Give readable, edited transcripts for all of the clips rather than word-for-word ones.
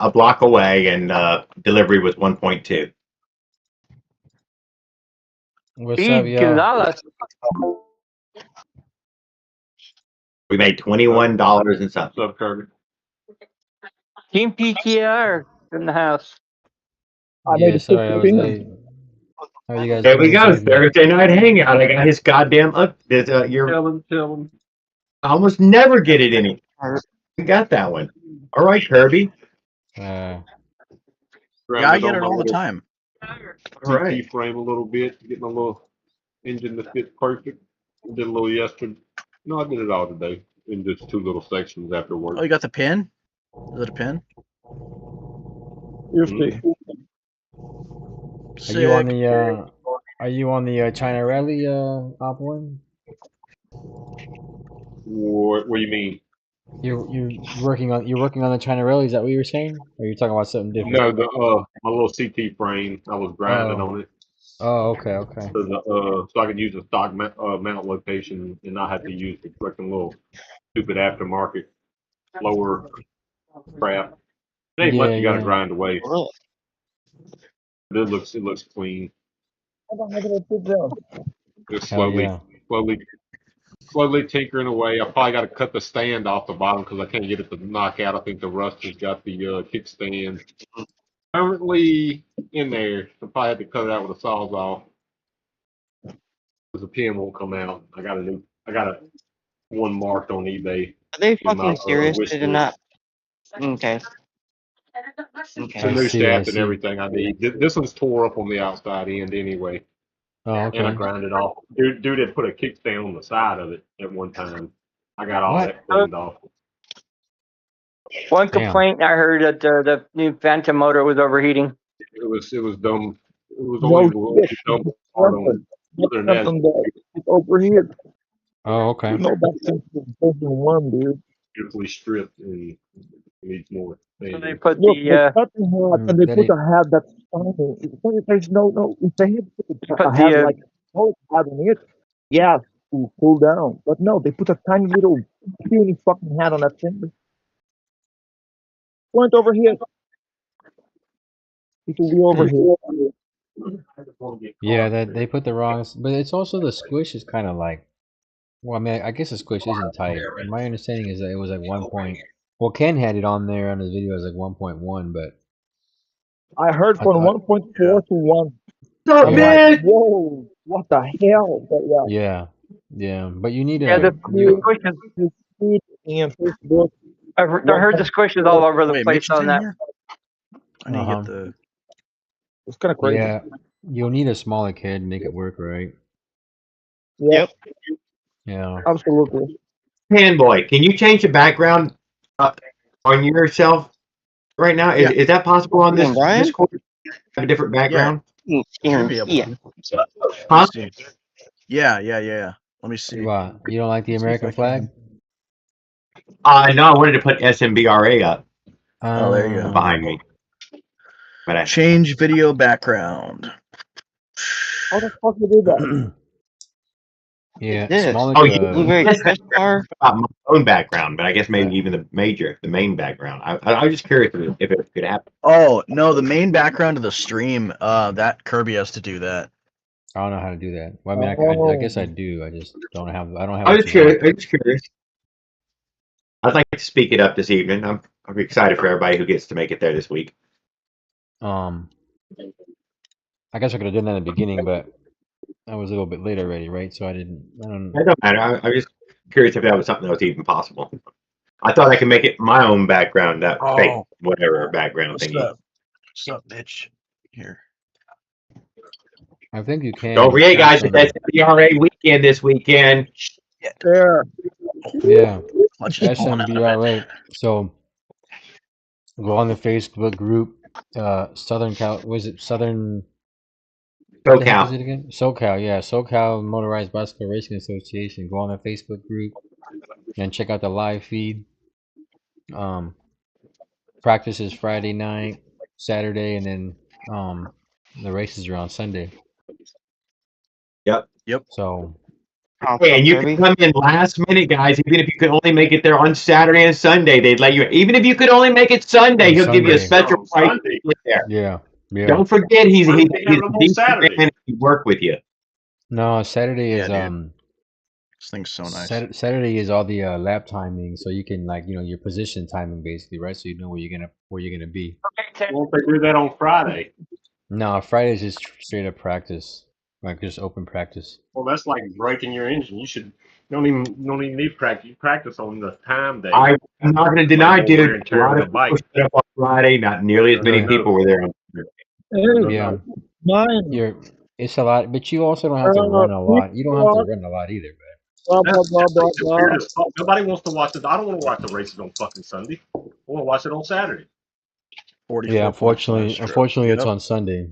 a block away, and delivery was 1.2. What's up, y'all? We made $21 and something. What's up, Kirby? Team PTR in the house. Yeah, sorry, I was late. How are you guys There doing we this go. evening? Thursday night hangout. I got his goddamn up. Chilling. I almost never get it any. We got that one. All right, Kirby. Yeah, I get it all the time. All right. CT frame a little bit, get my little engine to fit perfect. Did a little yesterday. No, I did it all today in just 2 little sections after work. Oh, you got the pin? Is it a pin? Are you on the China Rally op one? What do you mean? You're working on the China Rally, is that what you were saying? Or are you talking about something different? No, my little CT frame. I was grinding on it. Oh, okay. So I could use a stock mount location and not have to use the freaking little stupid aftermarket lower crap. It ain't much you gotta grind away. But it looks clean. Just slowly tinkering away. I probably got to cut the stand off the bottom because I can't get it to knock out. I think the rust has got the kickstand permanently in there. I probably had to cut it out with a sawzall because the pin won't come out. I got one marked on eBay. Are they fucking serious? They did not. Okay. It's a new shaft and everything I need. This one's tore up on the outside end anyway. Oh, okay. And I ground it off. Dude had put a kickstand on the side of it at one time. I got all that cleaned off. One complaint I heard that the new Phantom motor was overheating. It was dumb. It was only a little dumb part on it. Other than that, it's overheated. Oh, okay. No, that's one, dude. Beautifully stripped and needs more. So they put Look, the and they put a hat that's tiny. There's no. If they had put a hat like whole hat on it, yeah, to cool down. But no, they put a tiny little puny fucking hat on that thing. Point over here. It will be over here. Yeah, that they put the wrong, but it's also the squish is kind of like. Well, I mean, I guess the squish isn't tight. And my understanding is that it was like 1 point. Well, Ken had it on there on his video as like 1.1, but I heard from 1.4 to 1. Stop, man! Whoa, what the hell? But yeah, but you need the squish and Facebook. I heard the squish is all over the place on that. I need to get the. It's kind of crazy. Yeah, you'll need a smaller kid to make it work, right? Yep. Yeah. Absolutely. Fanboy, can you change the background on yourself right now? Is that possible on this Discord? Have a different background? Yeah. Huh? Yeah. Let me see. What? You don't like the American flag? No, I wanted to put SMBRA up. Oh, there you go. Behind me. But change video background. How the fuck you do that? Yeah. My own background, but I guess maybe even the main background. I was just curious if it could happen. Oh no, the main background of the stream. That Kirby has to do that. I don't know how to do that. Well, I mean, I guess I do. I just don't have. I don't have. I was curious. I'd like to speak it up this evening. I'm excited for everybody who gets to make it there this week. I guess I could have done that in the beginning, but I was a little bit late already, right? So It don't matter. I was just curious if that was something that was even possible. I thought I could make it my own background, that fake whatever background thingy. What's up, bitch? Here. I think you can. Don't forget, guys, it's SMBRA weekend this weekend. Yeah. SMBRA. So go on the Facebook group. Southern Cal. Was it Southern? SoCal. Was it again? SoCal, yeah. SoCal Motorized Bicycle Racing Association. Go on the Facebook group and check out the live feed. Practice is Friday night, Saturday, and then the races are on Sunday. Yep. So Hey, and you can come in last minute, guys. Even if you could only make it there on Saturday and Sunday, they'd let you. Even if you could only make it Sunday, he'll give you a special price to get there. Yeah. Don't forget, he's a decent Saturday. man. He work with you. No, Saturday is This thing's so nice. Saturday is all the lap timing, so you can your position timing basically, right? So you know where you're gonna be. Won't they do that on Friday? No, Friday is just straight up practice, like just open practice. Well, that's like breaking your engine. You don't even need practice. You practice on the time day. I'm not going to deny, dude. A lot of the bike. people showed up on Friday. Not nearly as many people were there on Saturday. Yeah, Mine. it's a lot, but you also don't have to run a lot. You don't have to run a lot either, Nobody wants to watch it. I don't want to watch the races on fucking Sunday. I want to watch it on Saturday. Yeah, unfortunately, it's on Sunday.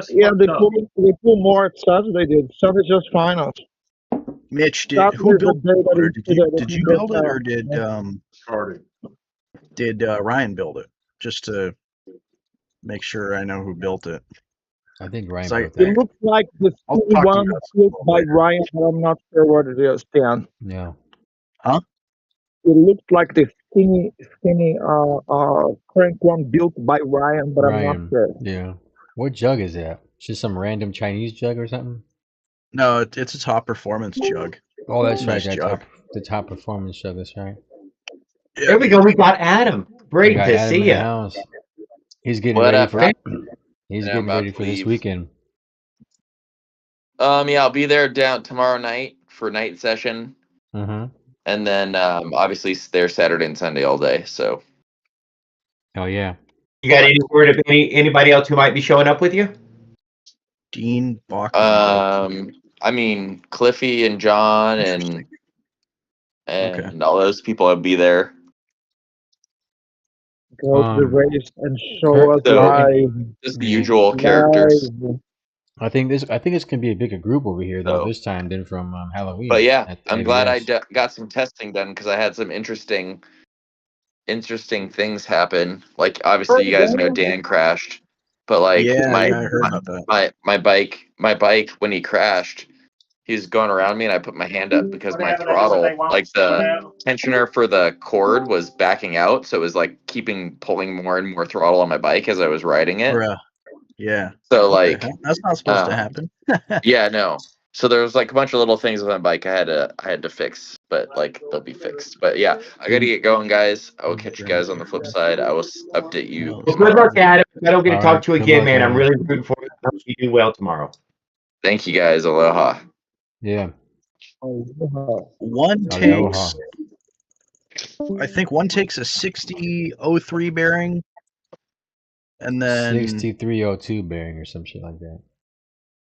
Yeah, they pull more at Saturday. Did Sunday's just fine. Mitch, who built it? Did you build it, or did Ryan build it? Just to make sure I know who built it. I think Ryan built it. It looks like the one built by Ryan, but I'm not sure what it is, Dan. Yeah. Huh? It looks like the skinny crank one built by Ryan, but I'm not sure. Yeah. What jug is that? Just some random Chinese jug or something? No, it's a top performance jug. Oh, that's nice right. Jug. The top performance jug. That's right. Yeah. There we go. We got Adam. Great to see you. He's getting ready for. He's getting ready for this weekend. Yeah, I'll be there down tomorrow night for night session. Mm-hmm. And then obviously there Saturday and Sunday all day. So. Oh yeah. You got any word of anybody else who might be showing up with you? Dean Bachman. I mean Cliffy and John and all those people would be there. Go to the race and show us live. Just the usual characters. I think this can be a bigger group over here though this time than from Halloween. But yeah, I'm glad I got some testing done because I had some interesting things happen. Like obviously you guys know Dan crashed, but like I heard about that. My bike when he crashed, he was going around me and I put my hand up because my throttle, like the tensioner for the cord was backing out, so it was like pulling more and more throttle on my bike as I was riding it. Yeah. So like that's not supposed to happen. Yeah, no. So there was like a bunch of little things with my bike I had to fix, but like they'll be fixed. But yeah, I gotta get going, guys. I will catch you guys on the flip side. I will update you. Well, good luck, Adam. I don't get to talk to you again, man. I'm really rooting for you. I hope you do well tomorrow. Thank you, guys. Aloha. Yeah. One takes. I think one takes a 6003 bearing, and then 6302 bearing or some shit like that.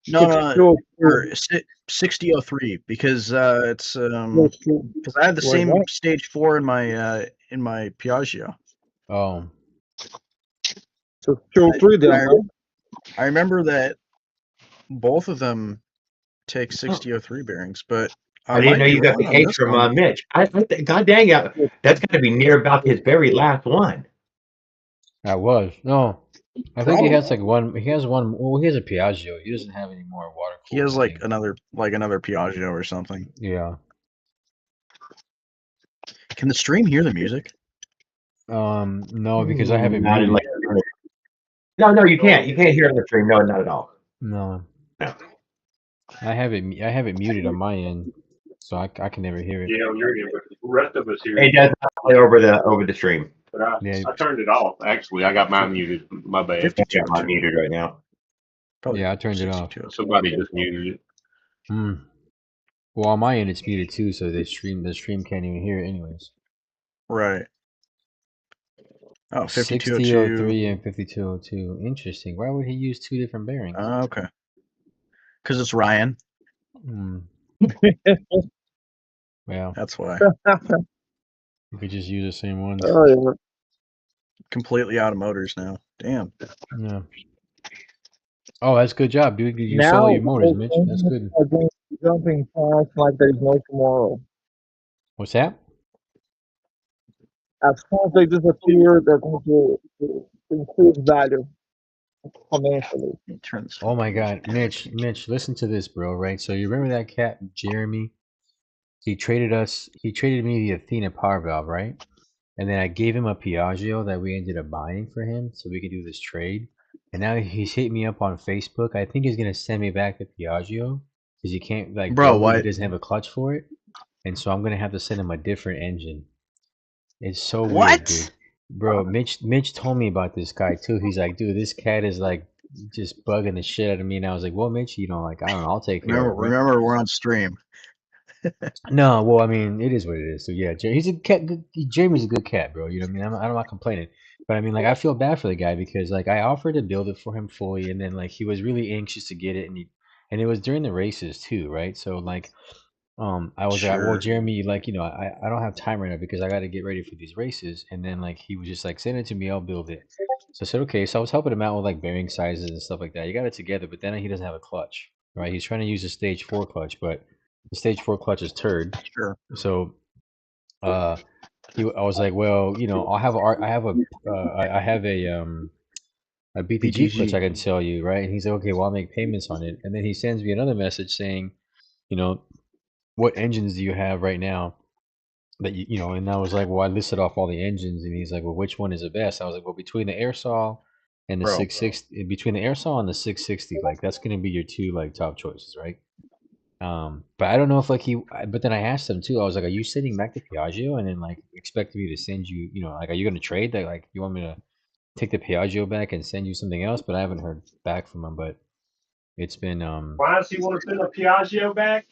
No, or 6003 because it's because I had the same stage 4 in my Piaggio. Oh. So 203 then. I remember that both of them take 6003 bearings, but I didn't know you got the H from Mitch. God dang it, that's got to be near about his very last one. That was no. I think he has like one. He has one. Well, he has a Piaggio. He doesn't have any more water. He has like another Piaggio or something. Yeah. Can the stream hear the music? No, because I have it muted. No, you can't. You can't hear on the stream. No, not at all. No. I have it muted on my end, so I can never hear it. Yeah, you're here, but the rest of us here. It does not play over the stream. But I turned it off. Actually, I got mine muted. My bad. 52 I'm muted right now. Probably I turned it off. Somebody just muted it. Well, on my end it's muted too, so the stream can't even hear it anyways. Right. Oh, 6003 and 5202. Interesting. Why would he use two different bearings? Okay. Because it's Ryan. Well, that's why. You could just use the same ones. Oh, yeah. Completely out of motors now. Damn. Yeah. Oh, that's a good job, dude. You saw your motors, Mitch. That's good. Jumping fast like there is no tomorrow. What's that? As soon as they disappear, they're going to increase value. exponentially. Oh my God, Mitch, listen to this, bro. Right? So you remember that cat, Jeremy? He traded me the Athena Power Valve, right? And then I gave him a Piaggio that we ended up buying for him so we could do this trade. And now he's hit me up on Facebook. I think he's gonna send me back the Piaggio because he can't like build it. He doesn't have a clutch for it, and so I'm gonna have to send him a different engine. It's so weird, dude. Bro, Mitch told me about this guy too. He's like, dude, this cat is like just bugging the shit out of me. And I was like, well, Mitch, you know, like I don't know, I'll take care of it. Remember, we're on stream. No, well, I mean, it is what it is. So yeah, he's a cat. Jamie's a good cat, bro. You know what I mean? I'm not complaining, but I mean, like, I feel bad for the guy because like I offered to build it for him fully, and then like he was really anxious to get it, and it was during the races too, right? So like, I was like, well, Jeremy, like, you know, I don't have time right now because I got to get ready for these races, and then like he was just like, send it to me, I'll build it. So I said, okay. So I was helping him out with like bearing sizes and stuff like that. You got it together, but then he doesn't have a clutch, right? He's trying to use a stage 4 clutch, but the stage 4 clutch is turd. Sure. So, I was like, well, you know, I have a BTG clutch I can sell you, right? And he's like, okay, well, I'll make payments on it. And then he sends me another message saying, you know, what engines do you have right now that you know? And I was like, well, I listed off all the engines, and he's like, well, which one is the best? I was like, well, between the Airsaw and the 660, between the Airsaw and the 660, like that's gonna be your two like top choices, right? But I don't know if like but then I asked him too. I was like, "Are you sending back the Piaggio and then like expect me to send you? You know, like, are you gonna trade that? Like, you want me to take the Piaggio back and send you something else?" But I haven't heard back from him. But it's been Why does he want to send the Piaggio back?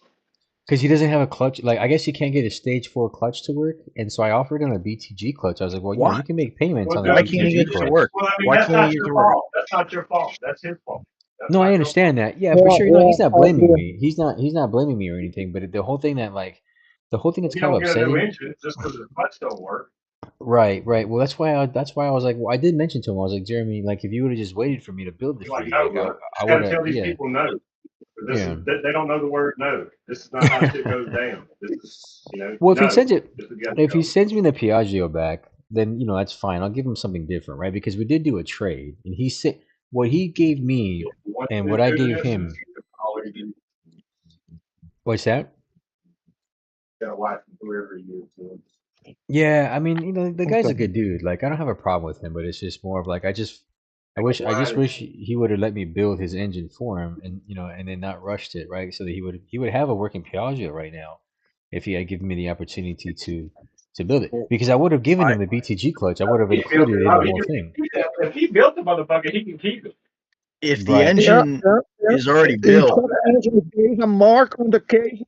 Because he doesn't have a clutch. Like, I guess he can't get a stage 4 clutch to work, and so I offered him a BTG clutch. I was like, well, you know, you can make payments on the Why can't he get it to work? Well, I mean, that's not your fault. That's not your fault. That's his fault. No, I understand that. Yeah, for sure. No, he's not blaming me. He's not blaming me or anything. But the whole thing that's kind of upsetting. Engine just because the clutch don't work. Right. Well, that's why I was like, well, I did mention to him. I was like, Jeremy, like if you would have just waited for me to build it for you, like, I would have. Tell these people no. They don't know the word no. This is not how shit goes down. This is, you know. Well, if he sends me the Piaggio back, then you know that's fine. I'll give him something different, right? Because we did do a trade, and he said what he gave me and what I gave him. What's that? Yeah, I mean, you know, the guy's a good dude. Like, I don't have a problem with him, but it's just more of like I just wish he would have let me build his engine for him, and you know, and then not rushed it, right? So that he would have a working Piaggio right now if he had given me the opportunity to build it. Because I would have given him the BTG clutch. I would have included it in the whole thing. If he built the motherfucker, he can keep it. If the engine is already built, there's a mark on the case.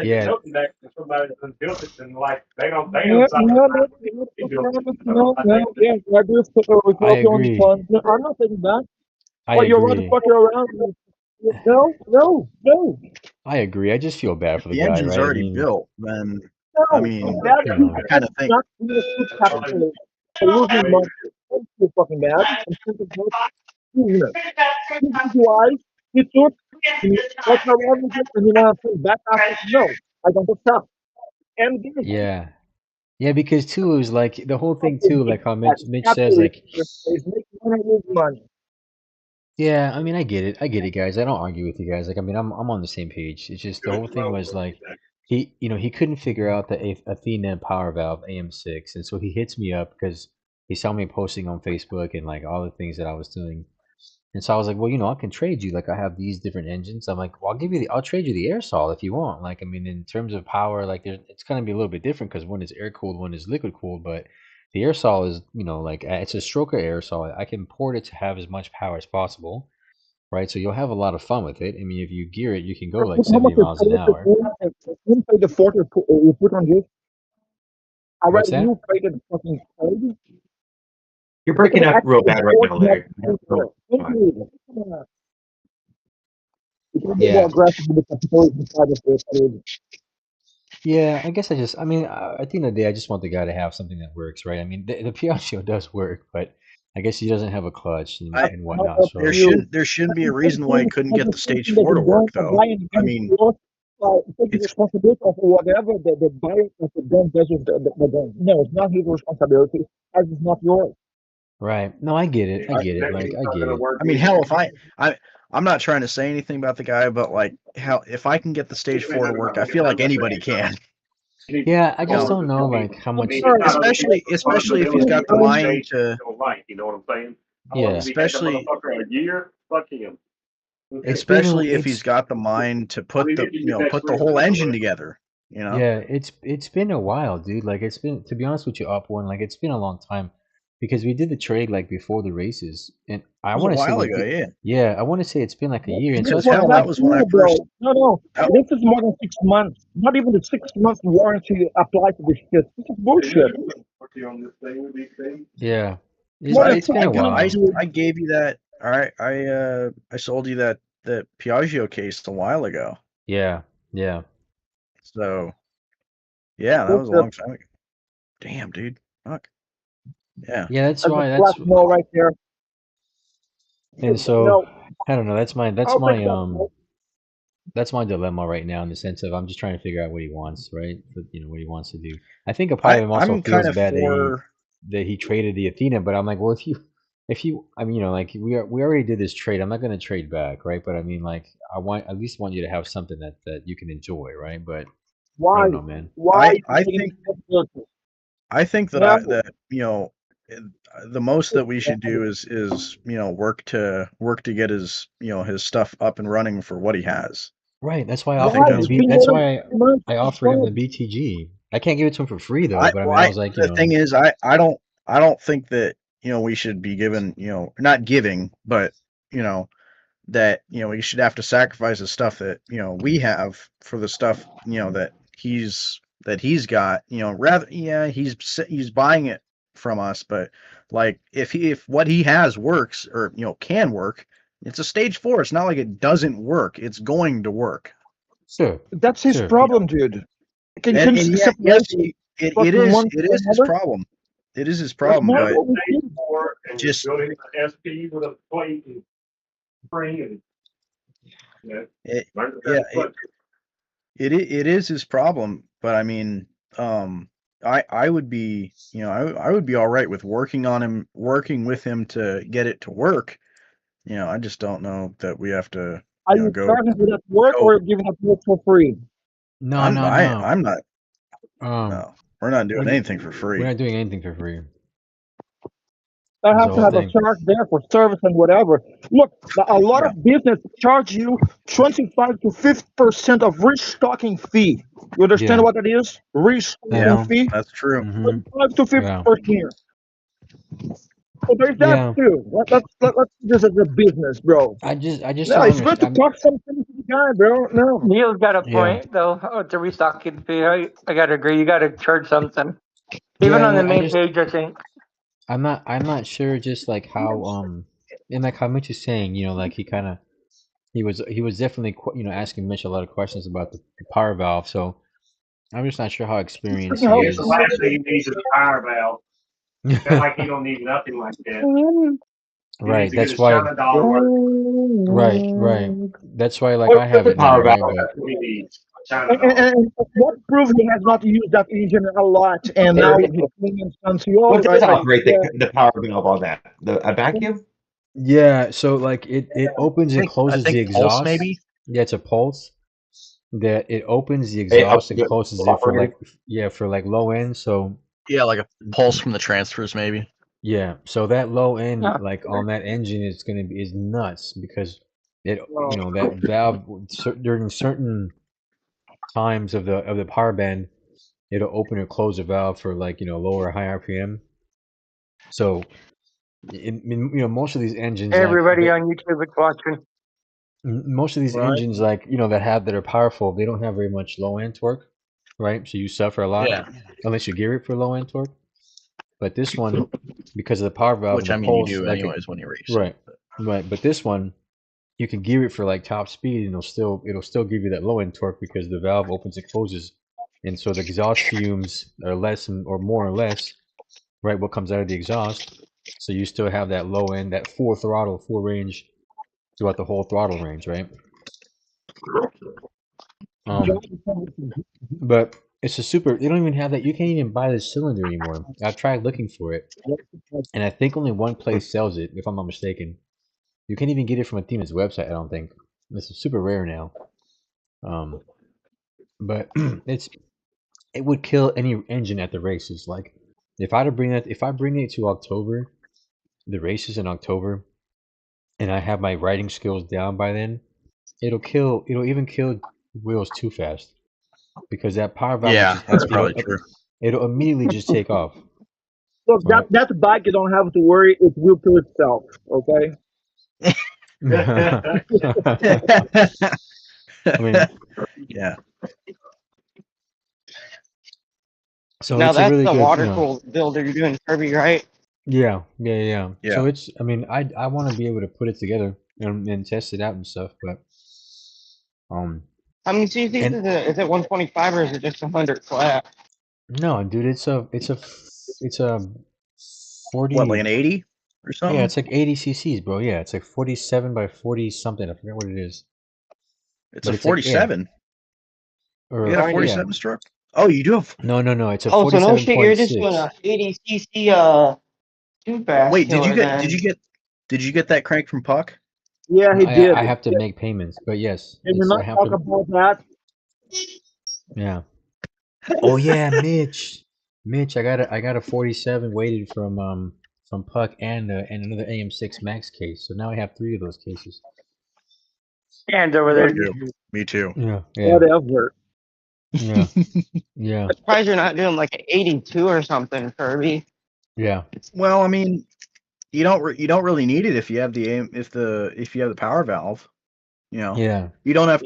Yeah. Back to somebody that built it and like they don't. I agree. I'm not saying that. But you're running fucking around. No. I agree. I just feel bad for the guy. The engine's already built. Then I mean, I kind of think. You're fucking bad. He took what's around with it, and you want to put back after. No, I don't accept. Yeah, because too is like the whole thing too, like how Mitch says, like. Yeah, I mean, I get it, guys. I don't argue with you guys. Like, I mean, I'm on the same page. It's just the whole thing was like, he couldn't figure out the Athena Power Valve AM6, and so he hits me up because he saw me posting on Facebook and like all the things that I was doing, and so I was like, well, you know, I can trade you. Like, I have these different engines. I'm like, well, I'll trade you the Airsaw if you want. Like, I mean, in terms of power, like, it's gonna be a little bit different because one is air cooled, one is liquid cooled, but the Airsaw is, you know, like it's a stroker Airsaw. I can port it to have as much power as possible, right? So you'll have a lot of fun with it. I mean, if you gear it, you can go like 70 miles an hour. The fort you put on this. I read you created fucking code. You're breaking up real bad right now, Larry. Yeah, I guess I mean, at the end of the day, I just want the guy to have something that works, right? I mean, the Piaggio does work, but I guess he doesn't have a clutch and whatnot. So there shouldn't be a reason why he couldn't get the stage 4 to work, though. I mean, take the responsibility of whatever the buyer of the gun does with the gun. No, it's not his responsibility, as it's not yours. Right. No, I get it. I get it. Like, I get it. I mean, hell, if I'm not trying to say anything about the guy, but like, hell, if I can get the stage 4 to work, I feel like anybody can. Yeah, I just don't know like how much. Especially if he's got the mind to. You know what I'm saying? Yeah. Especially a year. Fuck him. Especially if he's got the mind to put the whole engine together. You know. Yeah, it's been a while, dude. Like it's been, to be honest with you, Up One, like it's been a long time because we did the trade like before the races, and I want to say like yeah, I want to say it's been like a year. And so that was when I first. No, this is more than 6 months. Not even the 6 month warranty applied to this shit. This is bullshit. Yeah, it's been a while. I gave you that. All right, I sold you that Piaggio case a while ago. Yeah, yeah. So, yeah, that was a long time ago. Damn, dude. Fuck. Yeah. Yeah, that's why. That's right there. And so I don't know. That's my dilemma right now in the sense of I'm just trying to figure out what he wants, right? What he wants to do. I think a part of him also feels bad that he traded the Athena, but I'm like, well, if you, I mean, like we already did this trade. I'm not going to trade back, right? But I mean, like, I at least want you to have something that you can enjoy, right? But why? I don't know, man. Why? I think that the most that we should do is work to get his his stuff up and running for what he has. Right. That's why I offered him. That's why I offered him the BTG. I can't give it to him for free though. But I was like, the thing is, I don't think that we should be given not giving, but that we should have to sacrifice the stuff that we have for the stuff that he's got. Rather, yeah, he's buying it from us, but like if what he has works or can work, it's a stage 4. It's not like it doesn't work. It's going to work. Sure. That's his problem, dude. Yes, it is his problem. It is his problem, but just SP with a plate and spring and it is his problem. But I mean, I would be I would be all right with working with him to get it to work. I just don't know that we have to. Are you starting with that work or giving it work for free? No, I'm not. No, we're not doing anything for free. We're not doing anything for free. I have to have a charge there for service and whatever. Look, a lot of business charge you 25 to 50% of restocking fee. You understand what that is? Restocking fee. That's true. 25 to 50%. So there's that too. Let's this is a business, bro. I just. No, it's good to talk something to the guy, bro. No, Neil's got a point though. Oh, the restocking fee. I gotta agree. You gotta charge something. Even on the main page, I think. I'm not sure just like how and like how Mitch is saying, like he was definitely asking Mitch a lot of questions about the power valve. So I'm just not sure how experienced he is. The last thing he needs is a power valve. It's like he don't need nothing like that. Right. That's why. Right. That's why, like, I have it now, right? And what proves he has not used that engine a lot, and now he's cleaning something. What does operate the power valve on that? A vacuum? Yeah. So like it opens and closes the exhaust. Pulse, maybe. Yeah, it's a pulse. That it opens the exhaust and closes it for like low end. So yeah, like a pulse from the transfers, maybe. Yeah, so that low end, like on that engine, is nuts because it that valve during certain times of the power band, it'll open or close the valve for like lower or high RPM. So, most of these engines. Everybody on YouTube is watching. Most of these engines, like that are powerful, they don't have very much low end torque, right? So you suffer a lot unless you gear it for low end torque. But this one, because of the power valve, which I mean, you do anyways when you race, right? But this one, you can gear it for like top speed, and it'll still give you that low end torque because the valve opens and closes, and so the exhaust fumes are less or more or less, right? What comes out of the exhaust, so you still have that low end, that full range throughout the whole throttle range, right? But It's a super. They don't even have that. You can't even buy this cylinder anymore. I've tried looking for it, and I think only one place sells it, if I'm not mistaken. You can't even get it from a team's website. I don't think. This is super rare now. But it would kill any engine at the races. Like if I bring it to October, the races in October, and I have my riding skills down by then, it'll even kill wheels too fast because that power valve Yeah, just that's probably true. It'll immediately just take off. Look, Right. that bike, you don't have to worry. It will kill itself. Okay. I mean, yeah. So now it's that's a really the good, water cooled builder you're doing, Kirby, right? Yeah. Yeah. So it's, I mean, I want to be able to put it together and test it out and stuff, but How many cc's is it? Is it 125 or is it just 100 flat? No, dude, it's a 40. What, like an 80 or something? Yeah, it's like 80 cc's, bro. Yeah, it's like 47 by 40 something. I forget what it is. It's a 47. Or, you got a 47 stroke? Oh, you do have. No. It's a 47.6. Oh, so no shit, you're just doing a 80 cc too fast. Wait, did you get that crank from Puck? Yeah, he did. I have to make payments, but yes. Can we not talk about that? Yeah. Oh yeah, Mitch, I got a 47 weighted from Puck and another AM6 Max case. So now I have 3 of those cases. And over there. Me too. Yeah. Whatever. Yeah. Yeah. I'm surprised you're not doing like an 82 or something, Kirby. Yeah. Well, I mean, you don't really need it if you have the power valve. You know. Yeah. You don't have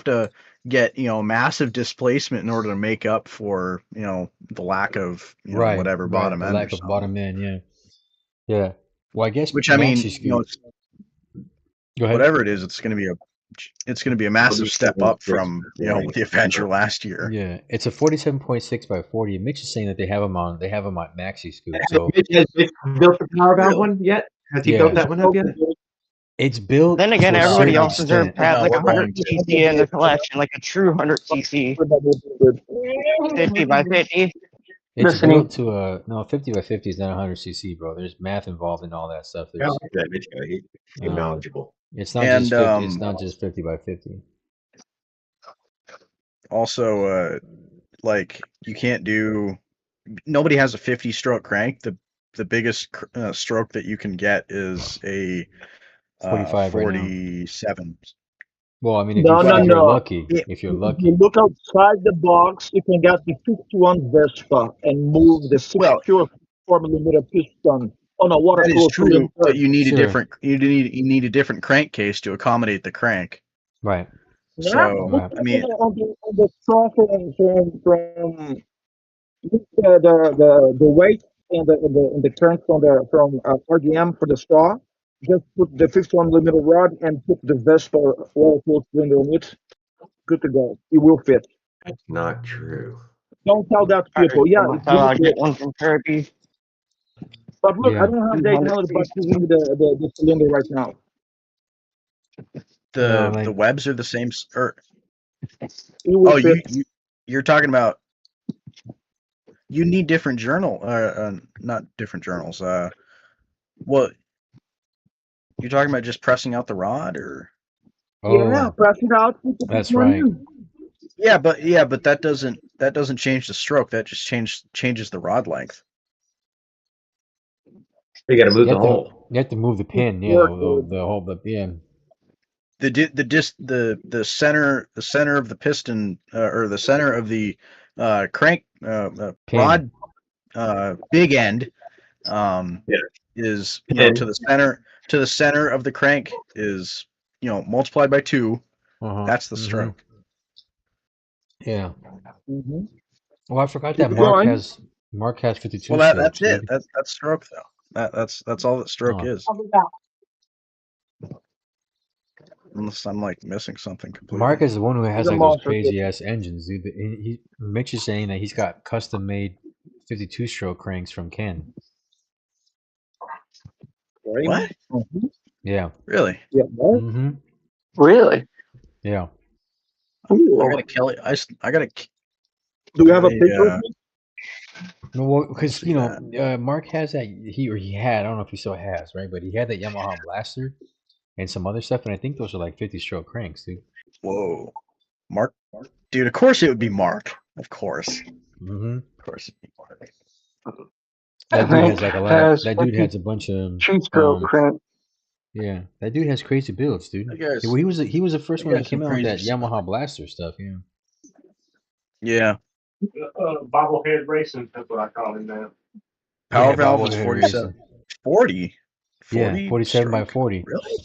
to get massive displacement in order to make up for the lack of whatever bottom end. The lack of bottom end. Yeah. Yeah. Well, I guess. Which I mean, Go ahead. Whatever it is, it's going to be a massive step up from the Avenger last year. Yeah, it's a 47.6 by 40. Mitch is saying that they have them on Maxi Scoop. So Mitch has built the power valve one yet? Has he built that one up yet? It's built. Then again, everybody else deserves to have like No, 100 cc in the collection, like a true 100 cc. 50 by 50. It's built to 50 by 50 is not 100 cc, bro. There's math involved in all that stuff. There's, He's knowledgeable. It's not just 50, it's not just 50 by 50. Also, like you can't do. Nobody has a 50 stroke crank. The biggest stroke that you can get is a 45 47. Right. Well, I mean, if you're lucky, if you're lucky. If you look outside the box, you can get the 51 Vespa and move the 4mm piston on a water. That is true, but you need a different. You need a different crankcase to accommodate the crank. Right. So I mean, on the straw from the weight and the crank from RDM for the straw. Just put the 51mm rod and put the Vespa water cool cylinder on it. Good to go. It will fit. That's not true. Don't tell that to people. Yeah, I'll get one from Kirby. But look, I don't have data how to using the cylinder right now. The webs are the same. You're talking about. You need different not different journals. What? You're talking about just pressing out the rod, or? Yeah, press it out. That's right. Yeah, but that doesn't change the stroke. That just changes the rod length. You got to move the hole. You have to move the pin. Yeah, the hole. But yeah. The center of the piston or the center of the crank rod big end is to the center of the crank is multiplied by 2. That's the stroke. Yeah. Mm-hmm. Well, I forgot that Mark has 52. Well, that's it. That's stroke though. That's all that stroke is. Unless I'm like missing something completely. Mark is the one who has like those crazy ass engines, dude. Mitch is saying that he's got custom made 52 stroke cranks from Ken. What? Yeah. Really? Yeah. Mm-hmm. Really? Yeah. I gotta kill it. I gotta. Do you have a picture of me? No, well, because Mark has that he had. I don't know if he still has, right? But he had that Yamaha Blaster and some other stuff, and I think those are like 50-stroke cranks, dude. Whoa, Mark, dude. Of course it would be Mark. Of course. Mm-hmm. Of course it'd be Mark. That dude has like a lot of. That dude has a bunch of. Two-stroke crank. Yeah, that dude has crazy builds, dude. Guys, well, he was the first one that came out with that stuff. Yamaha Blaster stuff. Yeah. Yeah. Bobblehead racing. That's what I call him now. Power valve was 47. 40. 40. Yeah, 47 by 40. Really?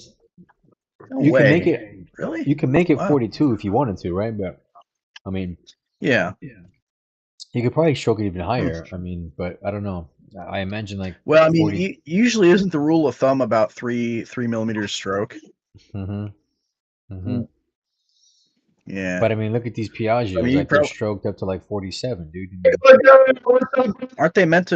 No you way. Can make it. Really? You can make it 42 if you wanted to, right? But I mean. Yeah. You could probably stroke it even higher. I mean, but I don't know. I imagine like. Well, I mean, usually isn't the rule of thumb about 3 millimeters stroke? Mm-hmm. Mm-hmm. Yeah. But I mean, look at these Piaggios. Like they're stroked up to like 47, dude. Aren't they meant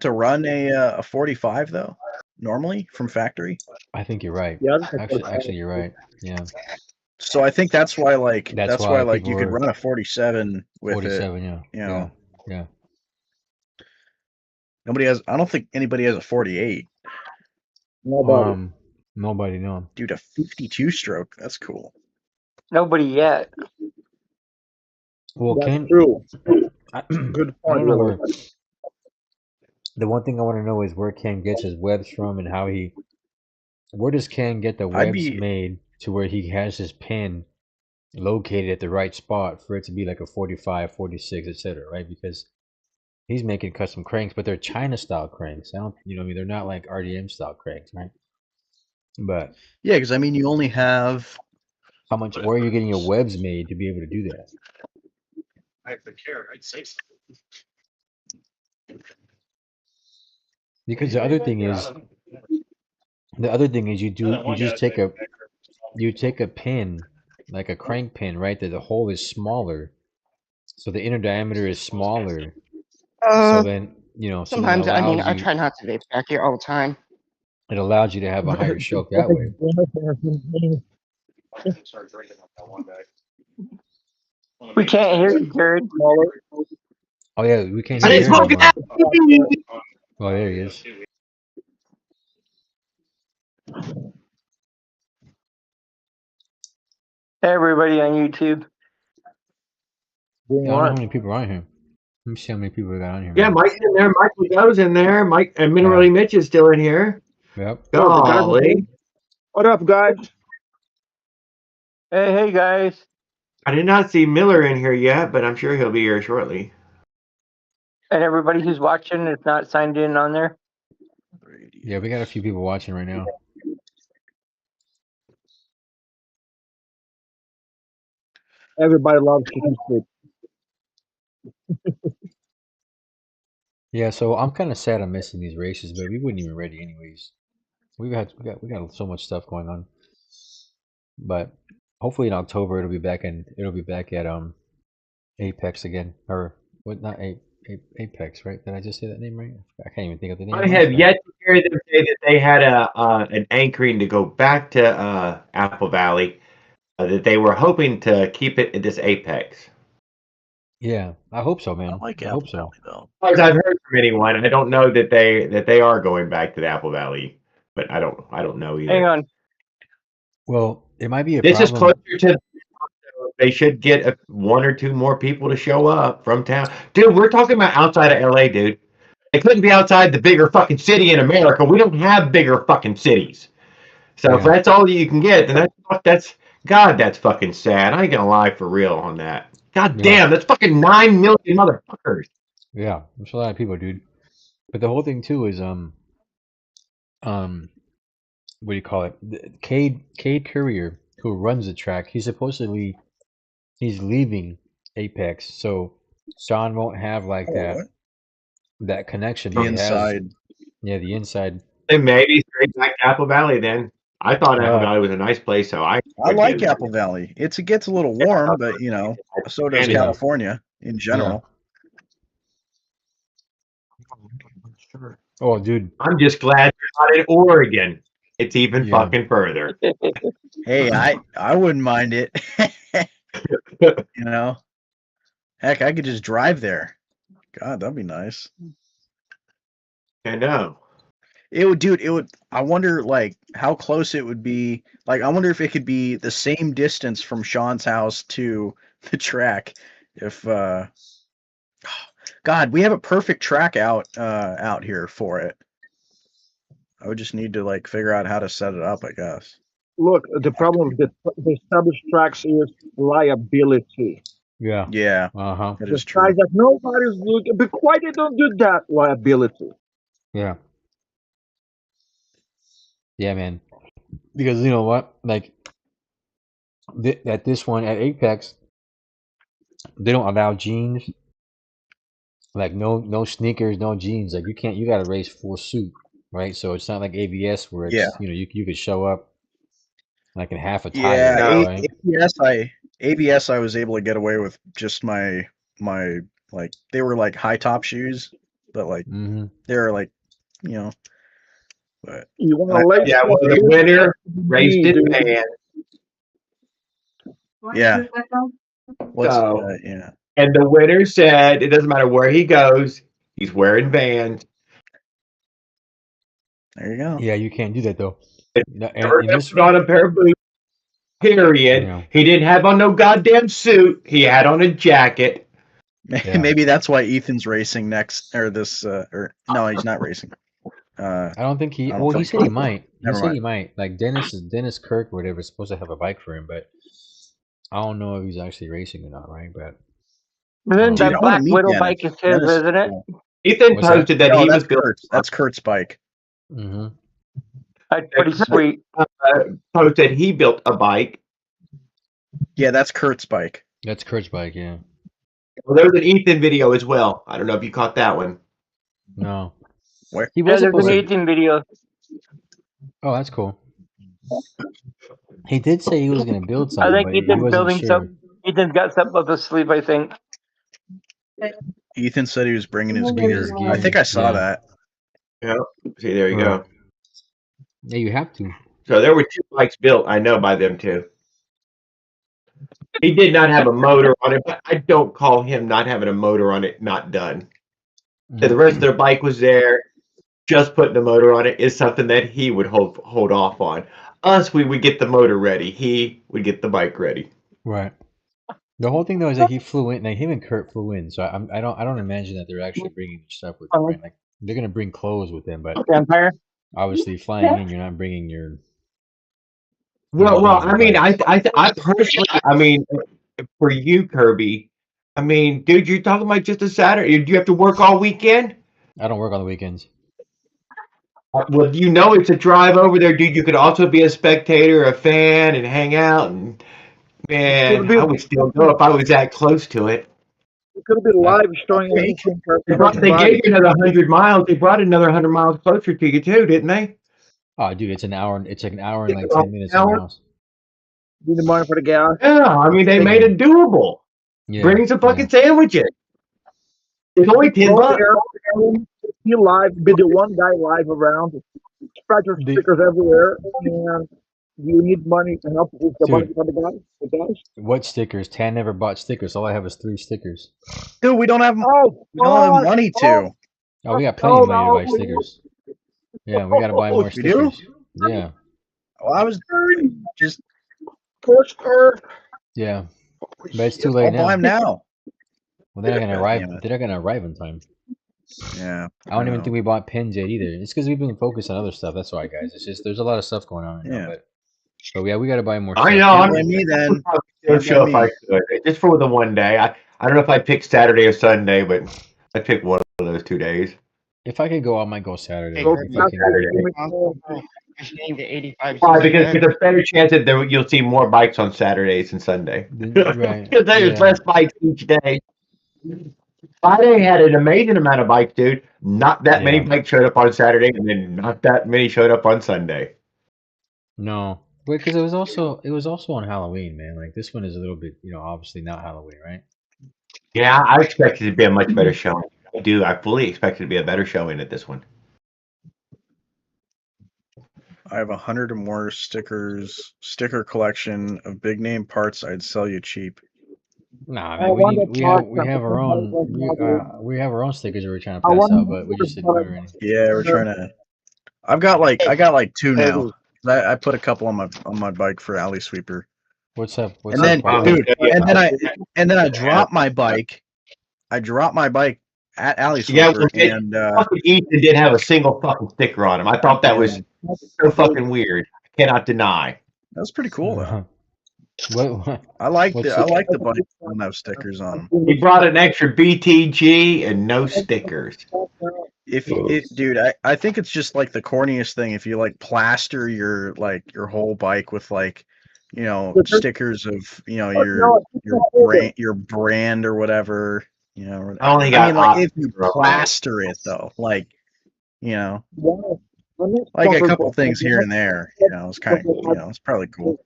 to run a 45 though? Normally from factory. I think you're right. Yeah. Actually, you're right. Yeah. So I think that's why that's why you could run a 47 with 47, it. Yeah. Nobody has. I don't think anybody has a 48. Nobody, no. Dude, a 52 stroke. That's cool. Nobody yet. Well, That's true. Good point. I don't know where. The one thing I want to know is where Ken gets his webs from and how he. Where does Ken get the webs made to where he has his pin located at the right spot for it to be like a 45, 46, etc. Right? Because he's making custom cranks, but they're China style cranks. I don't, they're not like RDM style cranks, right? But yeah, because I mean, you only have how much? Where are you getting your webs made to be able to do that? I have to care. I'd say so. Because the other thing is you just take a pin, like a crank pin, right? That the hole is smaller, so the inner diameter is smaller. So then sometimes I try not to vape back here all the time. It allows you to have a higher stroke that way. We can't hear you, Jared. Oh yeah, we can't hear you. Oh, there he is. Everybody on YouTube. I don't know how many people are on here. Let me see how many people we got on here. Yeah, Mike's in there. Michael Joe's in there. Mike and Minerally Mitch is still in here. Yep. Golly. What up, guys? Hey, guys. I did not see Miller in here yet, but I'm sure he'll be here shortly. And everybody who's watching is not signed in on there? Yeah, we got a few people watching right now. Everybody loves chicken soup. Yeah, so I'm kind of sad I'm missing these races, but we weren't even ready anyways. We got so much stuff going on. But hopefully in October it'll be back at Apex again, or what? Not Apex, right? Did I just say that name right? I can't even think of the name. I have yet to hear them say that they had an anchoring to go back to Apple Valley. That they were hoping to keep it at this Apex. Yeah, I hope so, man. I hope so. Valley, though. As I've heard from anyone, I don't know that they are going back to the Apple Valley, but I don't know either. Hang on. Well, it might be a this problem. Is closer to. They should get 1 or 2 more people to show up from town, dude. We're talking about outside of LA, dude. They couldn't be outside the bigger fucking city in America. We don't have bigger fucking cities. So if that's all you can get, then that's fucking sad. I ain't gonna lie for real on that. God damn, that's fucking 9 million motherfuckers. Yeah, there's a lot of people, dude. But the whole thing too is what do you call it? Cade Courier, who runs the track, he's leaving Apex, so Sean won't have like that connection. The inside. The inside. And maybe straight back to Apple Valley then. I thought Apple Valley was a nice place, so I like Apple Valley. It gets a little warm, but so does California in general. Yeah. Oh, dude. I'm just glad you're not in Oregon. It's even fucking further. Hey, I wouldn't mind it. Heck, I could just drive there. God, that'd be nice. I know. It would, dude. It would. I wonder, like, how close it would be. Like, I wonder if it could be the same distance from Sean's house to the track. If, God, we have a perfect track out here for it. I would just need to like figure out how to set it up, I guess. Look, the problem with the established tracks is liability. Yeah. Yeah, Uh-huh. that The is true. guys that nobody's looking, but why they don't do that? Liability. Yeah. Yeah, man. Because you know what? Like at this one at Apex, they don't allow jeans. Like no sneakers, no jeans. Like you gotta race full suit, right? So it's not like ABS where Yeah. it's you could show up like in half a Yeah, tire, No. right? ABS I was able to get away with just my like they were like high top shoes, but like Mm-hmm. they were like but You want I- to lace Yeah, well, up the your winner raced knee, in dude. van. yeah. What's So, yeah. and the winner said it doesn't matter where he goes, he's wearing Vans. There you go. Yeah, you can't do that though. No, Never and gonna this put on a pair of boots. Period. Yeah. He didn't have on no goddamn suit. He had on a jacket. Yeah. Maybe that's why Ethan's racing next or this or no, he's not racing. I don't think he. I don't Well, he think said he might. He Never said mind. he might. Like Dennis Kirk or whatever is supposed to have a bike for him, but I don't know if he's actually racing or not, right? But Then Dude, I that wanna Black meet Widow Dennis. bike is his, Dennis is isn't it? cool. Ethan What's that? posted that No, he that's was built. Kurt's. That's Kurt's bike. Mm-hmm. That's pretty sweet. Posted he built a bike. Yeah, that's Kurt's bike. That's Kurt's bike. Yeah. Well, there's an Ethan video as well. I don't know if you caught that one. No. Where? He Yeah, was there's supposed an to. 18 video. Oh, that's cool. He did say he was going to build I something, think but he Ethan's wasn't building sure. some. Ethan's got something up his sleeve, I think. Ethan said he was bringing his Bringing gear. his I think gear, I saw yeah. that. Yeah. See, there you Right. go. Yeah, you have to. So there were two bikes built. I know by them too. He did not have a motor on it, but I don't call him not having a motor on it not done. The rest of their bike was there. Just putting the motor on it is something that he would hold off on. Us, we would get the motor ready. He would get the bike ready. Right. The whole thing though is that he flew in. Like him and Kurt flew in, so I don't imagine that they're actually bringing their stuff with them. Right? Like they're gonna bring clothes with them, but Vampire. obviously flying in, you're not bringing your. Well, bringing I mean, bikes. I personally, I mean, for you, Kirby, I mean, dude, you're talking about just a Saturday. Do you have to work all weekend? I don't work on the weekends. Well, you know it's a drive over there, dude. You could also be a spectator, a fan, and hang out. And man, I would still go if I was that close to it. It could be live showing everything. They gave you another 100 miles. They brought another 100 miles closer to you too, didn't they? Oh, dude, it's an hour. It's like an hour and like It's 10 minutes from my house. Need the money for the gas. Yeah, I mean they made it doable. Yeah, Bring some fucking sandwiches. It's only $10. Be live, be the one guy live around. Spread your stickers everywhere, and you need money to help with the money Dude. for the guys. What stickers? Tan never bought stickers. All I have is 3 stickers. Dude, we don't have Oh, we don't have money to. Oh, we got plenty of money to buy stickers. Yeah, we gotta buy more We do? stickers. Yeah, Well, I was just push her. yeah. But it's too late I'll buy now. them now. Well, they're not gonna arrive. Damn it. They're not gonna arrive in time. Yeah. I don't even know. think we bought pins yet either. It's because we've been focused on other stuff. That's why, guys. It's just there's a lot of stuff going on right now. But yeah, we gotta buy more. I stuff. know. Can't blame me then. I'll show if I could. Just for the one day. I don't know if I pick Saturday or Sunday, but I pick one of those 2 days. If I could go, I might go Saturday. Hey, If I can. Just named the 85. Why? Because there's a better chance that you'll see more bikes on Saturdays than Sunday. Right. Because there's Yeah. less bikes each day. Friday had an amazing amount of bikes, dude. Not that many Yeah. bikes showed up on Saturday, and then not that many showed up on Sunday. No, because it was also on Halloween, man. Like this one is a little bit, obviously not Halloween, right? Yeah, I expected it to be a much better showing. I do. I fully expected it to be a better showing at this one. I have 100 or more sticker collection of big name parts I'd sell you cheap. Nah, I man, want that charge we have our own we have our own stickers that we're trying to I pass want out, but we just didn't do it already. Yeah, we're trying to. I got like 2 now. I put a couple on my bike for alley sweeper. What's up? What's And then, up, Parker? dude, and then I dropped my bike. I dropped my bike at alley Yeah, sweeper, well, and fucking Ethan didn't have a single fucking sticker on him. I thought that was so fucking weird. I cannot deny. that was pretty cool though. What? I like What's the bike that don't have stickers on them. He brought an extra BTG and no stickers. Dude, I think it's just like the corniest thing if you like plaster your whole bike with stickers of your brand or whatever. I only I got mean, like if you options, bro. plaster it though, like a couple things here and there, it's kind of it's probably cool.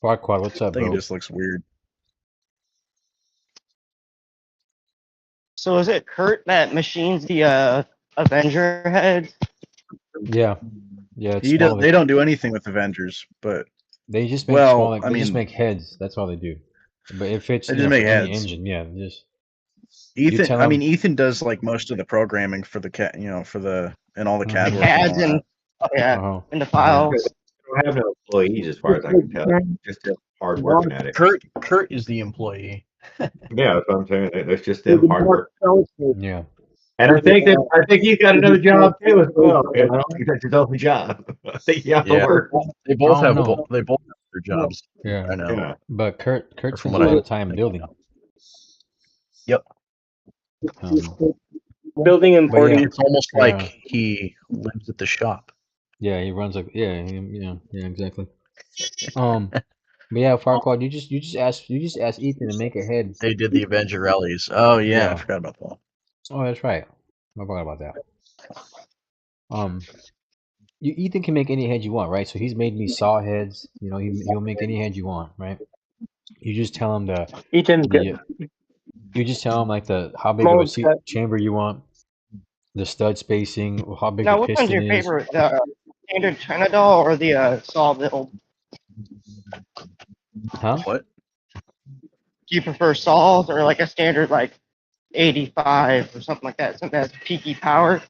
Farquad, what's up, I think bro? it just looks weird. So is it Kurt that machines the Avenger heads? Yeah. It's They small. don't do anything with Avengers, but They just make well, small. Like, I they just mean, make heads. That's all they do. But if it's they you just know, make for any heads. engine, yeah, just Ethan. tell I him- mean, Ethan does like most of the programming for the cat, and all the CAD work. CADs and and yeah, Uh-huh. in the files. They don't have no employees, as far as I can tell. Just hard working at it. Kurt is the employee. Yeah, that's what I'm saying. It's just them hard work. Yeah. And I think he's got another job too as well. I don't think that's his only job. I think he has to work. They both have know. their jobs. Yeah. I know. Yeah. But Kurt spends a what lot I of time building. Yep. Building and But yeah, porting. It's almost Yeah. like he lives at the shop. Yeah, he runs like yeah, exactly. But yeah, Farquad, you just asked Ethan to make a head. They did the Avenger rallies. Oh yeah, Yeah. I forgot about that. Oh, that's right. I forgot about that. Ethan can make any head you want, right? So he's made me saw heads. He'll make any head you want, right? You just tell him Ethan's good. you just tell him like how big of a Mold seat cut. chamber you want, the stud spacing, how big Now, the which one's piston your is. favorite? The standard Trinidad or the saw build? Huh? What? Do you prefer saws or like a standard like 85 or something like that? Something that has peaky power?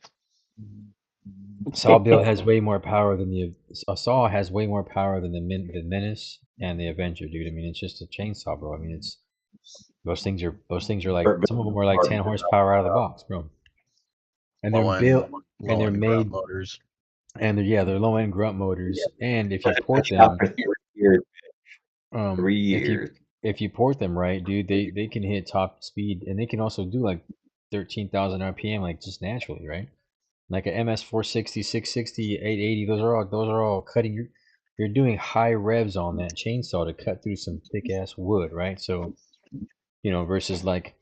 Saw build has way more power than a saw has way more power than the Menace and the Avenger, dude. I mean, it's just a chainsaw, bro. I mean, those things are like some of them are like 10 horsepower out of the box, bro. And they're built and they're made motors. and they're low end grunt motors. And if you port them, 3 years. If you port them right, dude, they can hit top speed, and they can also do like 13,000 RPM, like just naturally, right? Like a MS 460, 660, 880. Those are all cutting. You're doing high revs on that chainsaw to cut through some thick ass wood, right? So, versus like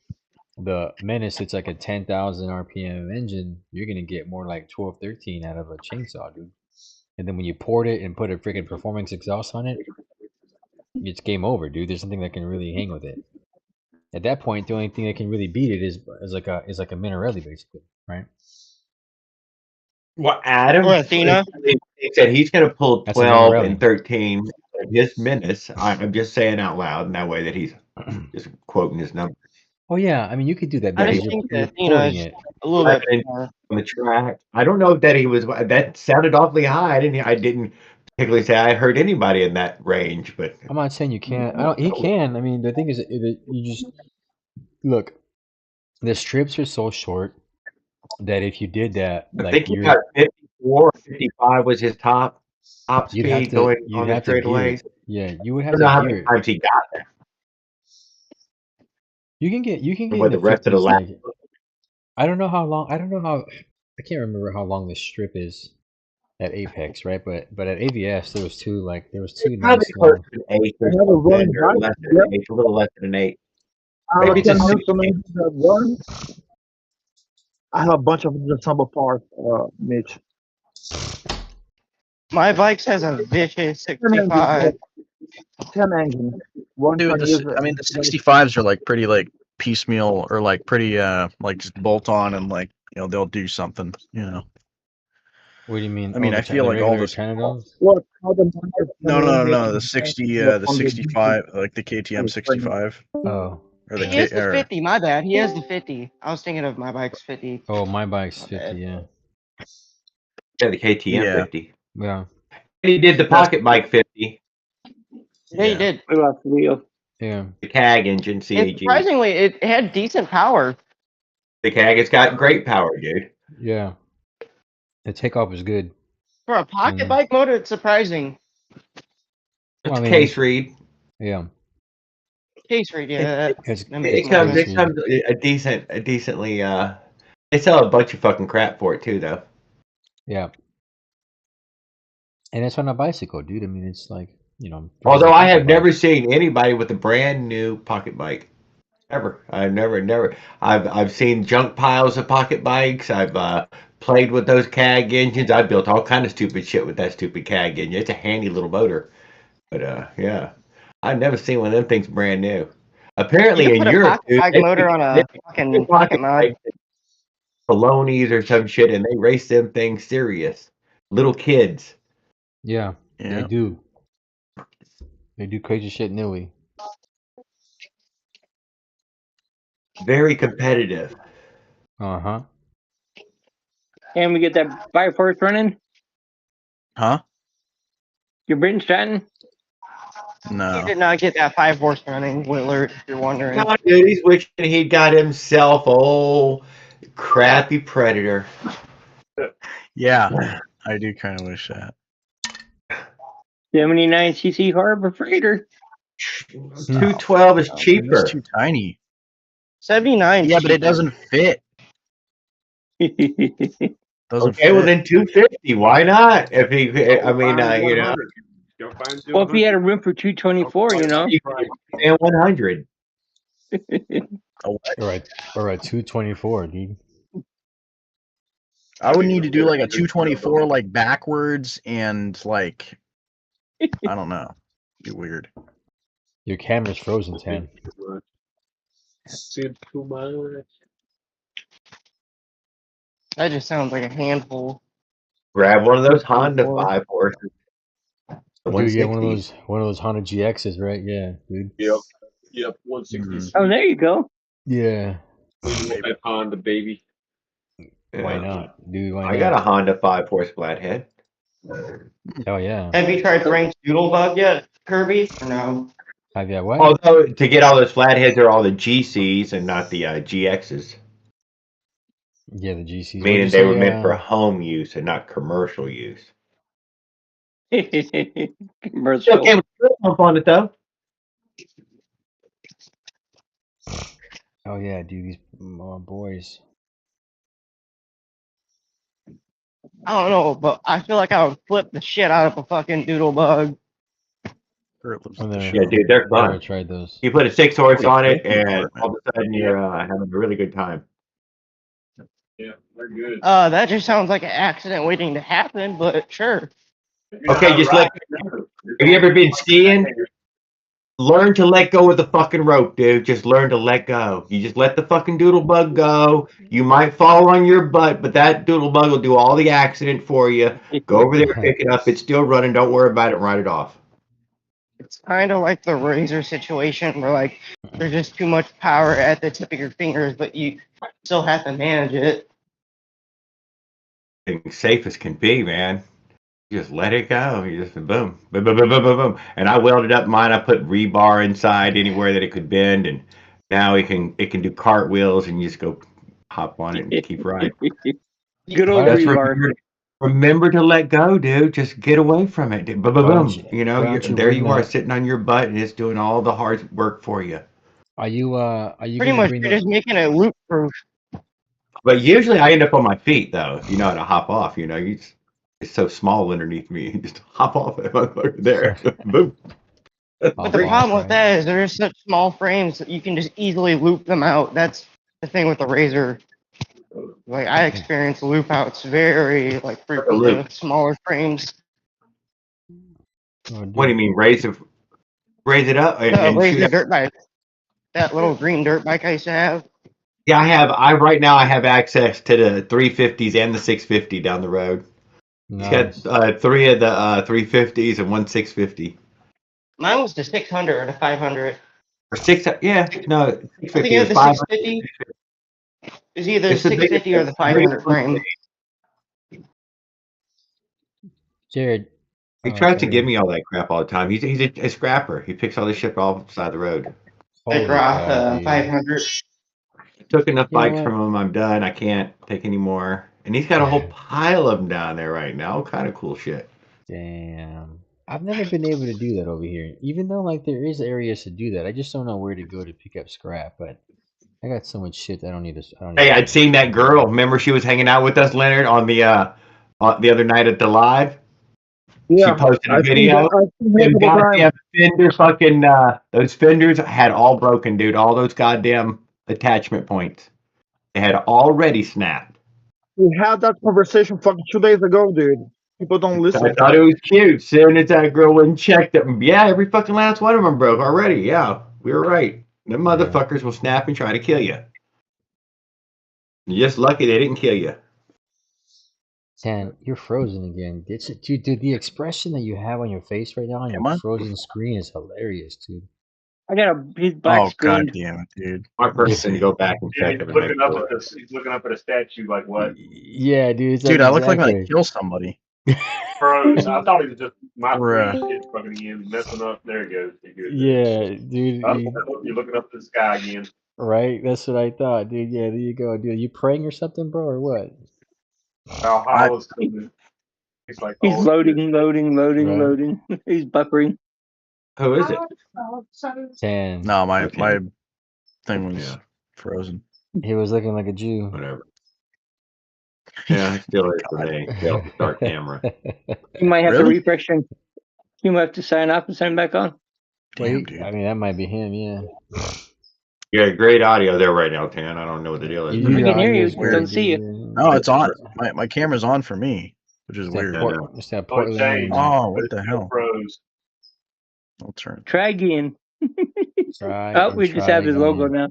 the Menace, it's like a 10,000 RPM engine. You're gonna get more like 12, 13 out of a chainsaw, dude. And then when you port it and put a freaking performance exhaust on it, it's game over, dude. There's nothing that can really hang with it. At that point, the only thing that can really beat it is like a Minarelli, basically, right? Well, Adam Or Athena. he said he's going to pull That's a 12 Minarelli. and 13 of his Menace. I'm just saying out loud in that way that he's just quoting his number. Oh yeah, I mean you could do that. I Because just think you're that Athena porting is it. a little bit more. On the track. I don't know that he was. That sounded awfully high. I didn't particularly say I heard anybody in that range, but I'm not saying you can't. He can. I mean, the thing is, you just look. The strips are so short that if you did that, I like think he got 54, 55 was his top speed going on the straightaways. Yeah, you would I have don't know how to gear many it. times he got there. You can get What in the the rest of the 50s, lap. like, I don't know how. I can't remember how long the strip is at Apex, right? But at AVS there was two Probably nice close long. to an 8 or Another something, run, or less than an 8, a little less than an 8. I have Maybe a just 10 16. Newton that run. I have a bunch of ensemble parts, Mitch. My bike has a vicious 65. 10 engine. One Dude, can use the 65s are like pretty like piecemeal or like pretty like just bolt on and like they'll do something. What do you mean? I mean, Oh, I feel the like all regular this. Chinados? Well, how the numbers No, come no, in, no, they no. The can 60, look the on the 65, like the KTM 65, Oh, or the He yeah. has K, the or 50. My bad. He has the 50. I was thinking of my bike's 50. Oh, my bike's My 50. bad. Yeah. Yeah, the KTM yeah, 50. Yeah. And he did the That's- pocket bike 50, Yeah, he yeah. did. What about the wheel? Yeah. the CAG engine, And CAG. surprisingly, it had decent power. The CAG, it's got great power, dude. Yeah. The takeoff is good. For a pocket Mm. bike motor, it's surprising. It's Well, I a mean, case read. Yeah. Case rate, yeah, It's that makes It more comes, sense. it comes a decently, they sell a bunch of fucking crap for it too, though. Yeah. And it's on a bicycle, dude. I mean, it's like, Although I have pocket never bike. seen anybody with a brand new pocket bike. Ever. I've never. I've seen junk piles of pocket bikes. I've played with those CAG engines. I built all kind of stupid shit with that stupid CAG engine. It's a handy little motor. But yeah, I've never seen one of them things brand new. You Apparently can in put a Europe, pocket dude, bike they motor on they a do fucking pocket mod. bikes at Polonies or some shit, and they race them things serious. Little kids. Yeah. Yeah. They do. They do crazy shit newly. Very competitive. Uh huh. Can we get that bike force running? Huh? Your Britain Stratton? He No. did not get that 5 horse running, Willard, if you're wondering. No, dude, he's wishing he got himself old crappy Predator. Yeah, I do kind of wish that. 79cc Harbor Freighter. 212 is Oh, man, cheaper. it's too tiny. 79. Yeah, but it doesn't fit. Doesn't Okay, well fit. then 250. Why not? If he, I mean, you know, Well, if he had a room for 224, you know. you could pay 100. A what? All right. 224, dude. I would need to do like a 224 like backwards and like I don't know. Be weird. Your camera's frozen, Tan. That just sounds like a handful. Grab one of those Honda 224. 5 horses. The Dude, yeah, one 160. of those Honda GXs, right? Yeah, dude. Yep, 160. Oh, there you go. Yeah. That Honda baby. Why Yeah. not, dude? Why I not? got a Honda 5 horse flathead. Oh yeah. Have you tried the Range Doodlebug yet, Kirby? Or no? Have you what? Although to get all those flatheads, they're all the GCs and not the GXs. Yeah, the GCs. What'd Meaning you they were say, meant for home use and not commercial use. Still Commercial. came with a pump on it though. Oh yeah, dude, these boys. I don't know, but I feel like I would flip the shit out of a fucking Doodlebug. Oh, they're- Yeah, dude, they're Never fun. tried those. You put a 6 horse on it, Pretty and smart, all of a sudden you're having a really good time. Yeah, they're good. That just sounds like an accident waiting to happen, but sure. Okay, just let. Have you ever been skiing? Learn to let go of the fucking rope, dude. Just learn to let go. You just let the fucking doodlebug go. You might fall on your butt, but that doodlebug will do all the accident for you. Go over there, pick it up. It's still running. Don't worry about it. Ride it off. It's kind of like the razor situation where, like, there's just too much power at the tip of your fingers, but you still have to manage it. Safe as can be, man. You just let it go. You just boom, boom, boom, boom, boom, boom, boom. And I welded up mine. I put rebar inside anywhere that it could bend, and now it can do cartwheels, and you just go hop on it and keep riding. Good old That's rebar. Remember to let go, dude. Just get away from it. Boom, boom, Why don't boom. you- You know, why don't you there bring you are that- sitting on your butt, and it's doing all the hard work for you. Are you Pretty gonna much, bring you're that? just making it loop proof. But usually I end up on my feet, though. You know how to hop off. You know, it's so small underneath me. You just hop off there. Boom. But the problem with that is there's such small frames that you can just easily loop them out. That's the thing with the razor. Like, I experience loop outs very frequently loop? with smaller frames. Oh, What do you mean, raise it up and shoot Razor it? dirt bike, that little green dirt bike I used to have. Yeah, right now I have access to the 350s and the 650 down the road. He's got Nice. 3 of the 350s and 1 650. Mine was the 600 or the 500. Or 6, yeah, no, I think 650 it was was the 500. 650. It was either the It's the biggest 650 or the 500 frame. Jared. He tries to Jared. give me all that crap all the time. He's a scrapper. He picks all this shit off the side of the road. I dropped 500. Took enough You know bikes what? from him. I'm done. I can't take any more. And he's got a whole pile of them down there right now. All kind of cool shit. Damn. I've never been able to do that over here. Even though like there is areas to do that, I just don't know where to go to pick up scrap. But I got so much shit that I don't need to. Hey, I'd seen that girl. Remember, she was hanging out with us, Leonard, on the other night at the live. Yeah, She posted a I've seen video. that Them multiple times. goddamn fender fucking those fenders had all broken, dude. All those goddamn attachment points. They had already snapped. We had that conversation fucking 2 days ago, dude. People don't listen. I thought it was cute. Soon as that girl went and checked them, yeah, every fucking last one of them broke already. Yeah, we were right. Them motherfuckers will snap and try to kill you. You're just lucky they didn't kill you. Tan, you're frozen again. Dude, the expression that you have on your face right now on your frozen screen is hilarious, dude. I got a big black screen. God damn it, dude. My person to go back and Yeah, check he's it. looking up at this. He's looking up at a statue. Like what? Yeah, dude. Dude, I look like I'm gonna kill somebody. Froze. I thought he was just my Bruh. shit fucking again, messing up. There he goes. He goes. Yeah, dude. You're looking up at the sky again. Right? That's what I thought, dude. Yeah, there you go, dude. You praying or something, bro, or what? Valhalla's coming. He's like, He's loading. Right. Loading. He's buffering. Who is it? Tan. No, my thing was frozen. He was looking like a Jew. Whatever. Yeah, it still is for me. Still dark camera. You might have to refresh him. You might have to sign up and sign back on. Damn, dude. I mean, that might be him, yeah. Yeah, great audio there right now, Tan. I don't know what the deal is. I can hear you, don't see you. No, it's on. My camera's on for me, which is weird. It's that Portland. Oh, what the hell? Froze. I'll turn. Try again. Try. Oh, we just have his logo now.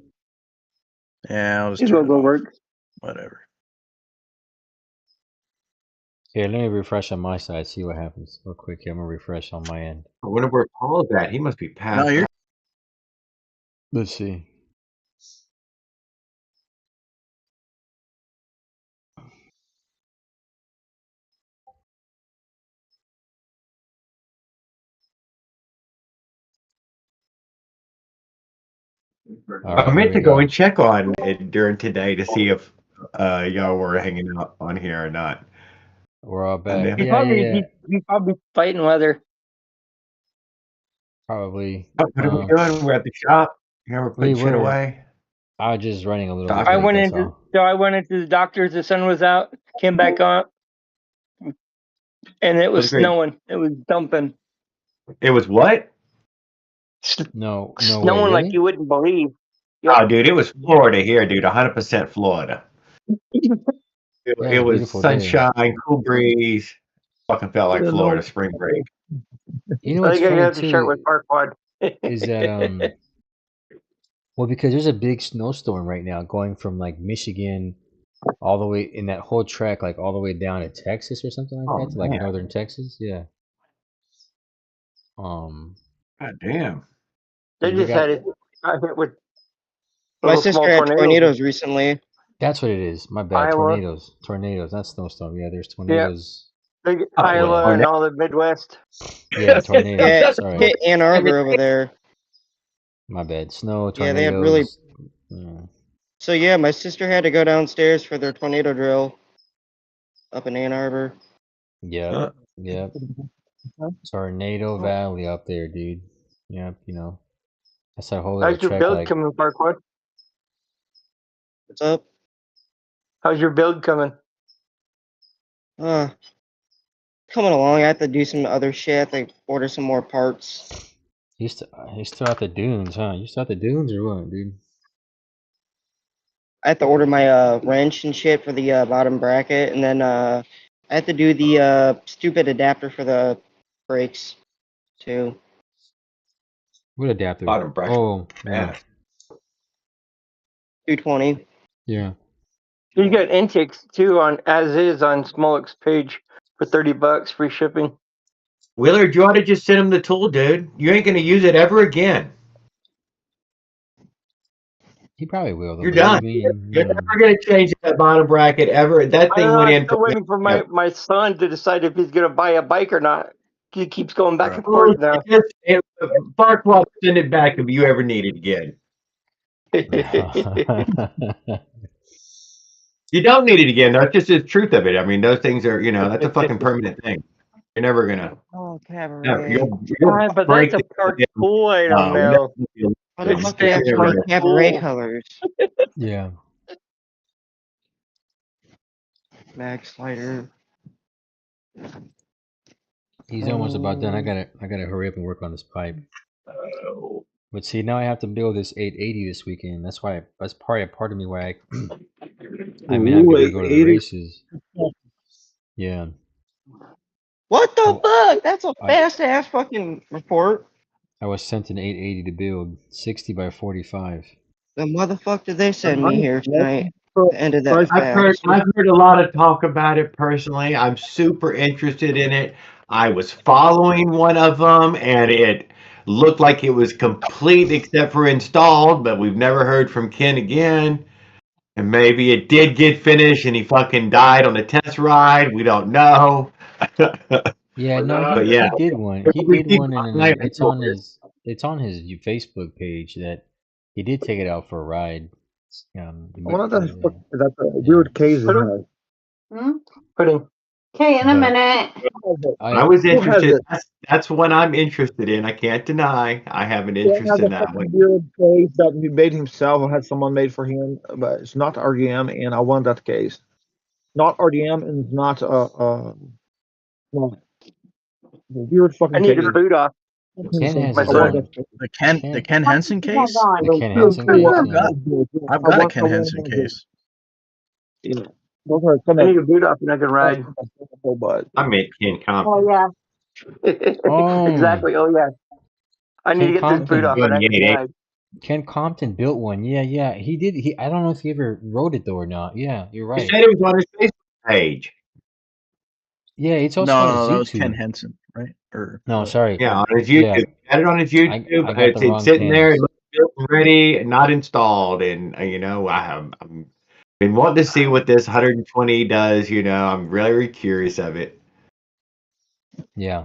Yeah, I'll just his turn logo works. Whatever. Here, let me refresh on my side, see what happens real quick. Here, I'm gonna refresh on my end. I wonder where Paul's at. He must be past. No, Let's see. I meant to go and check on it during today to see if y'all were hanging out on here or not. We're all back. He's probably fighting weather. Probably. What are we doing? We're at the shop. You know, we're putting shit away. I was just running a little bit. I went into the doctor's. The sun was out. Came back on, and it was snowing. It was dumping. It was what? No snowing way, like you wouldn't believe. Yep. Oh, dude, it was Florida here, dude. 100% Florida. It was sunshine, cool breeze. Fucking felt like Florida spring break. You know what's funny too? Shirt with Parkwood. Is that well, because there's a big snowstorm right now going from like Michigan all the way in that whole track, like all the way down to Texas or something like that, to like northern Texas. Yeah. God damn. They just had it hit with. My sister had tornadoes recently. That's what it is. My bad. Iowa. Tornadoes. Not snowstorm. Yeah, there's tornadoes. Yeah. Iowa and all the Midwest. Yeah, tornadoes. Yeah, sorry. hit Ann Arbor over there. My bad. Snow, tornadoes. Yeah, they had really. So yeah, my sister had to go downstairs for their tornado drill up in Ann Arbor. Yep. Yep. Tornado Valley up there, dude. Yep, you know. That's that whole How's your track, build like... coming, Parkwood? What's up? How's your build coming? Coming along. I have to do some other shit. I have to order some more parts. He's still at the dunes, huh? You still at the dunes or what, dude? I have to order my wrench and shit for the bottom bracket, and then I have to do the stupid adapter for the brakes too. What adapter? Bottom bracket. Oh, yeah. 220. Yeah. You got intakes too on as is on Smolek's page. for $30 free shipping. Willard, you ought to just send him the tool, dude. You ain't gonna use it ever again. He probably will. Though, You're believe done. me. You're never gonna change that bottom bracket ever. That thing went I'm in. still waiting for my son to decide if he's gonna buy a bike or not. He keeps going back and Oh, forth now. Farquaad, send it back if you ever need it again. You don't need it again. That's just the truth of it. I mean, those things are, that's a fucking permanent thing. You're never gonna. Oh, cabaret. No, you'll But break that's a it. park pool item now. What about they have 20 cabaret colors? Yeah. Mag slider. He's almost about done. I gotta hurry up and work on this pipe. But see, now I have to build this 880 this weekend. That's probably a part of me why I may not be able to go to the 880? races. Yeah. What the fuck? That's a fast ass fucking report. I was sent an 880 to build 60 by 45. The motherfucker did they send me here tonight? Ended that I've heard a lot of talk about it personally. I'm super interested in it. I was following one of them, and it looked like it was complete except for installed, but we've never heard from Ken again. And maybe it did get finished, and he fucking died on the test ride. We don't know. Yeah, no, But yeah. he did one. He did one, and it's on his Facebook page that he did take it out for a ride. I wonder that's a weird case he has. Pudding. Okay, in a minute. I was interested. That's what I'm interested in. I can't deny. I have an interest in that one. Weird case that he made himself or had someone made for him, but it's not RDM, and I want that case. Not RDM, and it's not weird fucking I need case. to boot off. Ken has The Ken Henson case. The Ken Henson case. I've got a Ken Henson case. Yeah. I need to boot off and I can ride. I meant Ken Compton. Oh yeah. Exactly. Oh yeah. I need to get this boot off and I can ride. Ken Compton built one. Yeah. He did. I don't know if he ever wrote it though or not. Yeah, you're right. He said it was on his Facebook page. Yeah, it's also No, on his that was YouTube. Ken Henson, right? Or No, sorry. Yeah, on his YouTube. Yeah. He had it on his YouTube. I got the wrong It's sitting there, Kens. built and ready, not installed. And I'm been wanting to see what this 120 does. I'm very curious of it. Yeah,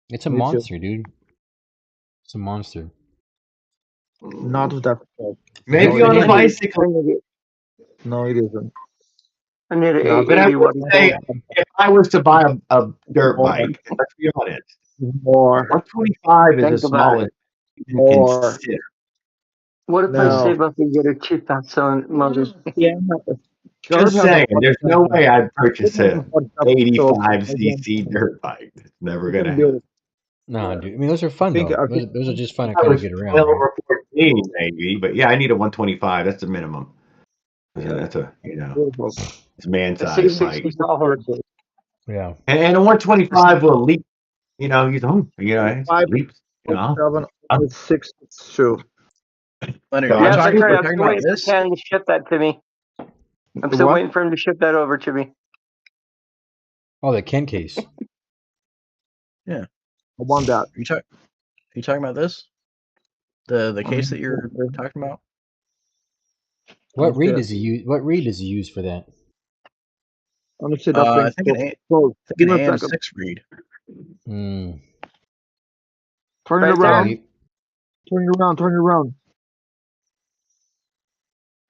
it's a Me too. monster, dude. It's a monster. Not with that. Maybe on a bicycle. No, it isn't. I need an No, but I would say if I was to buy a dirt bike, let's be honest, more 125 is the smallest you can consider. What if I save up and get a 2000 motor? Yeah, just saying, there's no way I'd purchase a 85cc dirt bike. It's never gonna happen. No, dude. I mean, those are fun though. Those are just fun to kind of get around. 12 or 14 maybe, but yeah, I need a 125. That's the minimum. That's it's man size bike. Yeah. And a 125 will leap. It leaps. 6 shoe. Leonard, Yeah, you're that's talking right. I'm about still waiting for this? Ken to ship that to me. I'm still waiting for him to ship that over to me. Oh, the Ken case. Yeah. I want that. Are you talking about this? The case that you're talking about? What reed does he use? What reed does he use for that? Let me see that I think an AM6 reed. Mm. Turn it around. Turn it around.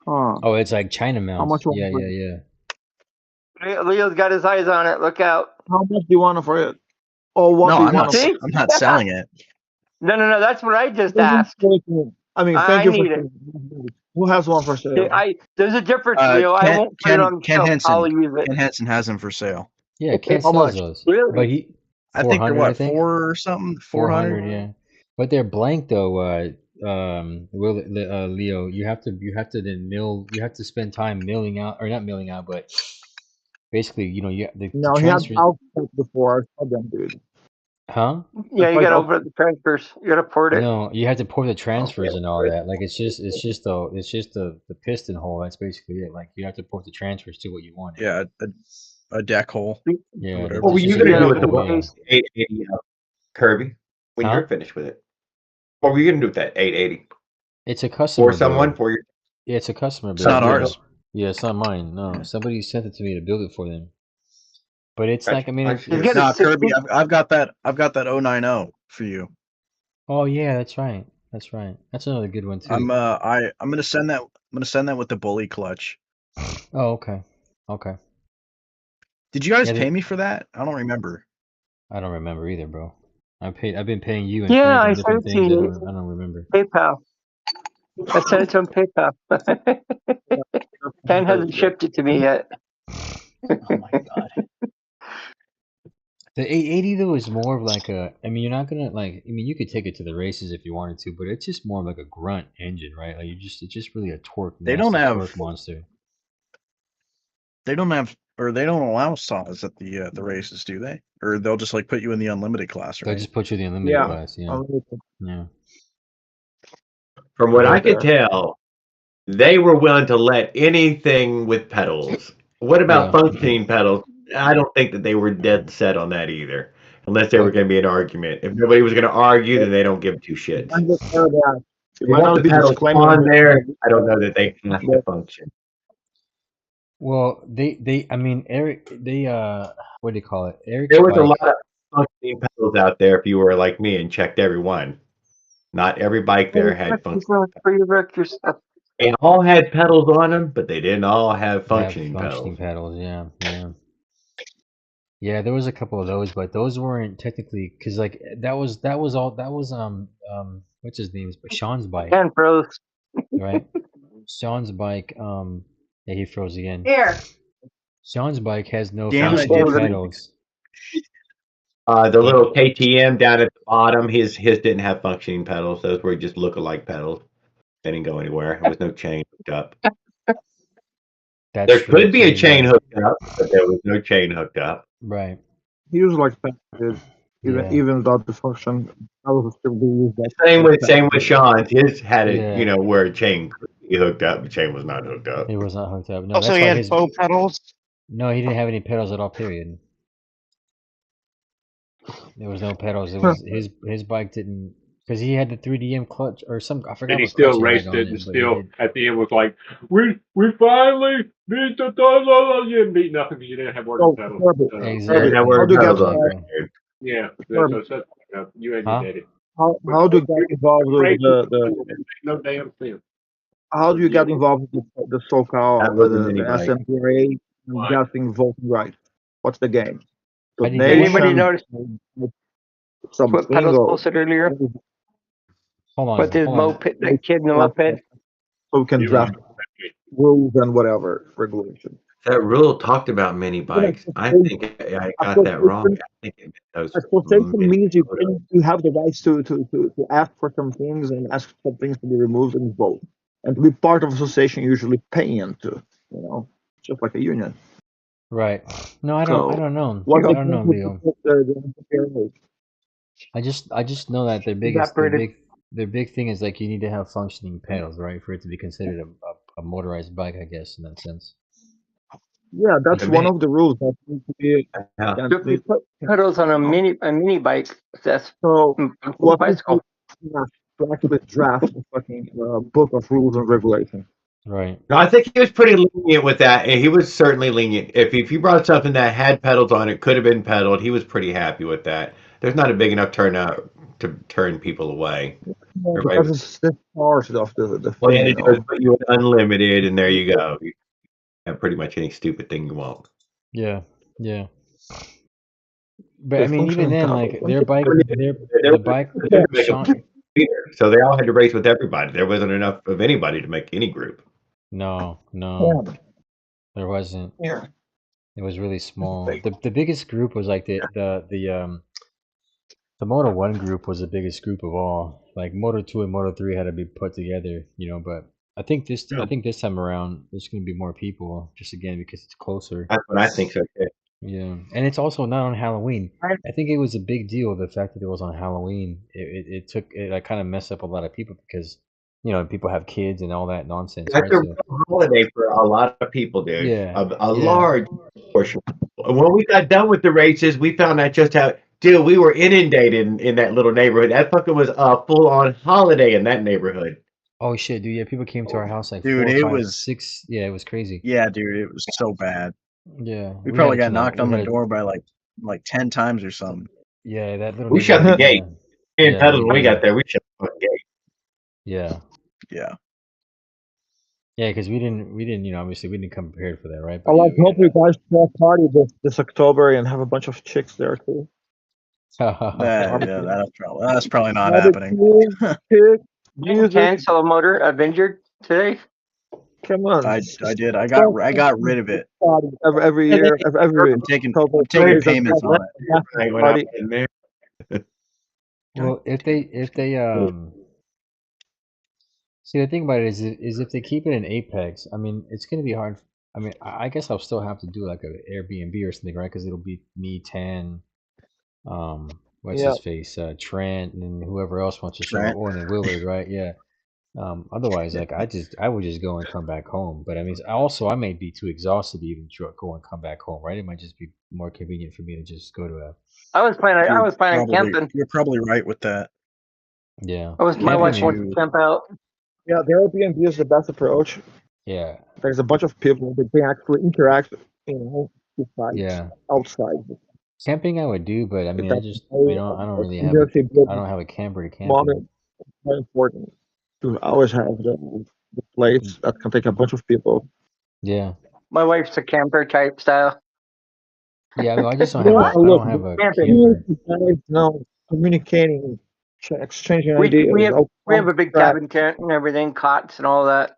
Huh. Oh, it's like China mounts. How much? Yeah. Leo's got his eyes on it. Look out. How much do you want for it? Oh, what no, do you I'm want? I'm not selling it. No. That's what I just asked. I mean, thank you for it. Who has one for sale? There's a difference, Leo. I won't put it on Ken shelf. Henson. I'll use it. Ken Henson has them for sale. Yeah, Ken How sells much? those. Really? But I think they're what, 4 or something? 400? Yeah. But they're blank though. Leo, you have to then mill. You have to spend time milling out, or not milling out, but basically, the No, he had outfits before. I saw them, dude. Huh? Yeah, you got to over the transfers. You got to port it. No, you have to pour the transfers and all that. Like it's just the piston hole. That's basically it. Like you have to port the transfers to what you want. Yeah, a deck hole. Yeah. Whatever. What were you just going to a do with the deck hole, yeah. 880 Kirby when Huh? you're finished with it? What were you going to do with that 880? It's a customer For someone? build. For your Yeah, it's a customer It's build. not Yeah. ours. Yeah, it's not mine. No, somebody sent it to me to build it for them. But it's like, I mean, Gotcha. it's Nah, Kirby, I've got that 090 for you. oh yeah, that's right. That's right. That's another good one too. I'm gonna send that. I'm gonna send that with the bully clutch. Oh, okay. Okay. Did you guys Yeah, pay me for that? I don't remember. I don't remember either, bro. I've been paying you and Yeah, Frank I on sent different it to things. you. I don't remember. PayPal. I sent it to him PayPal. Ken hasn't shipped it to me yet. Oh my god. The 880 though is more of like a. I mean, you're not gonna like. I mean, you could take it to the races if you wanted to, but it's just more of like a grunt engine, right? Like it's just really a torque. They don't massive have. torque monster. They don't have, or they don't allow saws at the races, do they? Or they'll just like put you in the unlimited class, They'll right? just put you in the unlimited class. Yeah. Yeah. From what I could tell, they were willing to let anything with pedals. What about functioning pedals? I don't think that they were dead set on that either, unless there were going to be an argument. If nobody was going to argue, then they don't give two shits. They want the pedals on there. I don't know that they have to function. Well, I mean, Eric, what do you call it? Eric's There was a bike. lot of functioning pedals out there if you were like me and checked every one. Not every bike there had functioning. They all had pedals on them, but they didn't all have functioning pedals. Yeah, yeah. Yeah, there was a couple of those, but those weren't technically because like that was what's his name? Sean's bike. Ken froze. Right? Sean's bike, yeah, he froze again. Here. Sean's bike has no Damn it, functioning dude. pedals. The little KTM down at the bottom, his didn't have functioning pedals. Those were just look-alike pedals. They didn't go anywhere. There was no chain hooked up. That's there true could be a too, chain yeah. hooked up, but there was no chain hooked up. Right. He was like that, Yeah. even without the function. I was still be used that. Same with Sean's. His had it, Yeah. where a chain could be hooked up. The chain was not hooked up. It was not hooked up. No, Also, that's he why had his faux pedals. No, he didn't have any pedals at all, period. There was no pedals. It was his bike didn't because he had the 3DM clutch or some I forgot And he what still clutch raced he had it, on and but he still did. at the end was like, "We finally beat the you didn't beat nothing because you didn't have working pedals." Exactly. How do you get Yeah, you and Huh? your daddy. how do you get involved with the No damn sense. how do you get involved with the That SoCal was a the mini bike. SMPRA and getting voting right? What's the game? How do you get Anybody notice some what pedals bingo. posted earlier? Hold on. With his hold on. moped, that kid in the moped. So we can draft rules and whatever regulations. That rule talked about mini bikes. I think I got that wrong. I think it meant those Association mini means you have the rights to ask for some things and ask some things to be removed and vote. And to be part of association, you usually pay into, just like a union. Right. No, I don't know. What I don't know, Leo. the I just know that their big thing is like you need to have functioning pedals, right, for it to be considered a motorized bike, I guess, in that sense. yeah, that's one of the rules that needs to be. If you put pedals on a mini bike, that's So what bicycle. to actually draft a fucking book of rules and regulations. Right. No, I think he was pretty lenient with that, and he was certainly lenient. If you brought something that had pedals on it, could have been pedaled, he was pretty happy with that. There's not a big enough turnout to turn people away. Because it's the part of the Well, yeah, thing, it does put you in unlimited, and there you go. You have pretty much any stupid thing you want. Yeah. Yeah. But I mean, even then, like their bike, the bike, Sean. So they all had to race with everybody. There wasn't enough of anybody to make any group. No, there wasn't. Yeah. It was really small. The biggest group was like the Moto 1 group was the biggest group of all. Like Moto 2 and Moto 3 had to be put together, but I think this time around there's going to be more people just again because it's closer. That's what I think so too. Yeah, and it's also not on Halloween. I think it was a big deal the fact that it was on Halloween. It kind of messed up a lot of people because people have kids and all that nonsense. That's right? a real holiday for a lot of people, dude. Yeah, A large portion of people. when we got done with the races, we found out just how, dude, we were inundated in that little neighborhood. That fucker was a full-on holiday in that neighborhood. Oh shit, dude! Yeah, people came to our house like Dude, 4, it 5, was 6. Yeah, it was crazy. yeah, dude, it was so bad. Yeah, We had probably to got chill out. knocked on the door by like 10 times or something. Yeah, that little We shut the neighborhood. gate. And Yeah, when we got there, we shut the fucking gate. Yeah, Yeah. yeah, because we didn't, obviously we didn't come prepared for that, right? I like hope you guys throw a party this October and have a bunch of chicks there too. That's probably not happening. Didn't cancel a motor Avenger today. Come on. I did. I got rid of it. Every year, every I'm taking payments on it. Well, if they see, the thing about it is if they keep it in Apex, I mean, it's gonna be hard. I mean, I guess I'll still have to do like an Airbnb or something, right? Because it'll be me, Tan, what's his face, Trent, and whoever else wants to show up. Oh, and then Willard, right? Yeah. Otherwise, like I would just go and come back home. But I mean, I may be too exhausted to even go and come back home, right? It might just be more convenient for me to just go to a. I was planning camping. You're probably right with that. Yeah. My wife wants to camp out. Yeah, the Airbnb is the best approach. Yeah. There's a bunch of people that can actually interact, besides outside. Camping I would do, but I mean, I don't really have. I don't have a camper to camp in. It's very important to always have the place that can take a bunch of people. Yeah. My wife's a camper type style. Yeah, I just don't have a camper. No, communicating, exchanging we ideas. We have a big cabin tent and everything, cots and all that.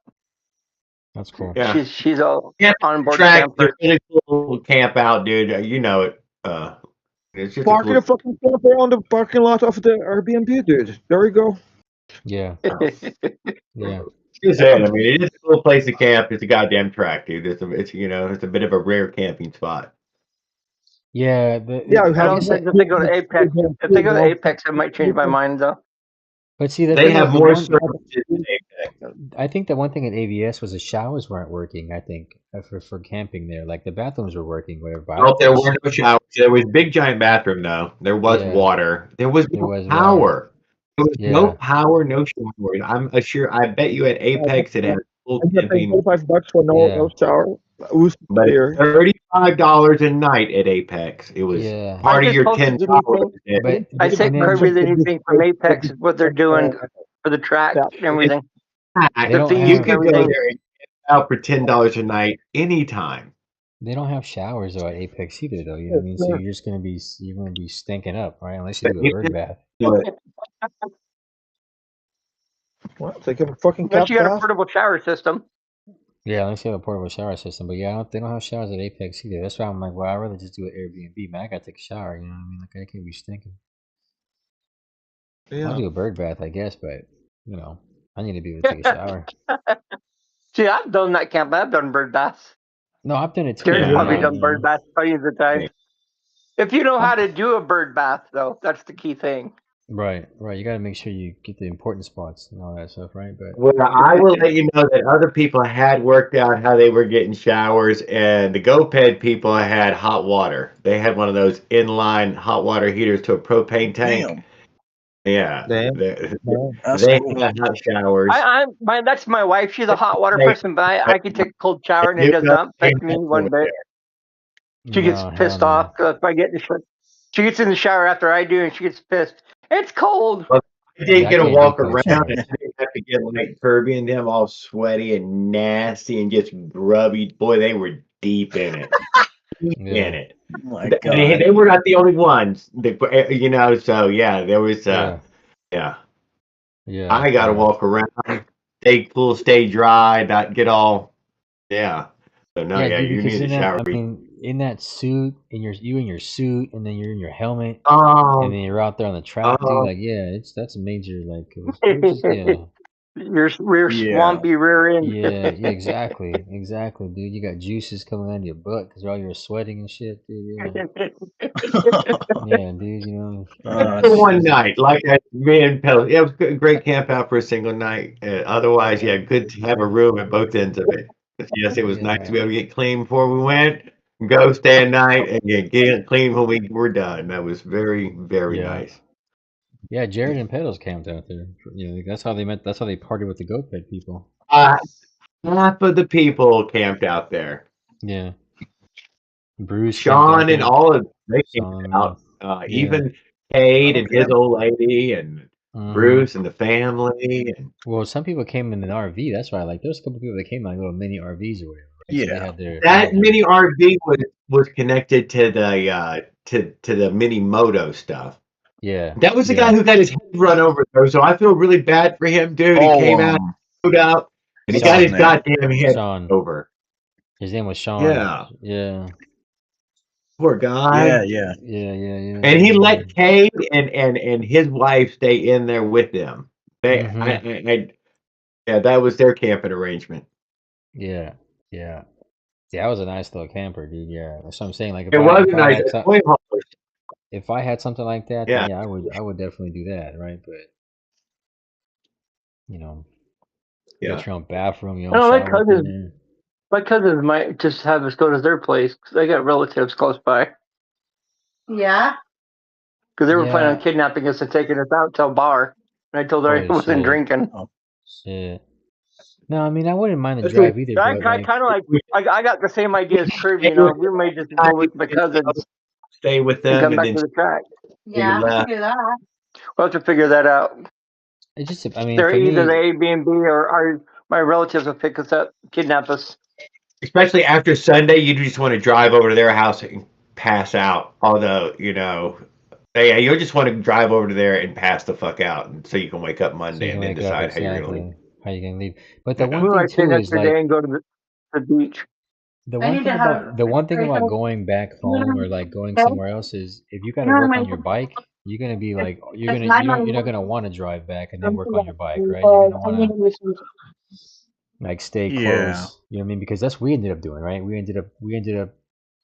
That's cool. Yeah. She's all on board Track, camper. really cool camp out, dude. You know it. It's just Parking a fucking camper on the parking lot of the Airbnb, dude. There we go. Yeah. Yeah. It's it. I mean, it is a cool place to camp. It's a goddamn track, dude. It's a bit of a rare camping spot. Yeah. I don't think if they go to Apex. If they go to Apex, I might change my mind though. But see, they have more services than Apex. I think the one thing at AVS was the showers weren't working. I think for camping there, like the bathrooms were working, whatever. Well, there were no showers. There was a big giant bathroom though. There was water. There was no power. There was no power, no showers. I'm sure. I bet you at Apex it had full camping. $45 for no shower. But $35 a night at Apex. It was part of your $10. I think Kirby than anything from Apex is what they're doing for the track and everything. You could go there and get out for $10 a night anytime. They don't have showers though at Apex either, though. You know what I mean? So you're gonna be stinking up, right? Unless you do a bird bath. What? They give a fucking unless you got a portable shower system. Yeah, unless you have a portable shower system. But yeah, they don't have showers at Apex either. That's why I'm like, well, I'd rather just do an Airbnb. Man, I gotta take a shower. You know what I mean? Like I can't be stinking. Yeah. I'll do a bird bath, I guess, but I need to be able to take a shower. See, I've done that camp. I've done bird baths. No, I've done it too. Gary's probably done bird baths millions of times. If you know how to do a bird bath, though, that's the key thing. Right. You got to make sure you get the important spots and all that stuff, right? But well, I will let you know that other people had worked out how they were getting showers, and the GoPed people had hot water. They had one of those inline hot water heaters to a propane tank. Damn. Yeah, they had hot showers. That's my wife. She's a hot water person, but I can take a cold shower and it does not affect me one bit. She gets pissed off if I get in the shower. She gets in the shower after I do, and she gets pissed. It's cold. Well, I did get to walk around, and I didn't have to get like Kirby and them all sweaty and nasty and just grubby. Boy, they were deep in it. In it. Oh my God. They were not the only ones. So yeah, there was. I got to walk around, stay cool, stay dry, not get all. Yeah. So no, you need a shower. I mean, in that suit, in your suit, and then you're in your helmet, and then you're out there on the track, dude. Like, that's a major Your swampy rear end. Yeah, exactly, dude. You got juices coming out of your butt because all you're sweating and shit, dude. Yeah, dude. One night, like me and Pell, it was a great camp out for a single night. Otherwise, good to have a room at both ends of it. Yes, it was nice to be able to get clean before we went. go stay a night, and get it clean when we were done. That was very, very nice. Yeah, Jared and Pedals camped out there. You know, that's how they met. That's how they partied with the Goat Ped people. Half of the people camped out there. Yeah. Bruce, Sean, and all of they camped out. Yeah. Even Cade and his old lady, and Bruce and the family. And well, some people came in an RV. That's why, like, there's a couple people that came in like little mini RVs or whatever. Right? Yeah, so they had their, that mini RV was connected to the to the mini moto stuff. Yeah, that was the guy who got his head run over though. So I feel really bad for him, dude. He came out, showed up, and he got his goddamn head over. His name was Sean. Yeah. Poor guy. Yeah. And he let Cade and his wife stay in there with them. They, yeah, that was their camping arrangement. Yeah. That was a nice little camper, dude. Yeah, that's what I'm saying. Like, if I had something like that, then I would definitely do that, right? But you know, you got your own bathroom, your own shower. My cousins might just have us go to their place because they got relatives close by. Yeah. Because they were planning on kidnapping us and taking us out to a bar, and I told her I wasn't drinking. Oh shit. No, I mean I wouldn't mind the drive either. I kind of like. I got the same idea as Kirby. You know, we might just go with my cousins, stay with them, and come back to the track. Yeah, I can do that. We'll have to figure that out. It just, I mean, they're either the Airbnb or my relatives will pick us up, kidnap us. Especially after Sunday, you just want to drive over to their house and pass out. Although, you know, you just want to drive over to there and pass the fuck out, and so you can wake up Monday and then decide how you're going to leave. How you gonna leave? But the one thing too is like, and go to the beach. The one thing about going back home or like going somewhere else is if you got to work on your bike, you're gonna be like you're not gonna want to drive back and then work on your bike, right? You're gonna want to like stay close. You know what I mean? Because that's what we ended up doing, right? We ended up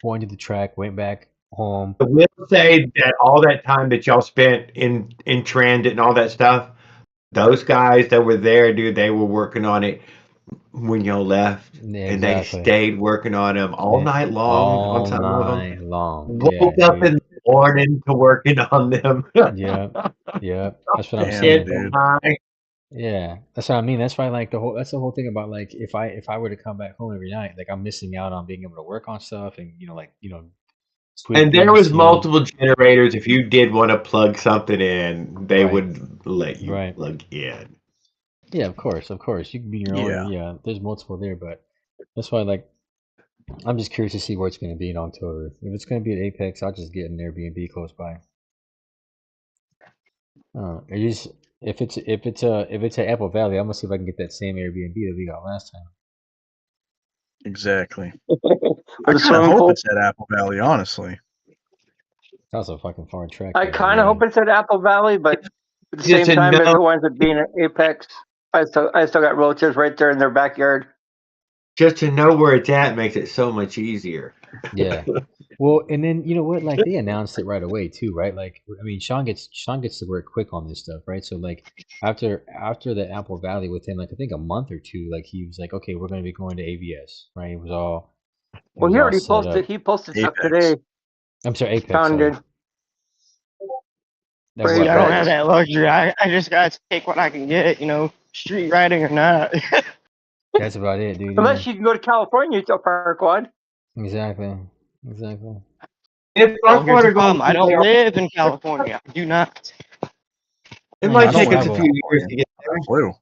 going to the track, went back home. I will say that all that time that y'all spent in transit and all that stuff, those guys that were there, dude, they were working on it when y'all left, and they stayed working on them all night long. All night long. Woke up in the morning to working on them. Yeah. That's what I'm saying, dude. Yeah, that's what I mean. That's why, like, that's the whole thing about like if I were to come back home every night, like I'm missing out on being able to work on stuff and and there was multiple generators. If you did want to plug something in, they would let you plug in. Yeah, of course. You can be your own. Yeah, there's multiple there, but that's why, like, I'm just curious to see where it's going to be in October. If it's going to be at Apex, I'll just get an Airbnb close by. If it's at Apple Valley, I'm gonna see if I can get that same Airbnb that we got last time. Exactly. I kind of hope it's at Apple Valley, honestly. That was a fucking far trek. I kind of hope it's at Apple Valley, but at the same time, if it winds up being at Apex, I still got relatives right there in their backyard. Just to know where it's at makes it so much easier. Yeah. Well, and then you know what? Like they announced it right away too, right? Like I mean, Sean gets to work quick on this stuff, right? So like after the Apple Valley, within like I think a month or two, like he was like, okay, we're going to be going to AVS, right? It was all. Well, he already posted. He posted stuff today. I'm sorry, Apex. Found it. I don't have that luxury. I just got to take what I can get, street riding or not. That's about it, dude. Unless you can go to California to Park Quad. Exactly. If I don't live in California. I do not. It might take us a few years to get there.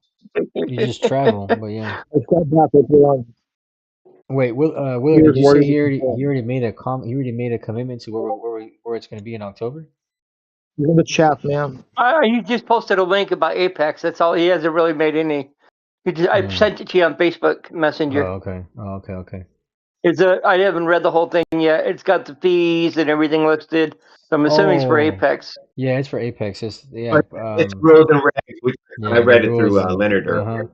You just travel, but yeah. Wait, Willard, did you say he already made a commitment to where it's going to be in October? He's in the chat, man. He just posted a link about Apex. That's all. He hasn't really made any. I sent it to you on Facebook Messenger. Oh, okay. I haven't read the whole thing yet. It's got the fees and everything listed. So I'm assuming it's for Apex. Yeah, it's for Apex. It's rules and regs. Which I read it through Leonard or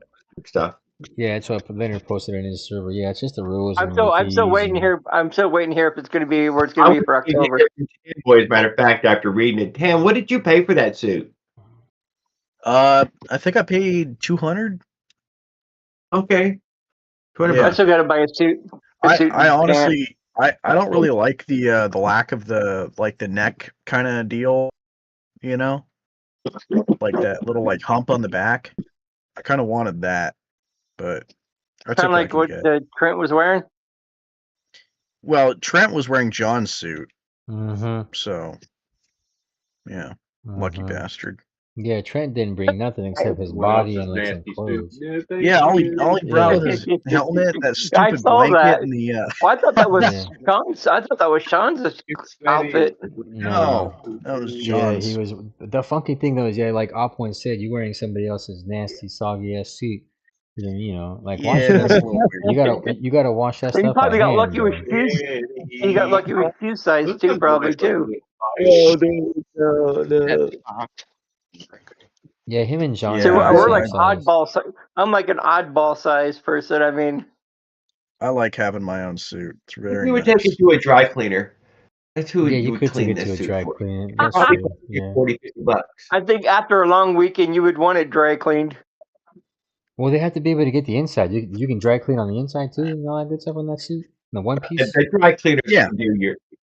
stuff. Yeah, it's what Leonard posted in his server. Yeah, it's just the rules. I'm still waiting here. I'm still waiting here if it's going to be where it's going to be for October. Boys, matter of fact, after reading it, Tam, what did you pay for that suit? I think I paid $200. Okay. I still got to buy a suit. I honestly I don't really like the lack of the neck kind of deal, you know, like that little like hump on the back. I kind of wanted that, but that's Kind of okay. I like can what get. Trent was wearing. Well, Trent was wearing John's suit, Mm-hmm. so yeah, lucky bastard. Yeah, Trent didn't bring nothing except his What else body is and like some nasty suit? clothes. Yeah, all he brought Yeah. was his helmet, that I stupid saw blanket, that. and the. Well, I thought that was Yeah. Sean's. I thought that was Sean's outfit. No, that was Yeah, he John's. was. The funky thing though is, yeah, like Op One said, you wearing somebody else's nasty, soggy ass suit. Then like wash Yeah, that. that's a little weird. You gotta wash that He stuff by probably got hand, lucky with bro. shoes. He got lucky with shoe size too, probably too. Oh, no. Yeah, him and John. So are the we're same like size. oddball. I'm like an oddball size person. I mean, I like having my own suit. It's very You would nice. take it to a dry cleaner. That's who Yeah, you you would could take clean it this to a suit dry for. clean. It That's probably true. cost you Yeah. 40, $50. I think after a long weekend, you would want it dry cleaned. Well, they have to be able to get the inside. You can dry clean on the inside too, and all that good stuff on that suit. The one piece. The dry cleaners Yeah.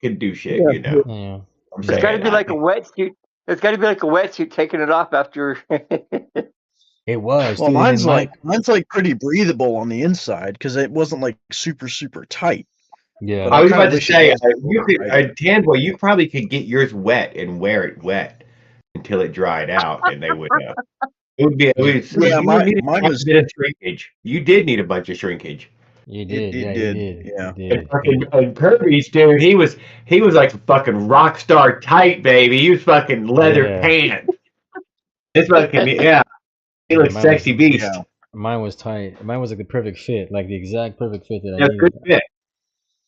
can do shit, Yeah, you know. Yeah. I'm It's got to saying be like that. a wetsuit. It's got to be like a wetsuit taking it off after. It was, Well, dude. And then mine's like pretty breathable on the inside because it wasn't like super tight. yeah. But I was kinda about to wish it say, was a little you could, tighter. Tanboy, you probably could get yours wet and wear it wet until it dried out, and they would. It would be. Yeah, You would need mine a was. bit of shrinkage. You did need a bunch of shrinkage. You It did. Yeah, did. you did. Yeah. You did. And Kirby's dude, he was like a fucking rock star tight, baby. He was fucking leather Yeah. pants. It's fucking yeah. He Yeah, looks sexy beast. Yeah. Mine was tight. Mine was like the perfect fit, like the exact perfect fit that I That's needed. good fit.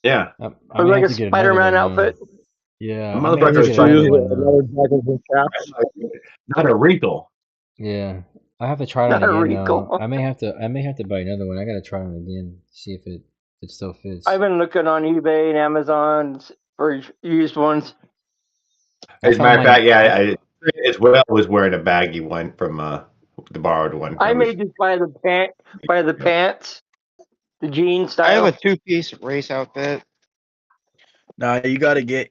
Yeah. I It may was like have a to get another Spider-Man one, outfit. Yeah, The I may have to motherfucker get was another fucking one. not a wrinkle. Yeah, I have to try it Not on a again though. wrinkle. I may have to buy another one. I gotta try it again, see if it still fits. I've been looking on eBay and Amazon for used ones. As a matter of fact, yeah, as well was wearing a baggy one from the borrowed one. I may just buy the pants, the jean I style. have a two-piece race outfit. No, you gotta get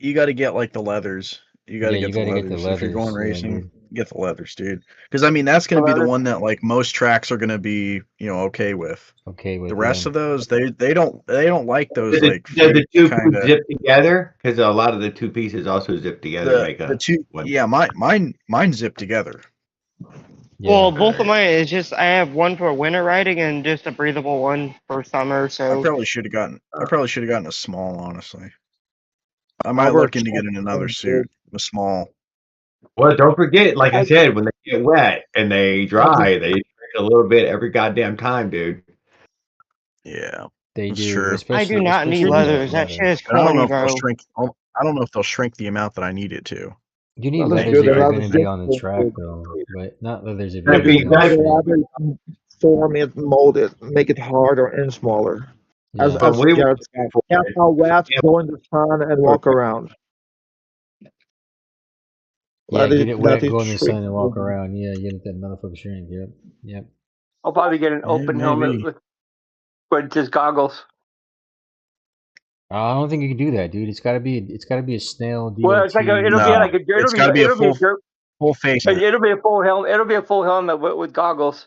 like the leathers. You gotta get the leathers. If you're going racing, get the leathers, dude. Because I mean that's gonna be the one that like most tracks are gonna be, okay with. Okay with the rest of those, they don't like those Does like the two kinda zip together? Because a lot of the two pieces also zip together. the two. Yeah, mine zip together. Yeah. Well, both of mine is just I have one for winter riding and just a breathable one for summer. So I probably should have gotten a small, honestly. I might look into getting another suit, a small. Well, don't forget, like I said, when they get wet and they dry, they drink a little bit every goddamn time, dude. Yeah, they that's do. true. I do not need leathers. That shit is I don't know corny, if they'll bro. shrink. I don't know if they'll shrink the amount that I need it to. You need leathers if you're going to be on the track, though, but not leathers if you're going to be on the street. Form it, mold it, make it harder and smaller. As Yeah. Garrett said, get how wet, go in the sun and walk around. Yeah, get it wet, is go in the sun and walk tricky. around. Yeah, you get that motherfucker shrink. Yep. I'll probably get an open helmet with just goggles. I don't think you can do that, dude. It's gotta be a snail deal. Well, it's like it'll be a full face. It'll be a full helmet. It'll be a full helmet with goggles.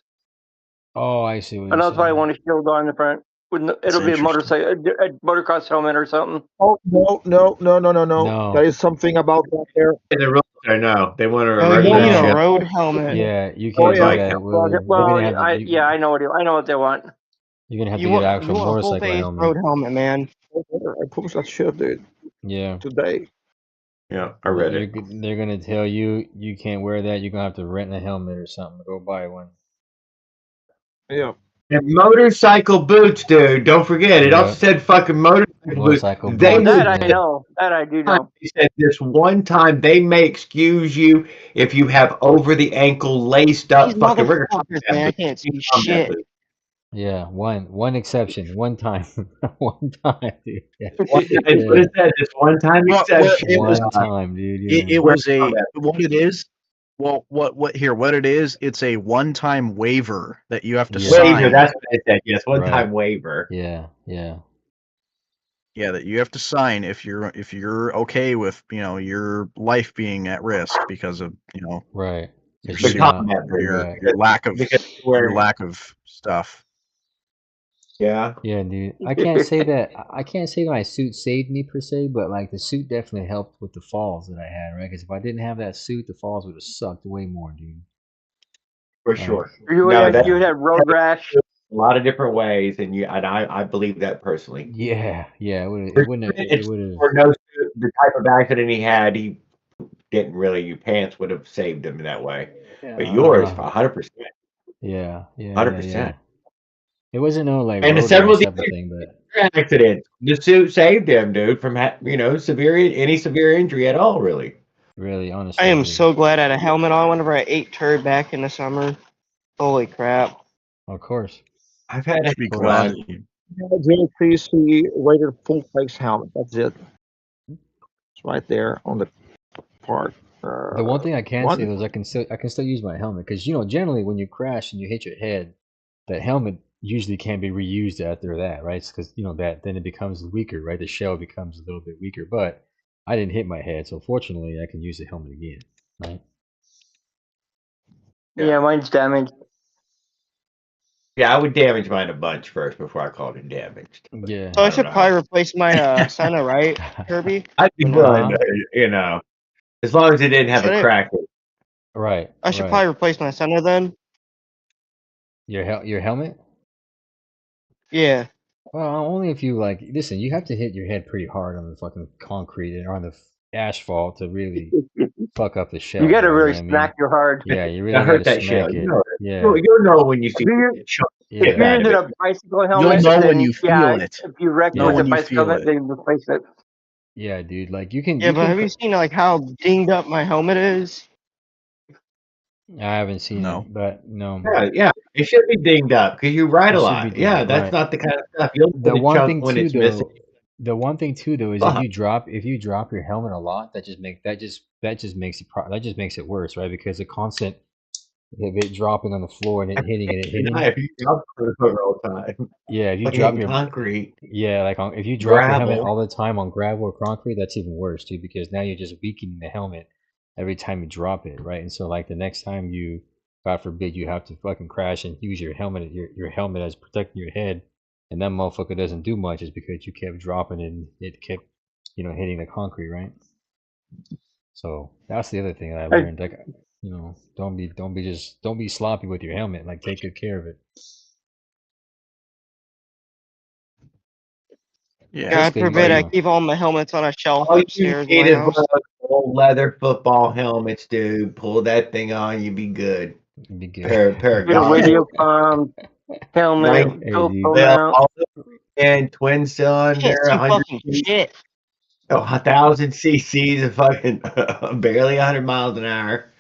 Oh, I see what And you're that's why I saying. want a shield on the front. It'll be a motocross helmet or something. Oh no! There is something about that there. I know they want to. You need a road helmet. Yeah, you can't do that. I know what they want. You're gonna have to get an actual motorcycle helmet. Road helmet, man. I published that shit, dude. Yeah. Today. Yeah, I read it. They're gonna tell you can't wear that. You're gonna have to rent a helmet or something to go buy one. Yeah. And motorcycle boots, dude. Don't forget. It also said fucking motorcycle boots. I know. That I do know. He said this one time they may excuse you if you have over the ankle laced up fucking rigor. Man, I can't see shit. Yeah, one exception, one time, one time, dude. Yeah. What is that? Just one time exception. One time, dude. It was what it is. Well, what it is? It's a one-time waiver that you have to sign. Waiver. That's what I said. Yes, one-time waiver. Yeah. Yeah, that you have to sign if you're okay with your life being at risk because of Right. your Because you're not. Right. your lack of Because stuff. Yeah. Yeah, dude. I can't say that. I can't say my suit saved me per se, but like the suit definitely helped with the falls that I had, right? Because if I didn't have that suit, the falls would have sucked way more, dude. For Right. sure. You would No, have, that you would have road rash. a lot of different ways, and I believe that personally. Yeah, yeah. It wouldn't. It would have. For no the type of accident he had, he didn't really. Your pants would have saved him in that way, but yours, 100%, Yeah, yeah, 100%. It wasn't no like And road several of rash the type of thing, but accidents, the suit saved him, dude, from severe injury at all, really. really, honestly, I am dude. so glad I had a helmet on whenever I ate turd back in the summer. Holy crap. Of course. I've had Be glad. JCC rated full face helmet. That's it. It's right there on the part. The one thing I can say though is I can still use my helmet because generally when you crash and you hit your head, that helmet usually can be reused after that, right? Because that then it becomes weaker, right? The shell becomes a little bit weaker. But I didn't hit my head, so fortunately I can use the helmet again, right? Yeah, mine's damaged. Yeah, I would damage mine a bunch first before I called it damaged. Yeah. So I should probably replace my Senna, right, Kirby? I'd be Or no? willing, as long as it didn't have Should a I- crack. Right. I should right. probably replace my Senna then. Your helmet? Yeah. Well, only if you listen. You have to hit your head pretty hard on the fucking concrete and on the asphalt to really fuck up the shell. You got to bro, really what I mean? smack your hard. Yeah, you I really hurt got to that shell. smack it. Yeah. Yeah. You'll know when you see If Yeah. you're using a bicycle You'll helmet, know then when you feel it. if you wreck Yeah. with a When you bicycle feel helmet, it. then replace it. Yeah, dude. Like you can. Yeah, you but can have you seen like how dinged up my helmet is? I haven't seen No. it, but no. Yeah, it should be dinged up because you ride It a should lot. be dinged Yeah, up, that's right. not the kind of stuff you'll The put a one chunk thing when too, it's missing. the one thing too, though, is Fuck. if you drop your helmet a lot, that just makes it worse, right? Because the constant of it dropping on the floor and it hitting and it hitting. If you drop the hook all the time, Yeah, if you like drop hitting your concrete, yeah, like if you drop your helmet gravel. all the time on gravel or concrete, that's even worse too, because now you're just weakening the helmet every time you drop it, right? And so like the next time you, God forbid, you have to fucking crash and use your helmet, your helmet as protecting your head, and that motherfucker doesn't do much, is because you kept dropping it and it kept, hitting the concrete, right? So that's the other thing that I learned. Like, don't be sloppy with your helmet. Like, take good care of it. Yeah. God forbid I keep all my helmets on a shelf All you upstairs in need my is one house. of those old leather football helmets, dude. Pull that thing on, you be good. Be good. Pair of Get a goggles. radio com, helmet, GoPro mount. All and twin cylinder, Can't see 100 fucking shit. 1,000 cc's of fucking barely 100 miles an hour.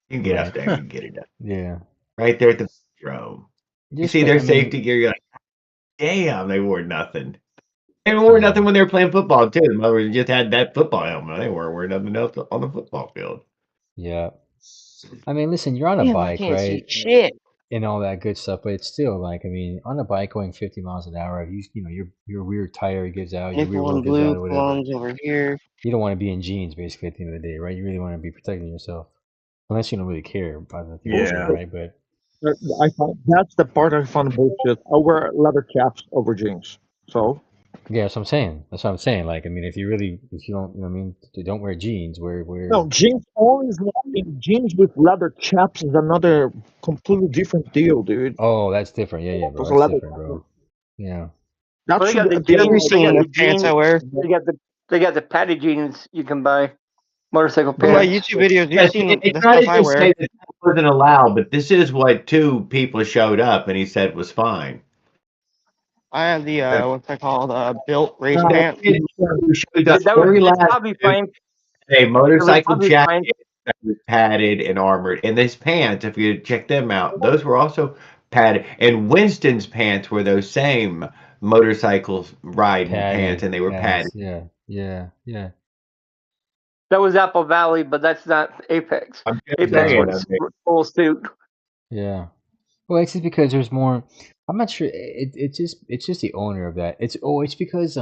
You can get Right. up there and get it done. Yeah. Right there at the drone. You Just see like, their I mean- safety gear, you're like, damn, they wore nothing. They wore nothing when they were playing football, too. In other words, just had that football helmet. They weren't wearing nothing else on the football field. Yeah. I mean, listen, you're on a Damn, I bike, can't see right? shit. And all that good stuff, but it's still like, I mean, on a bike going 50 miles an hour, your rear tire gives out, your rear Nickel wheel and gives out, blue or whatever. columns over here. You don't want to be in jeans, basically, at the end of the day, right? You really want to be protecting yourself, unless you don't really care about the Yeah. right? But I find that's the part I find bullshit. I wear leather chaps over jeans. So yeah, that's what I'm saying. That's what I'm saying. Like, I mean, if you don't, you know what I mean, don't wear jeans. Wear. no, jeans only is one thing. Jeans with leather chaps is another completely different deal, dude. Oh, that's different. Yeah, bro. Those That's leather different, bro. Yeah. That Well, they got should the appear jeans. like They got the what pants jeans. I wear. They got the padded jeans you can buy. Motorcycle From my pants. YouTube videos, you've seen the It's not stuff I even wear. say that wasn't allowed, but this is what 2 people showed up and he said was fine. I have the what's that called? Built race That pants. kid who showed up That very was last probably dude, fine. a motorcycle probably fine. jacket that was padded and armored. And his pants, if you check them out, those were also padded. And Winston's pants were those same motorcycle riding pants, and they were padded. Yeah. That was Apple Valley, but that's not Apex. I'm just Apex saying, was full suit. Yeah. Well, it's just because there's more. I'm not sure. It's just the owner of that. It's because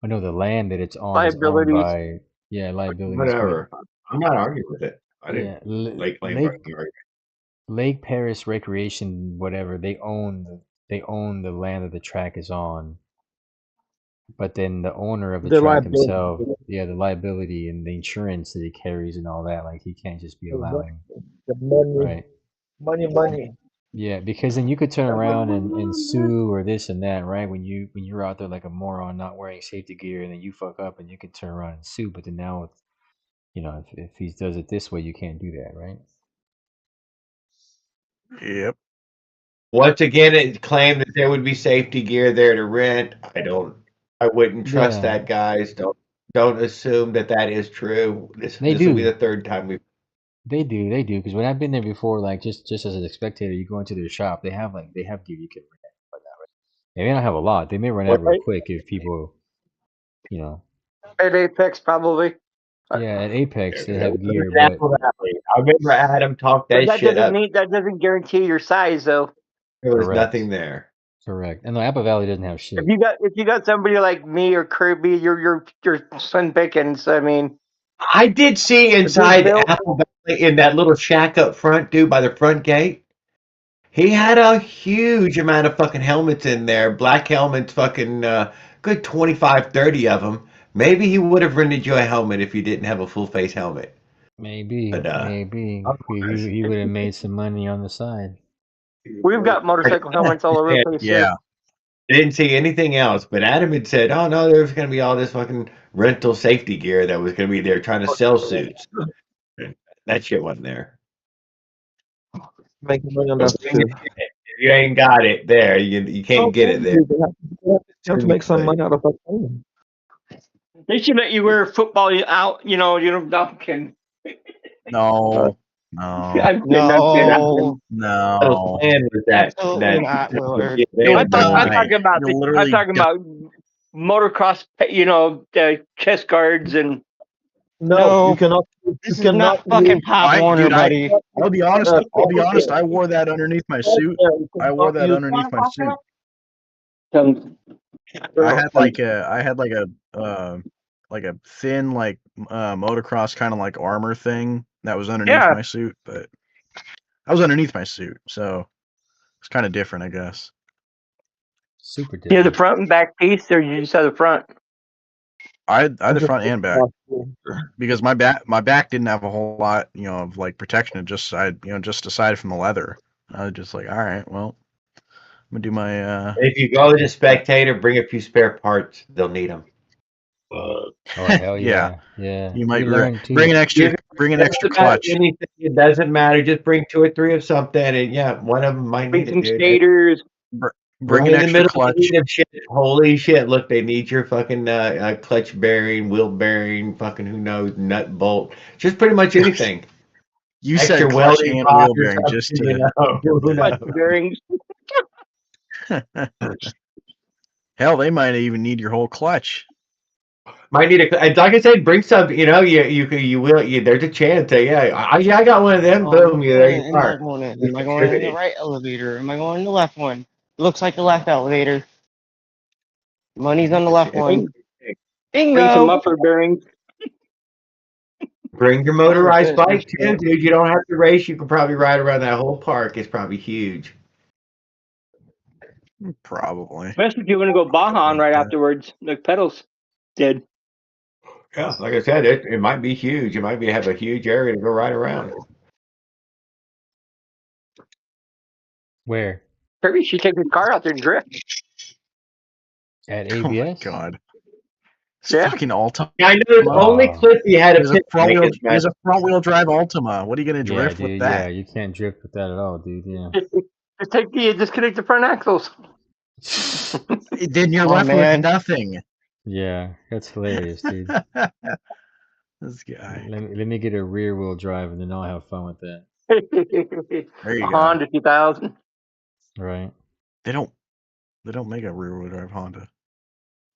I know the land that it's on is owned Liabilities. by liabilities, but Whatever. I'm not arguing with it. I didn't yeah, like claim fucking argument. Lake Paris Recreation, whatever they own the land that the track is on. But then the owner of the The track liability. himself, the liability and the insurance that he carries and all that, like he can't just be allowing, The money, right? money. Yeah, because then you could turn around and sue or this and that, right? When you're out there like a moron not wearing safety gear and then you fuck up and you can turn around and sue, but then now it's, if he does it this way, you can't do that, right? Yep. Once again, it claimed that there would be safety gear there to rent. I wouldn't trust Yeah, that, guys. Don't assume that is true. This they will be do. the third time we. They do, because when I've been there before, like just as a spectator, you go into their shop, they have gear you can rent like that, right? They may not have a lot. They may run out real quick if people, you know. At Apex, probably. Yeah, at Apex they It have was gear, in but Apple Valley. I remember Adam talked But that shit up. that doesn't guarantee your size, though. There was correct, nothing there. correct. And the Apple Valley doesn't have shit. If you got somebody like me or Kirby, your Slim Pickens, I mean, I did see inside Apple Valley in that little shack up front, dude, by the front gate. He had a huge amount of fucking helmets in there, black helmets, fucking good 25, 30 of them. Maybe he would have rented you a helmet if you didn't have a full face helmet. Maybe, But maybe he would have made some money on the side. we've got motorcycle helmets all over the place. Yeah. I didn't see anything else, but Adam had said, "Oh no, there's going to be all this fucking rental safety gear that was going to be there trying to sell suits." That shit wasn't there. Making money on that shit. If you ain't got it there, you can't get it there. You have to make some money out of that thing. They should let you wear football out, Duncan. No. I'm kidding. No. plan was that Absolutely not, Willard. I'm talking about motocross, the chest guards and. No, you cannot. This is not fucking Pop Warner, buddy. I'll be honest. I wore that underneath my suit. I wore that underneath my suit. I had like a thin motocross kind of like armor thing that was underneath my suit, but I was underneath my suit, so it's kind of different, I guess. Super different. Yeah, the front and back piece, or you just had the front? I had the front and back because my back didn't have a whole lot, of like protection. It just just aside from the leather. I was just like, all right, well, I'm gonna do my. If you go to Spectator, bring a few spare parts. They'll need them. Oh hell yeah, yeah. You might bring an extra clutch. Anything, it doesn't matter. Just bring 2 or 3 of something, and one of them might need some it, dude. skaters. Bring an extra clutch. Of shit. Holy shit! Look, they need your fucking clutch bearing, wheel bearing, fucking who knows, nut bolt. Just pretty much anything. You extra said clutch and wheel bearing just to clutch bearings. Hell, they might even need your whole clutch. Might need like I said, bring some. You will. There's a chance. I got one of them. Boom. There you are. Am I going in the right elevator? Am I going in the left one? It looks like the left elevator. Money's on the left one. Bingo. Bring some muffler bearings. Bring your motorized bike too, dude. You don't have to race. You can probably ride around that whole park. It's probably huge. Probably. Especially if you want to go Baja right afterwards, like Pedals did. Yeah, like I said, it might be huge. It might have a huge area to go right around. Where? Kirby should take the car out there and drift. At ABS? Oh my god. It's fucking Altima. Yeah, I know the only clip you had There's a front wheel drive Altima. What are you gonna drift with that? Yeah, you can't drift with that at all, dude. Yeah. Just disconnect the front axles. Then you're left with nothing. Yeah, that's hilarious, dude. This guy. Let me get a rear wheel drive and then I'll have fun with that. There you go. Honda 2000. Right. They don't make a rear wheel drive Honda.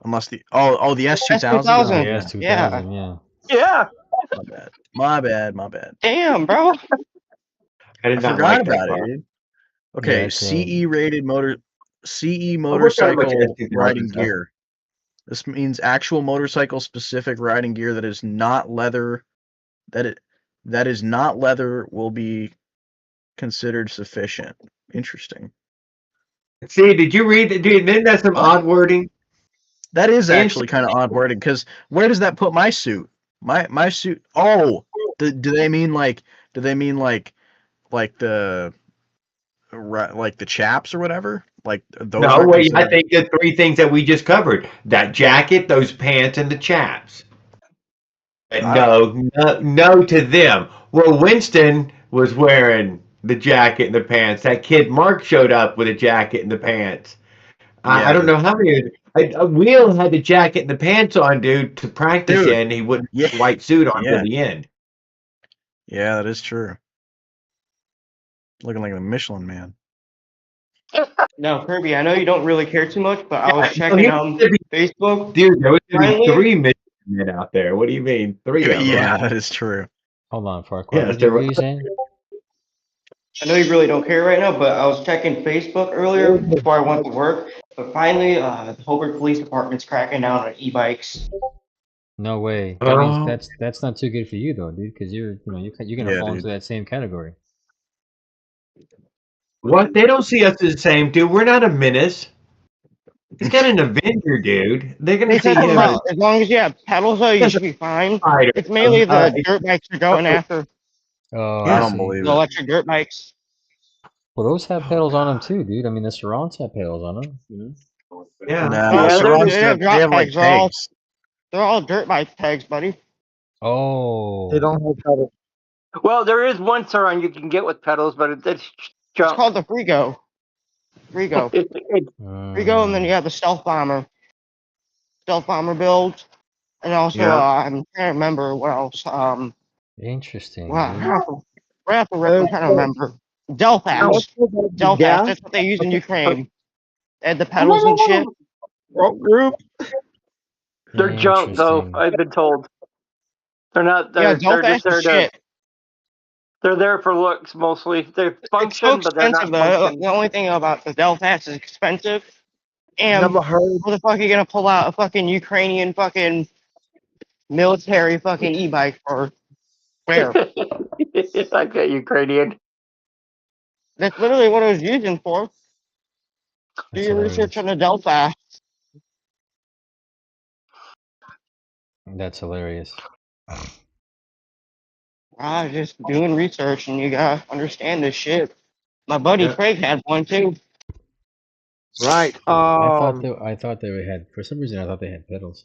Unless the S2000. S2000. Yeah. Yeah. My bad. Damn, bro. I forgot about it, dude. Okay, CE rated CE motorcycle riding gear. This means actual motorcycle specific riding gear that is not leather. That is not leather will be considered sufficient. Interesting. See, did you read? Dude, isn't that some odd wording? That is actually kind of odd wording because where does that put my suit? My suit. Oh, do they mean like? Do they mean like the chaps or whatever? Like those? No, are wait. I considered... think the three things that we just covered: that jacket, those pants, and the chaps. No to them. Well, Winston was wearing the jacket and the pants. That kid Mark showed up with a jacket and the pants. I don't know how many. Will had the jacket and the pants on, dude, to practice in. He wouldn't have a white suit on till the end. Yeah, that is true. Looking like a Michelin Man. Now, Kirby, I know you don't really care too much, but I was checking Facebook. Dude, there was going to be 3 Michelin Men out there. What do you mean? 3 of them? Yeah, that is true. Hold on, Farquaad. Yes, What were you saying? I know you really don't care right now, but I was checking Facebook earlier before I went to work. But finally, the Hobart Police Department's cracking down on e-bikes. No way. That means that's not too good for you though, dude, because you're gonna fall into that same category. What? They don't see us as the same, dude. We're not a menace. He's got an Avenger, dude. They're gonna see him as long as you have pedals, though, you should be fine. It's mainly the dirt bikes you're going after. Oh, I don't believe the it. electric dirt bikes. Well, those have pedals on them too, dude. I mean, the Surrounds have pedals on them. You know? Yeah. They have like pegs. They're all dirt bike pegs, buddy. Oh. They don't have pedals. Well, there is one Surround you can get with pedals, but it's junk. It's called the Frigo. Frigo, and then you have the Stealth Bomber build, and also I'm trying to remember what else. Interesting. Wow, right off the rip, I'm trying to remember. Delphax. That's what they use in Ukraine. They had the pedals and shit. Group. They're junk, though. I've been told. They're not. They're just there to. They're there for looks mostly. They function, but they're not functioning. The only thing about the Delphax is expensive. And who the fuck are you gonna pull out a fucking Ukrainian fucking military fucking e-bike for? Where? Like that Ukrainian. That's literally what it was using for. Do your research on the Delphax. That's hilarious. Just doing research, and you gotta understand this shit. My buddy Craig had one too. Right. I thought they had. For some reason, I thought they had pedals.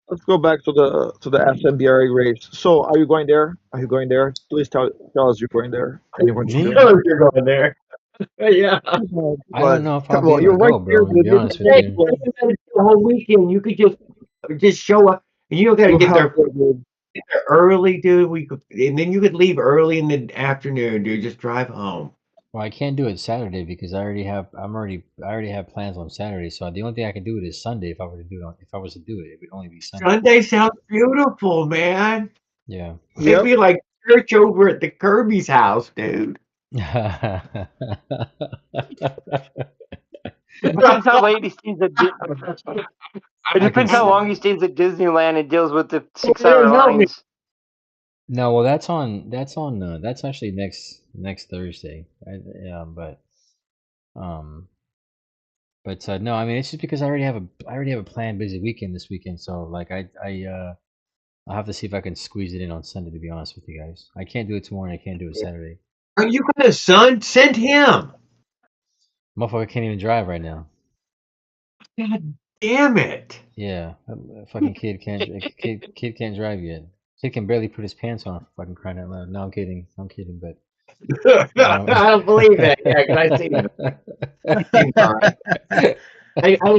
Let's go back to the SMBRA race. So, are you going there? Are you going there? Please tell us you're going there. Are you going to you're going there. Yeah. I don't know if I'll be able to go, bro. To be honest with you. The whole weekend, you could just show up, and you don't got to get there early, dude. And then you could leave early in the afternoon, dude. Just drive home. Well, I can't do it Saturday because I already have plans on Saturday. So the only thing I can do it is Sunday. If I was to do it, it would only be Sunday. Sunday sounds beautiful, man. Yeah. It'd be like church over at the Kirby's house, dude. It depends how late he stays at It depends how long he stays at Disneyland and deals with the 6-hour lines. No, well, that's actually next Thursday. But no, I mean it's just because I already have a planned busy weekend this weekend. So like I'll have to see if I can squeeze it in on Sunday. To be honest with you guys, I can't do it tomorrow. And I can't do it Saturday. Are you got a son? Send him. Motherfucker can't even drive right now. God damn it! Yeah, that fucking kid can't drive yet. Kid can barely put his pants on. Fucking crying out loud. No, I'm kidding, but I don't believe that. Yeah, because I seen it.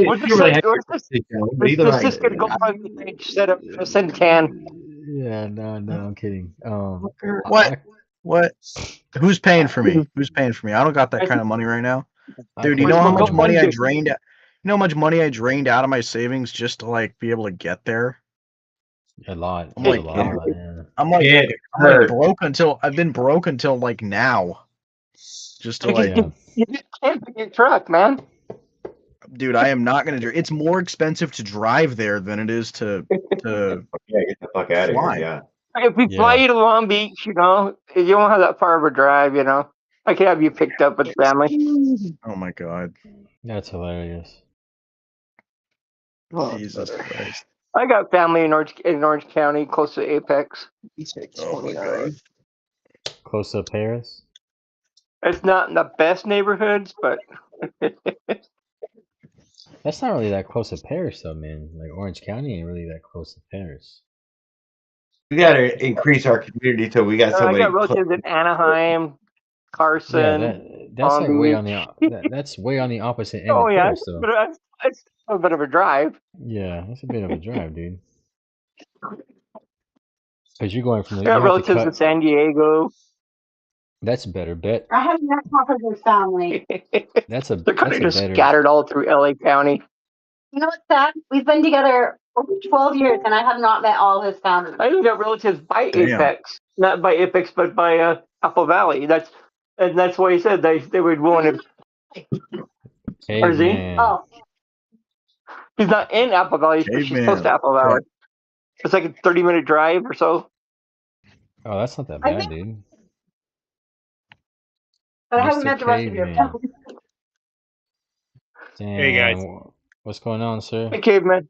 What's this gonna go on the page set up for Centan? Yeah, no, I'm kidding. What? Who's paying for me? Who's paying for me? I don't got that kind of money right now, dude. You know how much money I drained? You know how much money I drained out of my savings just to like be able to get there? A lot. I'm like broke until I've been broke until like now. Just to like you can't get your truck, man. dude, I am not going to. It's more expensive to drive there than it is to Yeah, get the fuck out of fly. here. Yeah. If we fly you to Long Beach, you don't have that far of a drive, I could have you picked up with family. Oh my god. That's hilarious. Jesus Christ. I got family in Orange County, close to Apex. Oh my god. Close to Paris? It's not in the best neighborhoods, but That's not really that close to Paris, though, man. Like, Orange County ain't really that close to Paris. We got to increase our community so we got I somebody. got relatives in Anaheim, Carson. Yeah, that's like way on the that's way on the opposite end of Paris, though. But it's a bit of a drive. Yeah, that's a bit of a drive, dude. Because you're going from the. I got relatives in San Diego. That's a better bet. I haven't met half of your family. They're kind of just scattered all through LA County. You know what's sad? We've been together over 12 years, and I have not met all his family. I even got relatives by Apex, not by Apex, but by Apple Valley. That's why he said they would want to. Hey, Or is he? man. Oh, he's not in Apple Valley, but she's close to Apple Valley. It's like a 30-minute drive or so. Oh, that's not that bad, dude. but I haven't met the rest of your Caveman. family. Damn, Hey, guys. What's going on, sir? Hey, Caveman.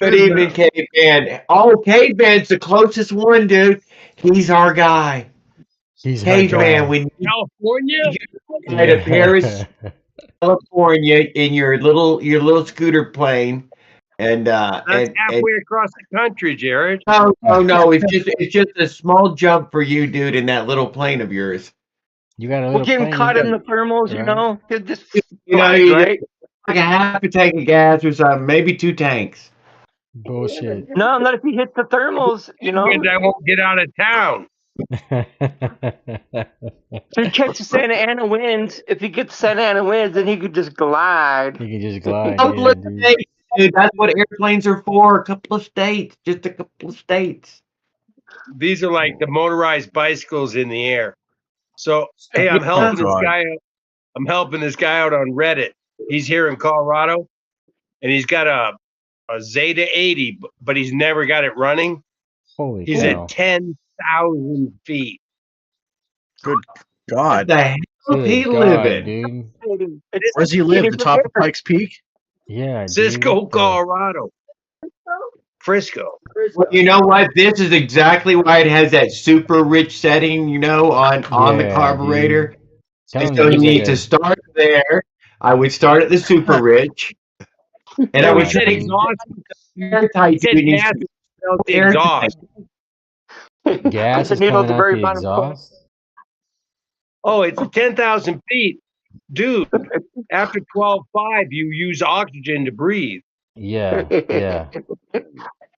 Good evening, Caveman. Oh, Caveman's the closest one, dude. He's our guy. He's Caveman. We need California? you to fly to Paris, California in your little scooter plane, and That's halfway across the country, Jared. No. It's just a small jump for you, dude, in that little plane of yours. You got a We'll little get him plane, caught you in the thermals, right? He'll just You fly, you right? like a half a tank of gas or something, maybe 2 tanks. Bullshit. No, not if he hits the thermals, Because I won't get out of town. So he catches Santa Ana winds. If he gets Santa Ana winds, then he could just glide. He can just glide. Couple of states, dude. That's what airplanes are for. A couple of states, just a couple of states. These are like the motorized bicycles in the air. So, hey, I'm helping this guy out. I'm helping this guy out on Reddit. He's here in Colorado, and he's got a Zeta 80, but he's never got it running. Holy He's cow. at 10,000 feet. Good God. What the hell does he live in? Dude. Where does he live? The top of Pikes Peak? Yeah, Cisco, Colorado. Frisco. Well, you know what? This is exactly why it has that super rich setting, on the carburetor. And so you need to start there. I would start at the super rich. And I would set say exhaust. tight. Exhaust. Gas is coming out the exhaust? Oh, it's 10,000 feet. Dude, after 12.5, you use oxygen to breathe. Yeah.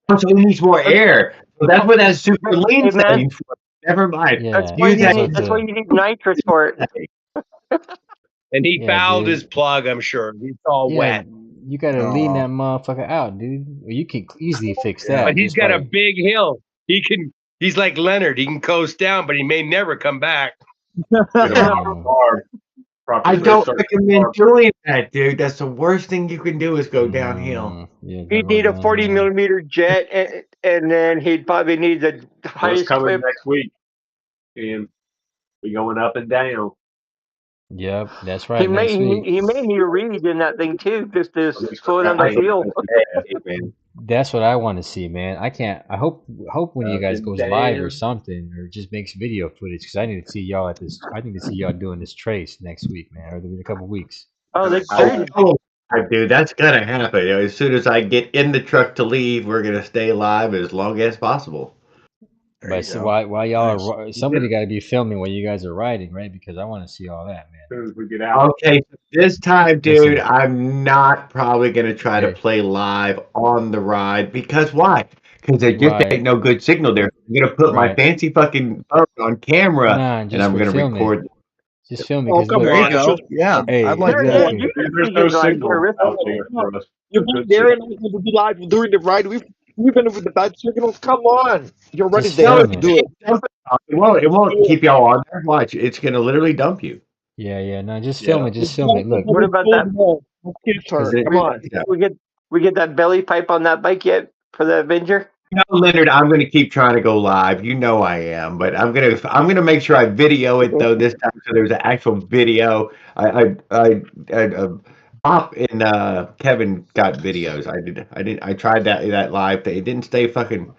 So he needs more air. So that's what that super lean setting for. Never mind. Yeah. That's why you need nitrous for it. And he fouled his plug, I'm sure. He's all wet. You gotta lean that motherfucker out, dude. You can easily fix that. But he's got a big hill. He's like Leonard. He can coast down, but he may never come back. I don't recommend doing that, dude. That's the worst thing you can do is go downhill. He'd need a 40-millimeter jet, and then he'd probably need the highest coming clip. next week, and we going up and down. Yep, that's right. He may need a reed in that thing too, just to slow down the feel. That's what I want to see, man. I hope when you guys goes live or something, or just makes video footage, because I need to see y'all at this. I need to see y'all doing this trace next week, man, or in a couple weeks. Oh, that's dude, that's gonna happen. As soon as I get in the truck to leave, we're gonna stay live as long as possible. But so while y'all are, somebody got to be filming while you guys are riding, right? Because I want to see all that, man. As soon as we get out. Okay, so this time, dude, I'm not probably gonna try to play live on the ride because why? Because there just ain't no good signal there. I'm gonna put my fancy fucking phone on camera and I'm gonna record. Just film it. Oh, come on. There you go. Yeah, hey, I'd like that. There's no signal out there for us. You're not there and we're going to be live during the ride. Even with the bad signals, come on. You're already there to do it. It won't keep y'all on there. Watch, it's gonna literally dump you. Yeah. No, just film it. Just film it. Look. What about that? Kiss her. It- Come on. yeah. We get that belly pipe on that bike yet for the Avenger? No, Leonard, I'm going to keep trying to go live. You know I am, but I'm gonna make sure I video it though this time, so there's an actual video. Pop and Kevin got videos. I tried that live thing. It didn't stay fucking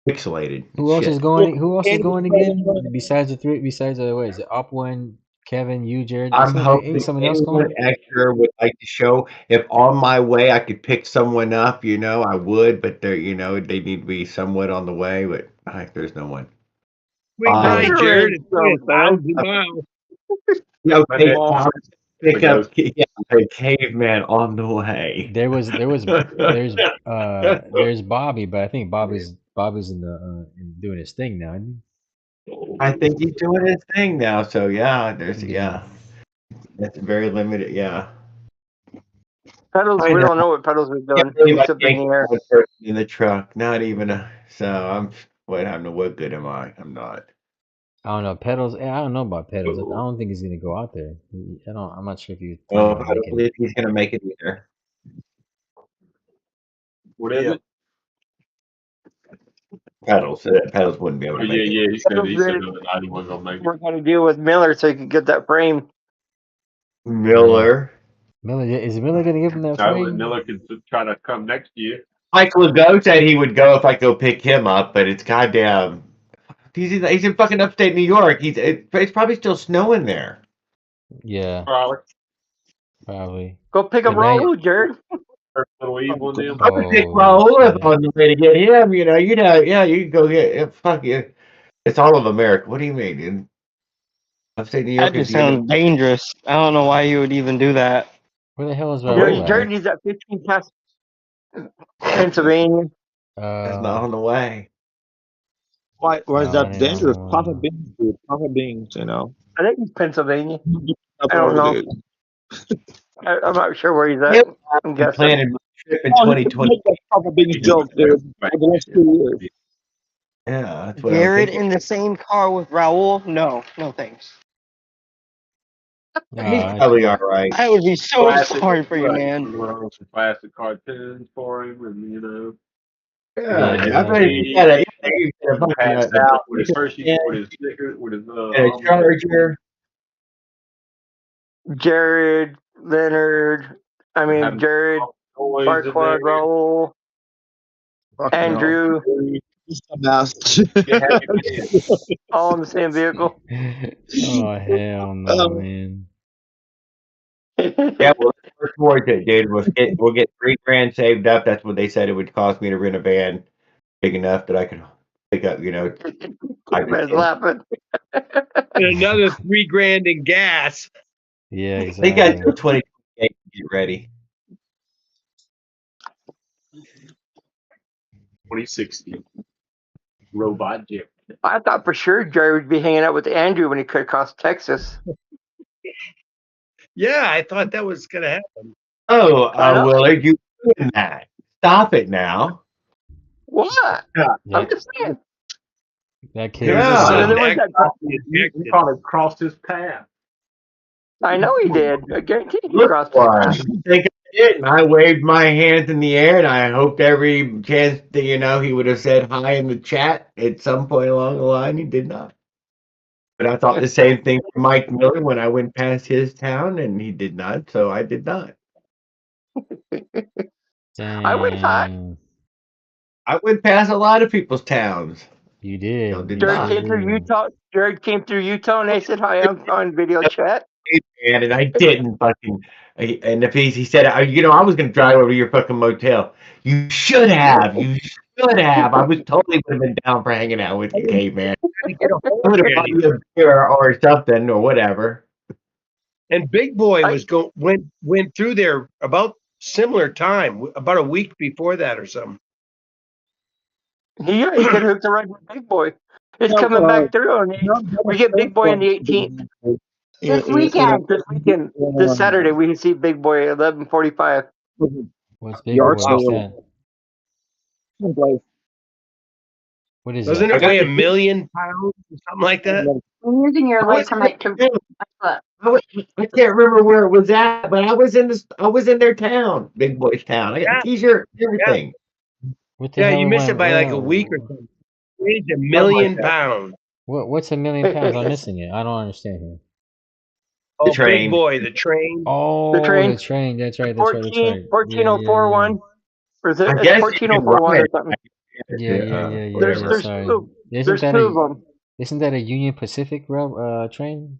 pixelated. Who else is Shit. going? Who else is going again? Besides the three, besides what is it? Upwind, Kevin, you, Jared. I'm Ain't hoping someone else anyone going? extra would like to show. If on my way I could pick someone up, I would, but they need to be somewhat on the way. But there's no one. Swing by, Sure Jared. is, It's only man. 1,000 miles. Okay, Monday. I'll pick up a caveman on the way. There's Bobby, but I think Bobby's in doing his thing now, isn't I think he's doing his thing now. So there's Yeah. that's very limited. Yeah. Pedals, I we know. don't know what Pedals is Can't doing. believe He's I up in can't the get air. one person in the truck. Not even so I'm what good am I? I'm not. I don't know. Pedals. I don't know about Pedals. I don't think he's gonna go out there. I'm not sure if he's planning Well, on I don't making it. believe he's gonna make it either. What is it? Pedals wouldn't be able Oh to make it. yeah, he said the other night he wasn't gonna make it. We're going to deal with Miller so he can get that frame. Miller. Is Miller gonna give him that frame? Miller could try to come next year. Mike Legault said he would go if I go pick him up, but it's goddamn. He's in fucking upstate New York. It's probably still snowing there. Yeah, probably. Go pick up But now, Raul, Jared. Little evil in them. I would pick oh, Raul up shit. on the way to get him. You can go get fuck you. It's all of America. What do you mean, dude? Upstate New York That is just sounds dangerous. I don't know why you would even do that. Where the hell is Jared, Raul Jared at? needs that 15 past Pennsylvania. That's not on the way. Why is No, that it ain't dangerous? on the Papa way. Beans, dude. Papa Beans, I think he's Pennsylvania. Up I don't over know. there. I'm not sure where he's at. Yep. I'm I'm guessing. planning my trip in Oh, you 2020. make that Papa Beans joke, dude. For the next 2 years. Yeah, that's what I'm Jared thinking. in the same car with Raul? No thanks. He's Nah, probably all right. I would be so Classic, sorry for you, right. man. We're on some classic cartoons for him, and Yeah, Yeah, I bet you got a fucking passed a out with his Hershey, with his sticker, with his and a charger. Jared, Leonard, Jared, Farquaad, Raul, Andrew, all in the same vehicle. Oh hell no, man. Yeah, well, let's work towards it, dude. We'll get $3,000 saved up. That's what they said it would cost me to rent a van big enough that I could pick up. Man's laughing. And another $3,000 in gas. Yeah, They got exactly. 2028 to get ready. 2060 robot Jim. I thought for sure Jared would be hanging out with Andrew when he could across Texas. Yeah, I thought that was gonna happen. Oh, I know. Willard, you doing that? Stop it now. What? I'm just saying. That kid There was was a Yeah. sudden There was that- He probably crossed his path. I know he did. I guarantee he Look, crossed I it. think I did, and I waved my hands in the air, and I hoped every chance that he would have said hi in the chat at some point along the line. He did not. But I thought the same thing for Mike Miller when I went past his town, and he did not. So I did not. I went by. Damn. I went past a lot of people's towns. You did. Y'all did Jared not. came through Utah. Jared came through Utah, and they said hi on video chat. And I didn't fucking. And if he said, I was going to drive over to your fucking motel. You should have. You should have. I was totally would have been down for hanging out with you, caveman. I would have bought you a beer or something or whatever. And Big Boy went through there about similar time, about a week before that or something. Yeah, he could hook the ride with Big Boy. It's coming back through. We get Big Boy on the 18th. This weekend. This Saturday, we can see Big Boy at 11:45. What's Big Boy? What's that? What is Doesn't that? it weigh 1 million pounds or something like that? I'm using your electromite to I can't remember where it was at, but I was in their town, Big Boys town. I got a Yeah, T-shirt, yeah, everything. What the yeah. hell You am missed I? it by like a week or something. It's a Something like million that. pounds. What's a million pounds? I'm missing it. I don't understand here. The Oh, big train. boy, the train. The Oh, the train, train. That's right. That's right. That's right. Yeah, yeah, yeah. 14041, or is it? I It's guess you can 14041 ride or it. something. Yeah, yeah, yeah, yeah, Whatever. yeah. Sorry. Isn't There's that two of them. isn't that a Union Pacific rail train?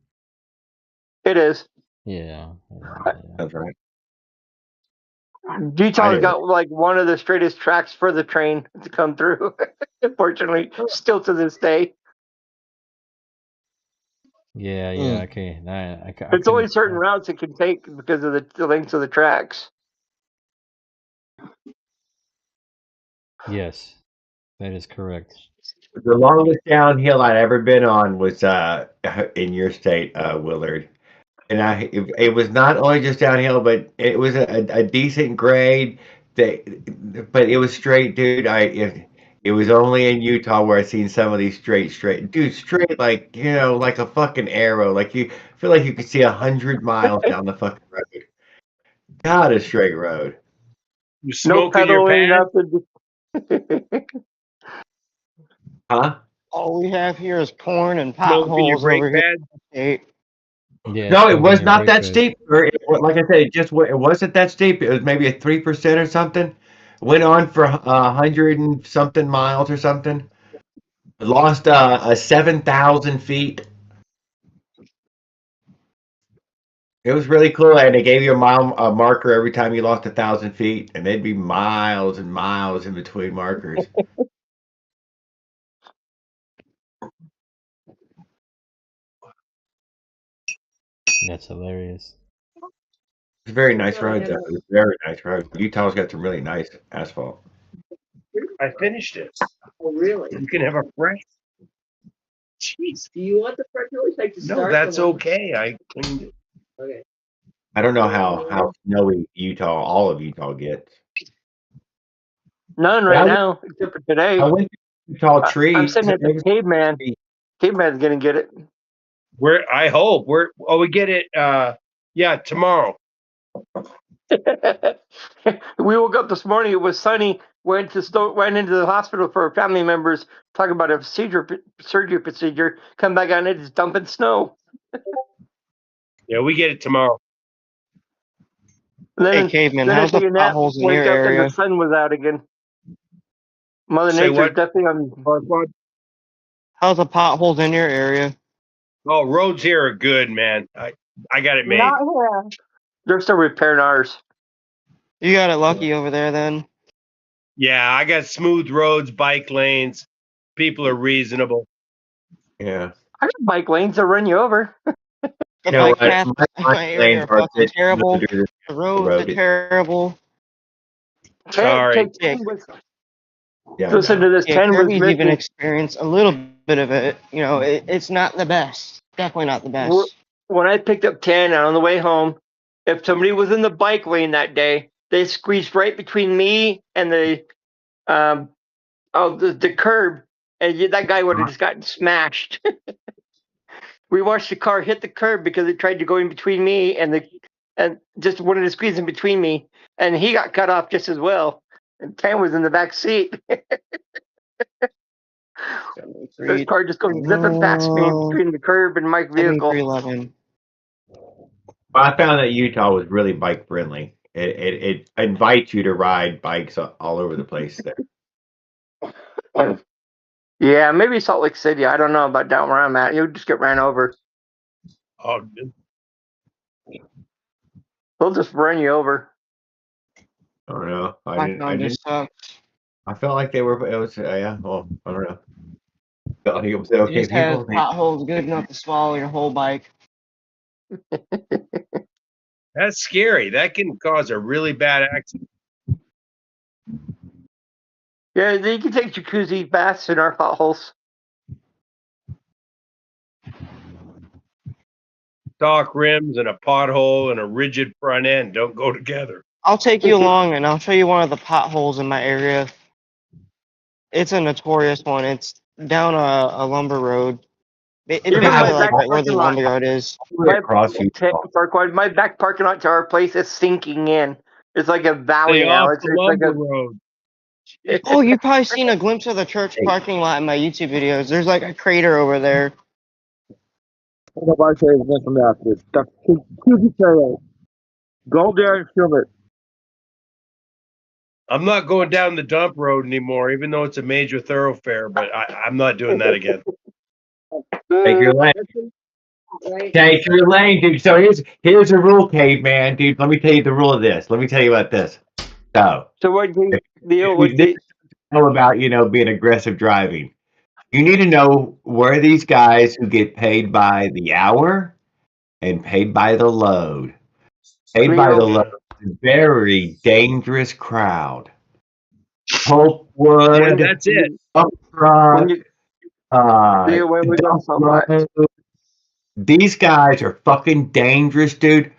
It is. Yeah. That's right. Utah's got like one of the straightest tracks for the train to come through. Unfortunately, still to this day. Yeah, yeah. Okay. I It's only couldn't. certain routes it can take because of the length of the tracks. Yes, that is correct. The longest downhill I'd ever been on was in your state, Willard. And it was not only just downhill, but it was a decent grade. But it was straight, dude. It was only in Utah where I seen some of these straight like like a fucking arrow. Like you feel like you could see 100 miles down the fucking road. God, a straight road. You No smoking your pedaling, pad? nothing. Huh? All we have here is corn and Smoking your potholes brake over here. pad? Yeah, No, it smoking was your not brake that pad. steep. Like I said, it wasn't that steep. It was maybe a 3% or something. It went on for 100 and something miles or something. Lost 7,000 feet. It was really cool, and they gave you a marker every time you lost 1,000 feet, and they'd be miles and miles in between markers. That's hilarious. It's a very nice road, though. It's a very nice road. Utah's got some really nice asphalt. I finished it. Oh, really? You can have a fresh. Jeez. Do you want the fresh always like to No, start? that's okay. I cleaned it. Okay. I don't know how snowy all of Utah gets. None right now, except for today. I went to Utah trees. I'm sitting at the caveman. Caveman's gonna get it. I hope we get it. Yeah, tomorrow. We woke up this morning. It was sunny. Went into the hospital for family members. Talking about a surgery procedure. Come back on it. It's dumping snow. Yeah, we get it tomorrow. Then, Hey, caveman, then I how's took the a nap. potholes in Wake your up and area? the sun was out again. Mother Say Nature's what? definitely on. How's the potholes in your area? Oh, roads here are good, man. I got it made. Not here. They're still repairing ours. You got it lucky over there then. Yeah, I got smooth roads, bike lanes. People are reasonable. Yeah. I got bike lanes that run you over. The You know bike what? paths in my area lanes are are fucking good. terrible. The The roads road are is- terrible. Sorry. Listen to this. Yeah, 10 was Kirby's even missing. experienced a little bit of it. You know, it's not the best. Definitely not the best. When I picked up 10 on the way home, if somebody was in the bike lane that day, they squeezed right between me and the curb, and that guy would have just gotten smashed. We watched the car hit the curb because it tried to go in between me and just wanted to squeeze in between me, and he got cut off just as well. And 10 was in the back seat. This car just goes zipping past me between the curb and my vehicle. 7311. I found that Utah was really bike friendly. It invites you to ride bikes all over the place there. Yeah, maybe Salt Lake City. I don't know about down where I'm at. You'll just get ran over. Oh, They'll just run you over. I don't know. I didn't. Sucks. I felt like they were. It was yeah. Well, I don't know. Felt like it was okay. You just have People. potholes good enough to swallow your whole bike. that's scary. That can cause a really bad accident. Yeah, you can take jacuzzi baths in our potholes. Stock rims and a pothole and a rigid front end don't go together. I'll take you along and I'll show you one of the potholes in my area. It's a notorious one. It's down a lumber road. It's Even basically my like back right where the parking lot. lumberyard is. My back parking lot to our place is sinking in. It's like a valley Stay now. off It's the like lumber a. road. Oh, you've probably seen a glimpse of the church parking lot in my YouTube videos. There's like a crater over there. What about say is from after? That's too detailed. Go there and film it. I'm not going down the dump road anymore, even though it's a major thoroughfare. But I'm not doing that again. Take your lane. Take your lane, dude. So here's a rule, caveman, dude. Let me tell you the rule of this. Let me tell you about this. So what do you know about being aggressive driving. You need to know where these guys who get paid by the hour and paid by the load. Paid by the load. Very dangerous crowd. Pulpwood. That's it. Upfront. so much. These guys are fucking dangerous, dude.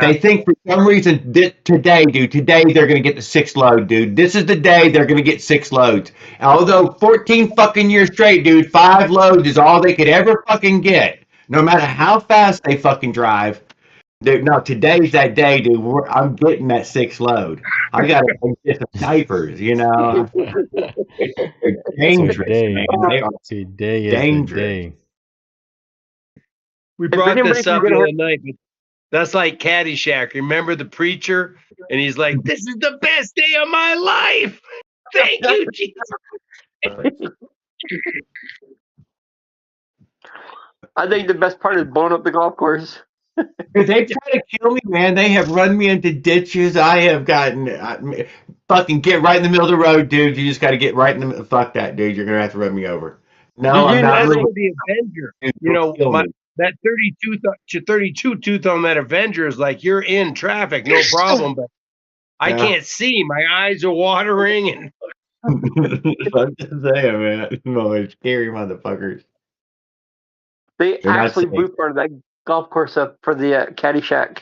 They think for some reason today they're going to get the 6 load, dude. This is the day they're going to get 6 loads. Although 14 fucking years straight, dude, 5 loads is all they could ever fucking get. No matter how fast they fucking drive. Dude, no, today's that day, dude. I'm getting that 6 load. I got to get some diapers, They're dangerous, man. They are Today is dangerous. the day. We brought this up the other night. But that's like Caddyshack. Remember the preacher? And he's like, "This is the best day of my life. Thank you, Jesus." I think the best part is blowing up the golf course. If they try to kill me, man, they have run me into ditches. I have gotten fucking get right in the middle of the road, dude. You just got to get right in the middle. Fuck that, dude. You're gonna have to run me over. No, I'm not That's moving. for the Avenger. That 32 tooth on that Avenger is like you're in traffic, no problem. But I can't see. My eyes are watering, and I'm just saying, man. No, it's scary motherfuckers. They They're not actually safe. blew part of that golf course up for the Caddyshack.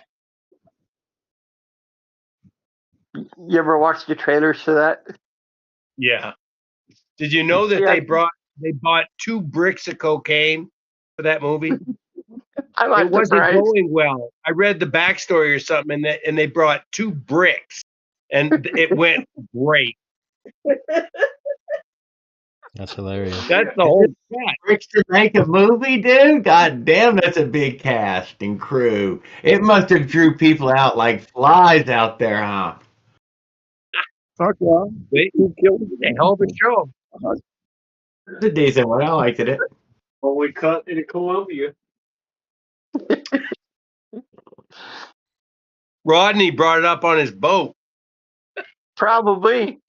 You ever watched the trailers to that? yeah. Did you know that they bought 2 bricks of cocaine for that movie? It wasn't going well. I read the backstory or something, and they brought 2 bricks, and it went great. That's hilarious. That's the whole plot. Bricks to make a movie, dude? God damn, that's a big cast and crew. It must have drew people out like flies out there, huh? Fuck yeah. Who killed the hell of a show? It's a decent one. I liked it. Well, we cut in Columbia. Rodney brought it up on his boat. Probably.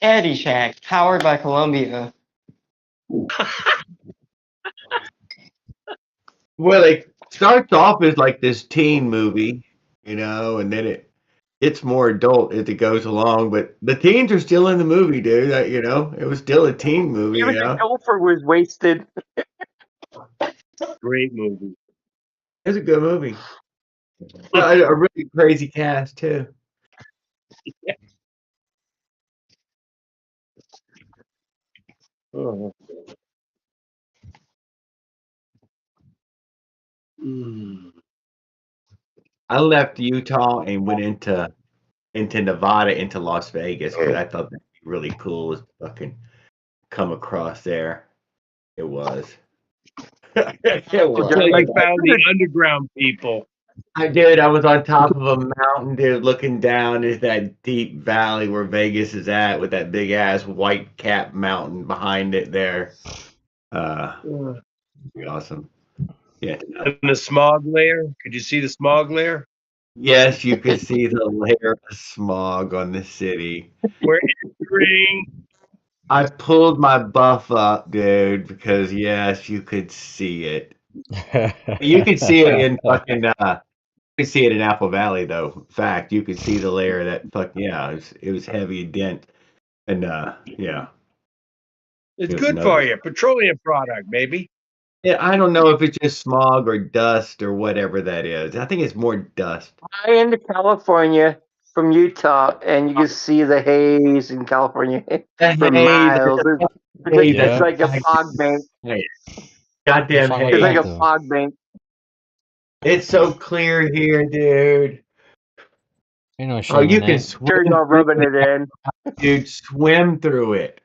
Caddyshack, powered by Columbia. Well, it starts off as like this teen movie, and then it's more adult as it goes along. But the teens are still in the movie, dude. It was still a teen movie. Even the gopher was wasted. Great movie. It's a good movie. A really crazy cast too. Yeah. Oh. I left Utah and went into Nevada, into Las Vegas, because I thought that'd be really cool to fucking come across there. It was. It was. Until you found the underground people. I did. I was on top of a mountain, dude, looking down at that deep valley where Vegas is at, with that big ass white cap mountain behind it there. Awesome. Yeah. And the smog layer. Could you see the smog layer? Yes, you could see the layer of smog on the city. We're entering. I pulled my buff up, dude, because yes, you could see it. You could see it in fucking. You could see it in Apple Valley, though. In fact, you could see the layer that it was heavy dent, and yeah. It's good for you. Petroleum product, baby. Yeah, I don't know if it's just smog or dust or whatever that is. I think it's more dust. Into California, from Utah, and you can see the haze in California The for haze, miles. It's like a fog bank. Goddamn haze. It's like a fog bank. It's so clear here, dude. Ain't no Oh, shame you in can that. swim Jerry's all through rubbing it in. dude. Swim through it.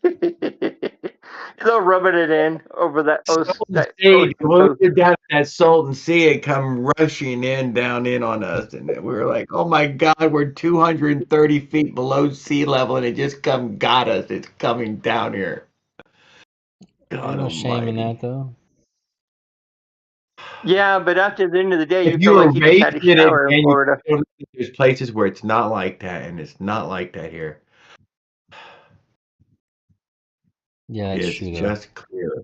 He's all rubbing it in over that ocean. When we were down in that Salton Sea, it come rushing in down in on us, and we were like, "Oh my God, we're 230 feet below sea level, and it just got us. It's coming down here." God Ain't no shame in almighty. that though. Yeah, but after the end of the day, If you you feel were like you just had a raised in it, shower in and Florida. there's places where it's not like that, and it's not like that here. Yeah, that's It's true though. just clear.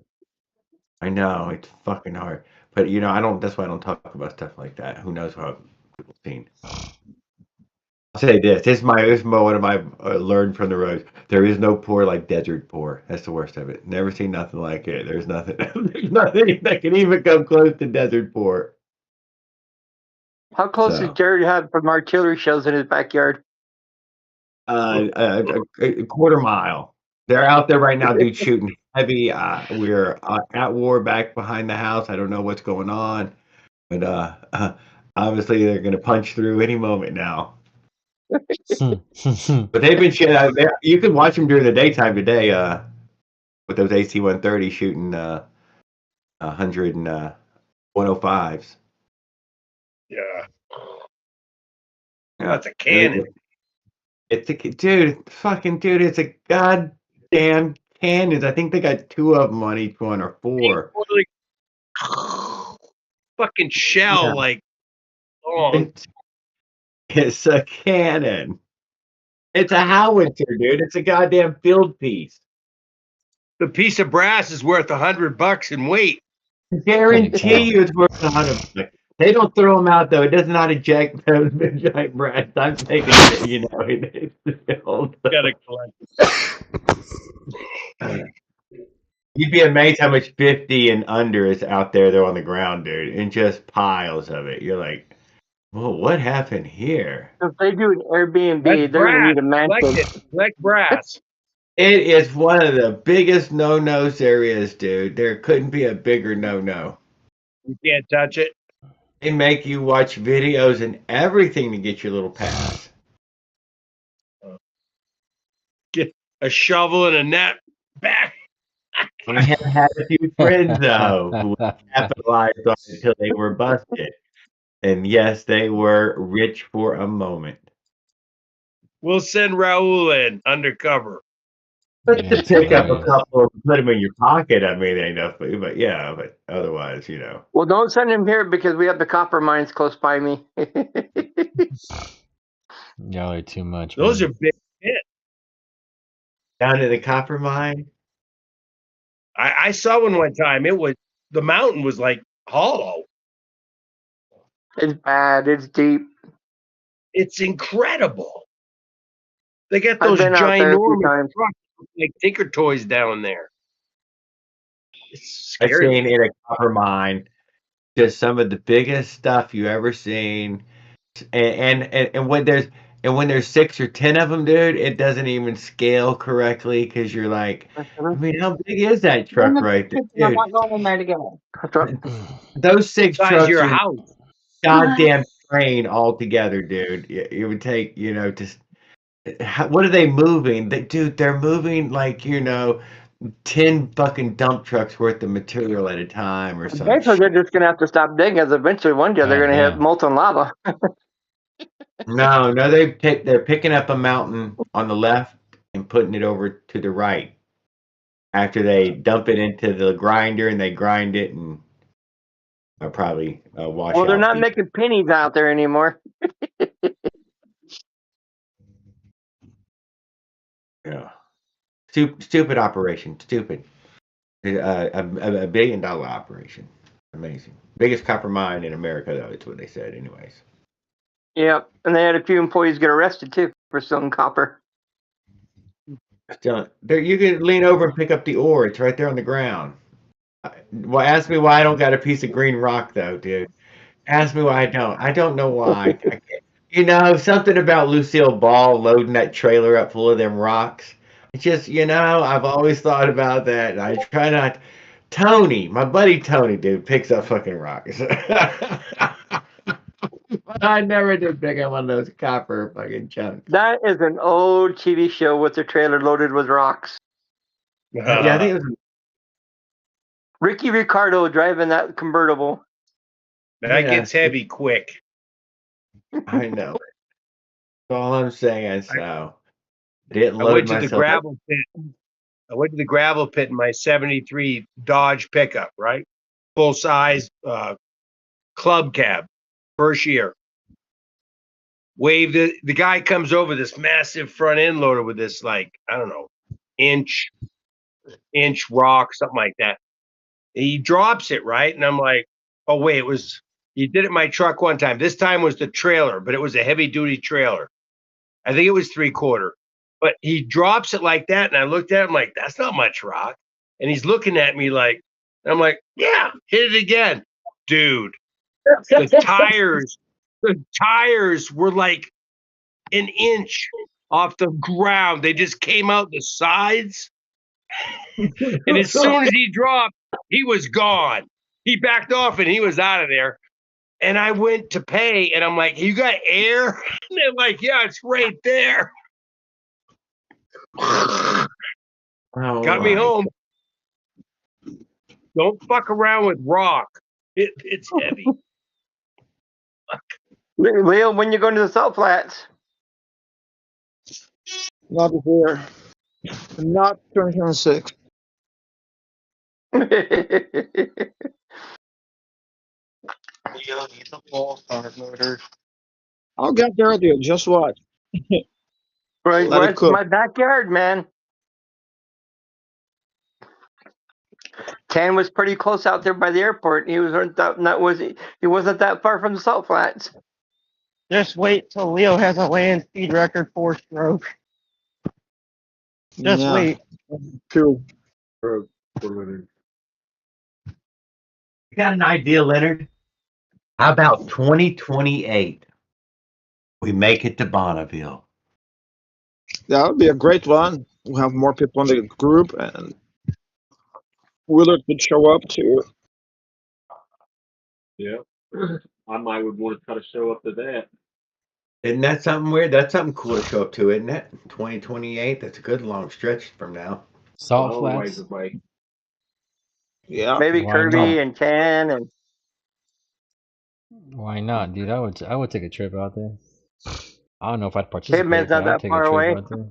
I know it's fucking hard, but you know I don't. That's why I don't talk about stuff like that. Who knows how people seen? I'll say this: this is one of my learned from the roads. There is no poor like desert poor. That's the worst of it. Never seen nothing like it. There's nothing. There's nothing that can even come close to desert poor. How close So. does Jared have from artillery shells in his backyard? A quarter mile. They're out there right now, dude, shooting heavy. We're at war back behind the house. I don't know what's going on, but obviously they're going to punch through any moment now. But they've been shit out there. You can watch them during the daytime today with those AC-130 shooting 100 and 105s. Yeah. That's a cannon. It's a dude, fucking dude. It's a goddamn cannons. I think they got 2 of them on each one or 4. Like, fucking shell, Yeah. like long. It's a cannon. It's a howitzer, dude. It's a goddamn field piece. The piece of brass is worth $100 in weight. I guarantee you it's worth $100. They don't throw them out though. It does not eject those giant brass. I'm taking it, you know. Gotta collect. You'd be amazed how much 50 and under is out there though on the ground, dude, and just piles of it. You're like, well, what happened here? If they do an Airbnb, That's they're going to need a brass. mansion. Collect brass. It is one of the biggest no-nos there is, dude. There couldn't be a bigger no-no. You can't touch it. They make you watch videos and everything to get your little pass. Get a shovel and a net back. I have had a few friends though who capitalized on it until they were busted. And yes, they were rich for a moment. We'll send Raul in undercover. But to pick up a couple and put them in your pocket, I mean, ain't nothing. But yeah, but otherwise, you know. Well, don't send him here because we have the copper mines close by me. Y'all are too much. Those man. are big hits. Down in the copper mine? I saw one time. The mountain was like hollow. It's bad. It's deep. It's incredible. They got I've those been out there a few ginormous times. trucks, like Tinker Toys down there. It's I've scary. seen in a copper mine just some of the biggest stuff you ever seen. And when there's 6 or 10 of them, dude, it doesn't even scale correctly because you're like, I mean, how big is that truck right there, I'm dude? not going in there together. Those 6 Size trucks your are house. goddamn train altogether, dude. It would take, you know, just what are they moving? Dude, they're moving like, you know, 10 fucking dump trucks worth of material at a time or something. Eventually, they're just going to have to stop digging because eventually one day they're going to hit molten lava. No, they're picking up a mountain on the left and putting it over to the right. After they dump it into the grinder and they grind it and probably wash out. Well, they're not making pennies out there anymore. Yeah. Stupid operation. Stupid. A $1 billion operation. Amazing. Biggest copper mine in America, though. It's what they said, anyways. Yep, and they had a few employees get arrested too for stealing copper. You can lean over and pick up the ore. It's right there on the ground. Well, ask me why I don't got a piece of green rock, though, dude. Ask me why I don't. I don't know why. You know, something about Lucille Ball loading that trailer up full of them rocks. It's just, I've always thought about that. And I try not. Tony, my buddy Tony, dude, picks up fucking rocks. But I never did pick up one of those copper fucking chunks. That is an old TV show with the trailer loaded with rocks. Yeah, I think it was. Ricky Ricardo driving that convertible. That gets heavy quick. I know. That's all I'm saying. So, didn't I load went to the myself. gravel pit. I went to the gravel pit in my '73 Dodge pickup, right? Full size club cab, first year. Wave the guy comes over this massive front end loader with this like, I don't know, inch rock, something like that. He drops it, right? And I'm like, oh wait, he did it in my truck one time. This time was the trailer, but it was a heavy duty trailer. I think it was 3/4. But he drops it like that, and I looked at him like, that's not much rock. And he's looking at me like, I'm like, yeah, hit it again. Dude, the tires were like an inch off the ground. They just came out the sides. And as soon as he dropped, he was gone. He backed off and he was out of there. And I went to pay, and I'm like, you got air? And they're like, yeah, it's right there. Got me home. Don't fuck around with rock. It's heavy. Leo, when you going to the Salt Flats? Not here. Not 2026. Leo needs a full start motor. I'll get there, dude. Just watch. Right, Let it where's cook. my backyard, man? Ken was pretty close out there by the airport. He wasn't that far from the Salt Flats. Just wait till Leo has a land speed record 4-stroke. Just wait. Cool. You got an idea, Leonard? How about 2028? We make it to Bonneville. That would be a great one. We'll have more people in the group, and Willard could show up too. Yeah. I might would want to try to show up to that. Isn't that something weird? That's something cool to show up to, isn't it? 2028. That's a good long stretch from now. Salt A long ways Flats. away. Yeah. Maybe Why Kirby not? and Ken and Why not, dude? I would take a trip out there. I don't know if I'd participate, Kidman's but not I'd that take far a trip away. out there.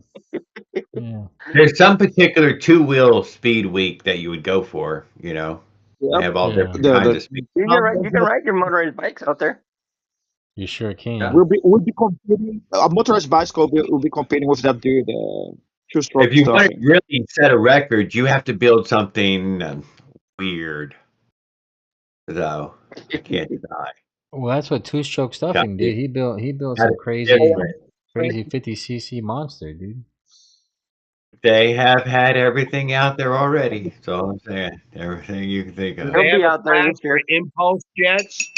Yeah. There's some particular two-wheel speed week that you would go for, They have all Yeah. different kinds of speed. You can ride your motorized bikes out there. You sure can. We'll be competing. A motorized bicycle will be competing with that dude. Two-stroke If you stuff. want to really set a record, you have to build something weird. So you can't deny. Well, that's what two-stroke stuffing did. He built Got some it crazy different. 50cc monster, dude. They have had everything out there already. That's all I'm saying. Everything you can think of. He'll They have be a out there class this year. for impulse jets.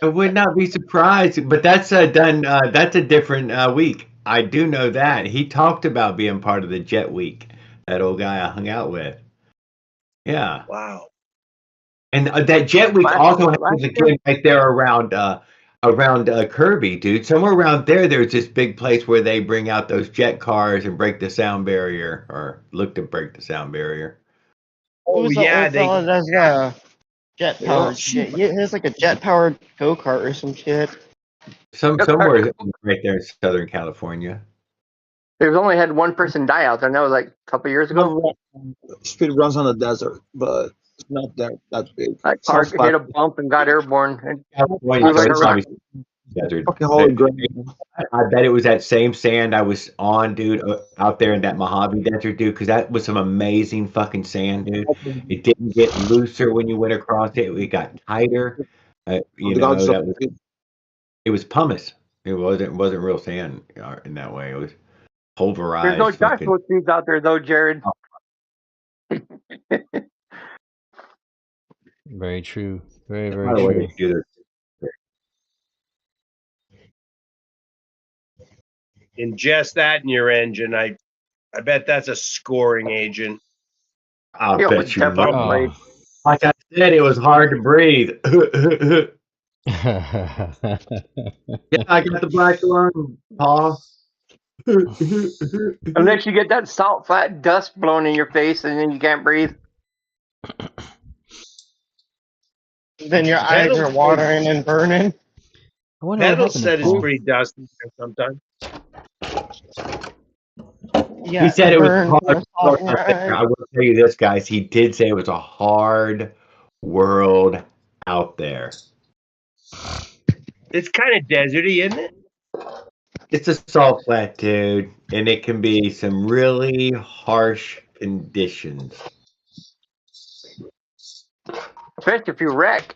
I would not be surprised, but that's done. That's a different week. I do know that he talked about being part of the Jet Week. That old guy I hung out with. Yeah, Wow. and that Jet Week also Last happens year? again right there around Kirby, dude. Somewhere around there, there's this big place where they bring out those jet cars and break the sound barrier, or look to break the sound barrier. Oh Who's the yeah, old fella that's got a jet powered Yeah. shit? He has like a jet powered go kart or some shit. Somewhere right there in Southern California. They've only had one person die out there, and that was like a couple years ago. Speed runs on the desert, but it's not that big. That car South hit a bump and got airborne. And California, it was so like it's a probably desert. fucking holy grail. I bet it was that same sand I was on, dude, out there in that Mojave Desert, dude, because that was some amazing fucking sand, dude. It didn't get looser when you went across it; it got tighter. That was. It was pumice. It wasn't real sand in that way. It was pulverized. there's no Joshua trees out there, though, Jared. Very true. Very, very By the way, true. they do ingest that in your engine, I bet that's a scoring agent. I'll Yeah, bet you definitely. would. Like I said, it was hard to breathe. Yeah, I got the black lung, Paul. Unless you get that salt flat dust blown in your face and then you can't breathe. Then your eyes are watering and burning. I wonder what Pedal happened to said it's Paul. pretty dusty sometimes. Yeah, He said it was burn hard from the salt in your out there. eyes. I will tell you this, guys. He did say it was a hard world out there. It's kind of deserty, isn't it? It's a salt flat, dude, and it can be some really harsh conditions. Especially if you wreck.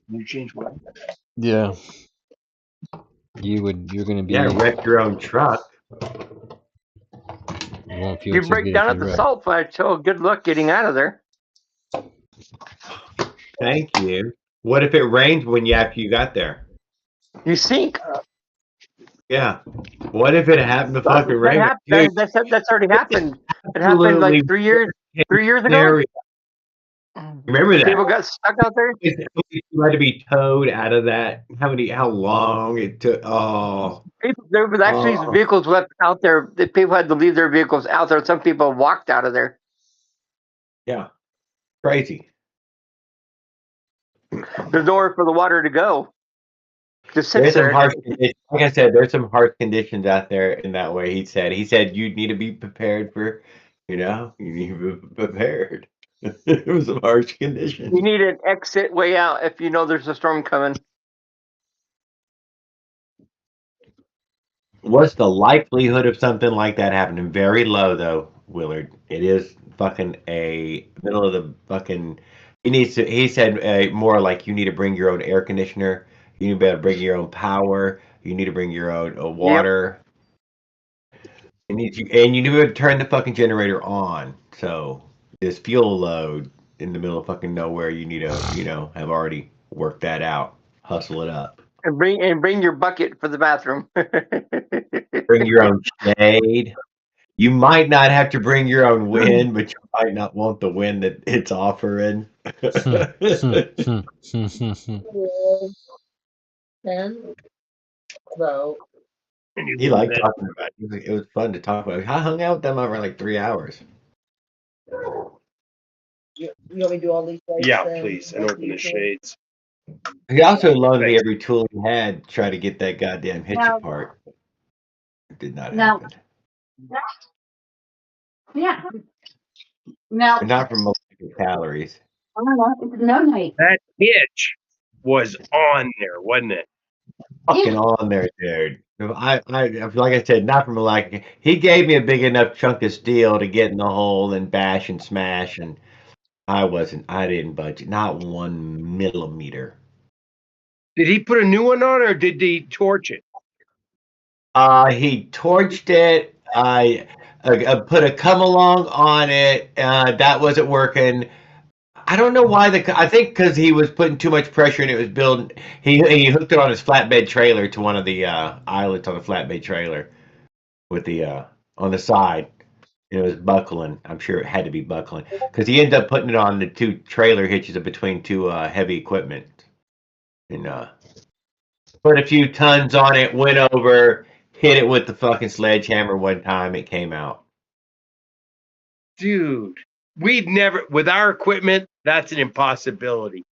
You change what? Yeah. You're gonna be. Yeah, wreck your own truck. You won't feel You too break good down if at you the wreck. salt flat, so good luck getting out of there. Thank you. What if it rains after you got there? You sink. Yeah. What if it happened to fucking rain? Dude, That's already happened. It happened absolutely like 3 years ago. area. Remember that? People got stuck out there. You had to be towed out of that. How long it took? Oh, There was actually vehicles left out there. That people had to leave their vehicles out there. Some people walked out of there. yeah, crazy. There's nowhere for the water to go. Just sits There's some there. harsh conditions. Like I said, there's some harsh conditions out there in that way. He said you need to be prepared for, you need to be prepared. It was some harsh conditions. You need an exit way out if you know there's a storm coming. What's the likelihood of something like that happening? Very low, though, Willard. It is fucking a middle of the fucking. He said more like you need to bring your own air conditioner. You need to be able to bring your own power. You need to bring your own water. You need and you need to turn the fucking generator on. So this fuel load in the middle of fucking nowhere, you need to have already worked that out. Hustle it up. And bring your bucket for the bathroom. Bring your own shade. You might not have to bring your own wind, but you might not want the wind that it's offering. He liked talking about it. It was fun to talk about. I hung out with them over like 3 hours. You want me to do all these things? Yeah, please, and open the shades. He also loaned me every tool he had to try to get that goddamn hitch apart. It did not happen. Yeah. No. Not from molecular calories. No night. That hitch was on there, wasn't it? Fucking on there, dude. I like I said, not from molecular. He gave me a big enough chunk of steel to get in the hole and bash and smash, and I didn't budge, not 1 millimeter. Did he put a new one on, or did he torch it? He torched it. I put a come along on it. That wasn't working. I don't know why I think because he was putting too much pressure and it was building. He hooked it on his flatbed trailer to one of the eyelets on the flatbed trailer with the on the side. It was buckling. I'm sure it had to be buckling because he ended up putting it on the two trailer hitches between two heavy equipment and put a few tons on it. Went over, hit it with the fucking sledgehammer one time. It came out. Dude, we'd never, with our equipment, that's an impossibility.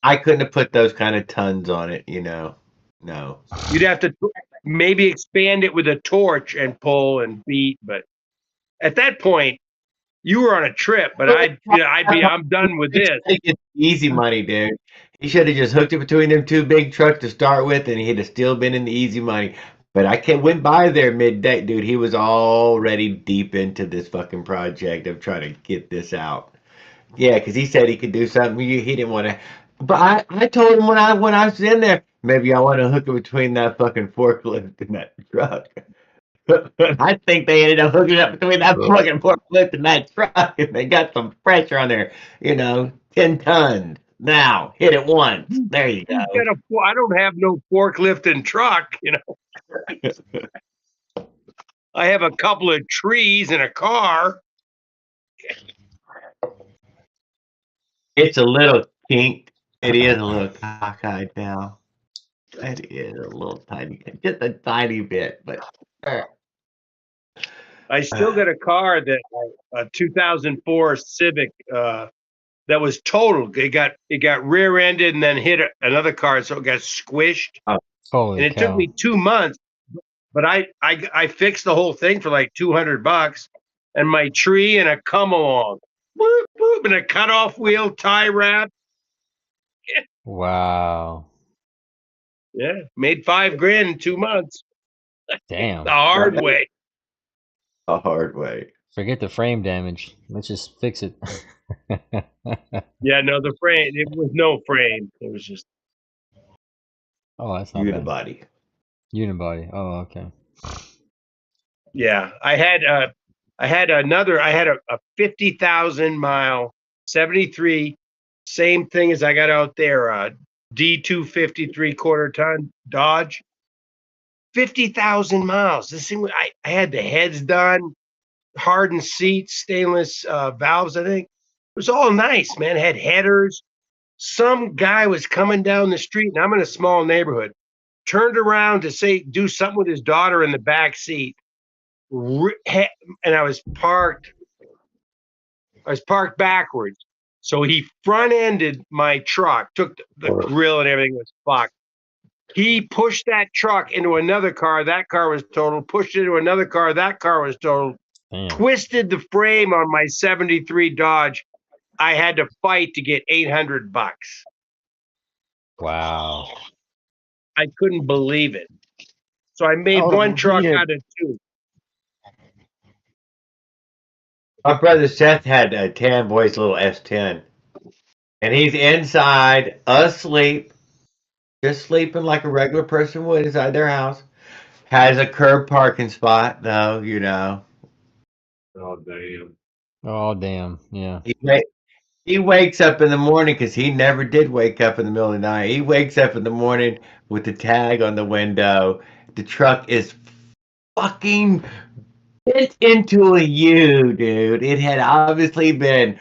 I couldn't have put those kind of tons on it, No. You'd have to maybe expand it with a torch and pull and beat, but at that point, you were on a trip. But I'm done with this. Easy money, dude. He should have just hooked it between them two big trucks to start with, and he'd have still been in the easy money. But I went by there midday, dude. He was already deep into this fucking project of trying to get this out. Yeah, because he said he could do something. He didn't want to. But I told him when I was in there, maybe I want to hook it between that fucking forklift and that truck. I think they ended up hooking up between that fucking forklift and that truck, and they got some pressure on there. 10 tons. Now hit it once. There you go. I don't have no forklift and truck. I have a couple of trees and a car. It's a little kinked. It is a little cockeyed now. It is a little tiny, just a tiny bit, but. I still got a car that a 2004 Civic that was totaled. It got rear-ended and then hit another car, so it got squished. Holy and it cow. took me 2 months, but I fixed the whole thing for like $200, and my tree and a come along, boop, boop, and a cutoff wheel, tie wrap. Wow. Yeah, made $5,000 in 2 months. Damn. The hard way. A hard way. Forget the frame damage. Let's just fix it. Yeah, no, the frame. It was no frame. It was just. Oh, that's not bad. Unibody. Unibody. Oh, okay. Yeah, I had a 50,000 mile 73, same thing as I got out there, D250 3/4 ton Dodge. 50,000 miles. This thing, I had the heads done, hardened seats, stainless valves. I think it was all nice, man. It had headers. Some guy was coming down the street, and I'm in a small neighborhood. Turned around to do something with his daughter in the back seat. And I was parked backwards. So he front-ended my truck, took the grill and everything was fucked. He pushed that truck into another car. That car was totaled. Pushed it into another car. That car was totaled. Damn. Twisted the frame on my 73 Dodge. I had to fight to get $800. Wow. I couldn't believe it. So I made one truck out of two. My brother Seth had a Tan Boy's little S10. And he's inside, asleep, just sleeping like a regular person would inside their house. Has a curb parking spot, though, you know. Oh, damn. Oh, damn. Yeah. He wakes up in the morning because he never did wake up in the middle of the night. He wakes up in the morning with the tag on the window. The truck is fucking bent into a U, dude. It had obviously been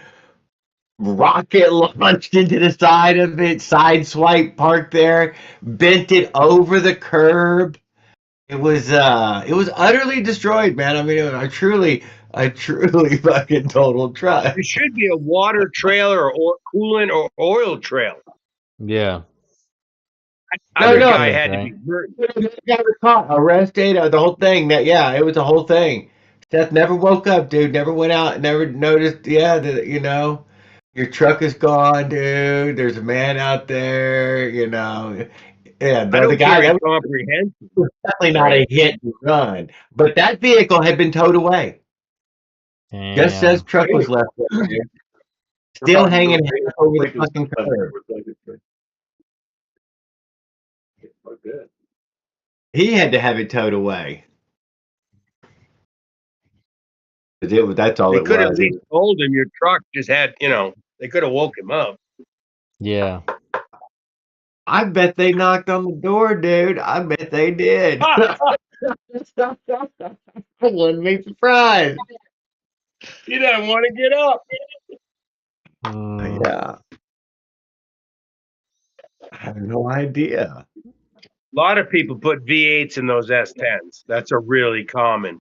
rocket launched into the side of it, side swipe parked there, bent it over the curb. It was utterly destroyed, man. I mean, I truly fucking total truck. There should be a water trailer or coolant or oil trailer. Yeah. Other guy had to be hurt. Got caught, arrested, the whole thing. It was the whole thing. Seth never woke up, dude. Never went out. Never noticed. Yeah, that your truck is gone, dude. There's a man out there. Yeah, the guy that was definitely not a hit and run, but that vehicle had been towed away. Damn. Just as truck was left there, dude. Still hanging over the fucking curb. He had to have it towed away. That's all They it was. could have at least told him your truck just had, they could have woke him up. Yeah. I bet they knocked on the door, dude. I bet they did. I wouldn't be surprised. He doesn't want to get up. Yeah. I have no idea. A lot of people put V8s in those S10s. That's a really common.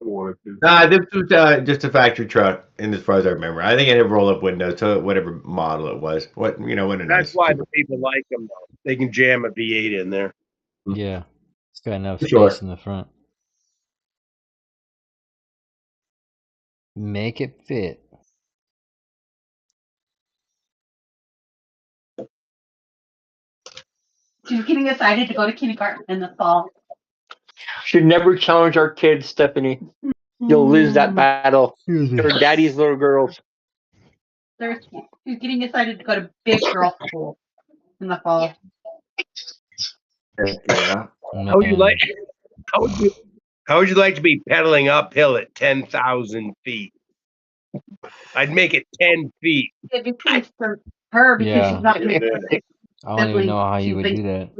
Nah, this was just a factory truck, and as far as I remember, I think it had roll-up windows, so whatever model it was. That's why the people like them, though. They can jam a V8 in there. Yeah. It's got enough Sure. space in the front. Make it fit. She's getting excited to go to kindergarten in the fall. Should never challenge our kids, Stephanie. You'll lose that battle. They're daddy's little girls. She's getting excited to go to big girl school in the fall. Yeah. How would you like to be pedaling uphill at 10,000 feet? I'd make it 10 feet. It'd be safe for her because she's not going to I don't even know how you would do that.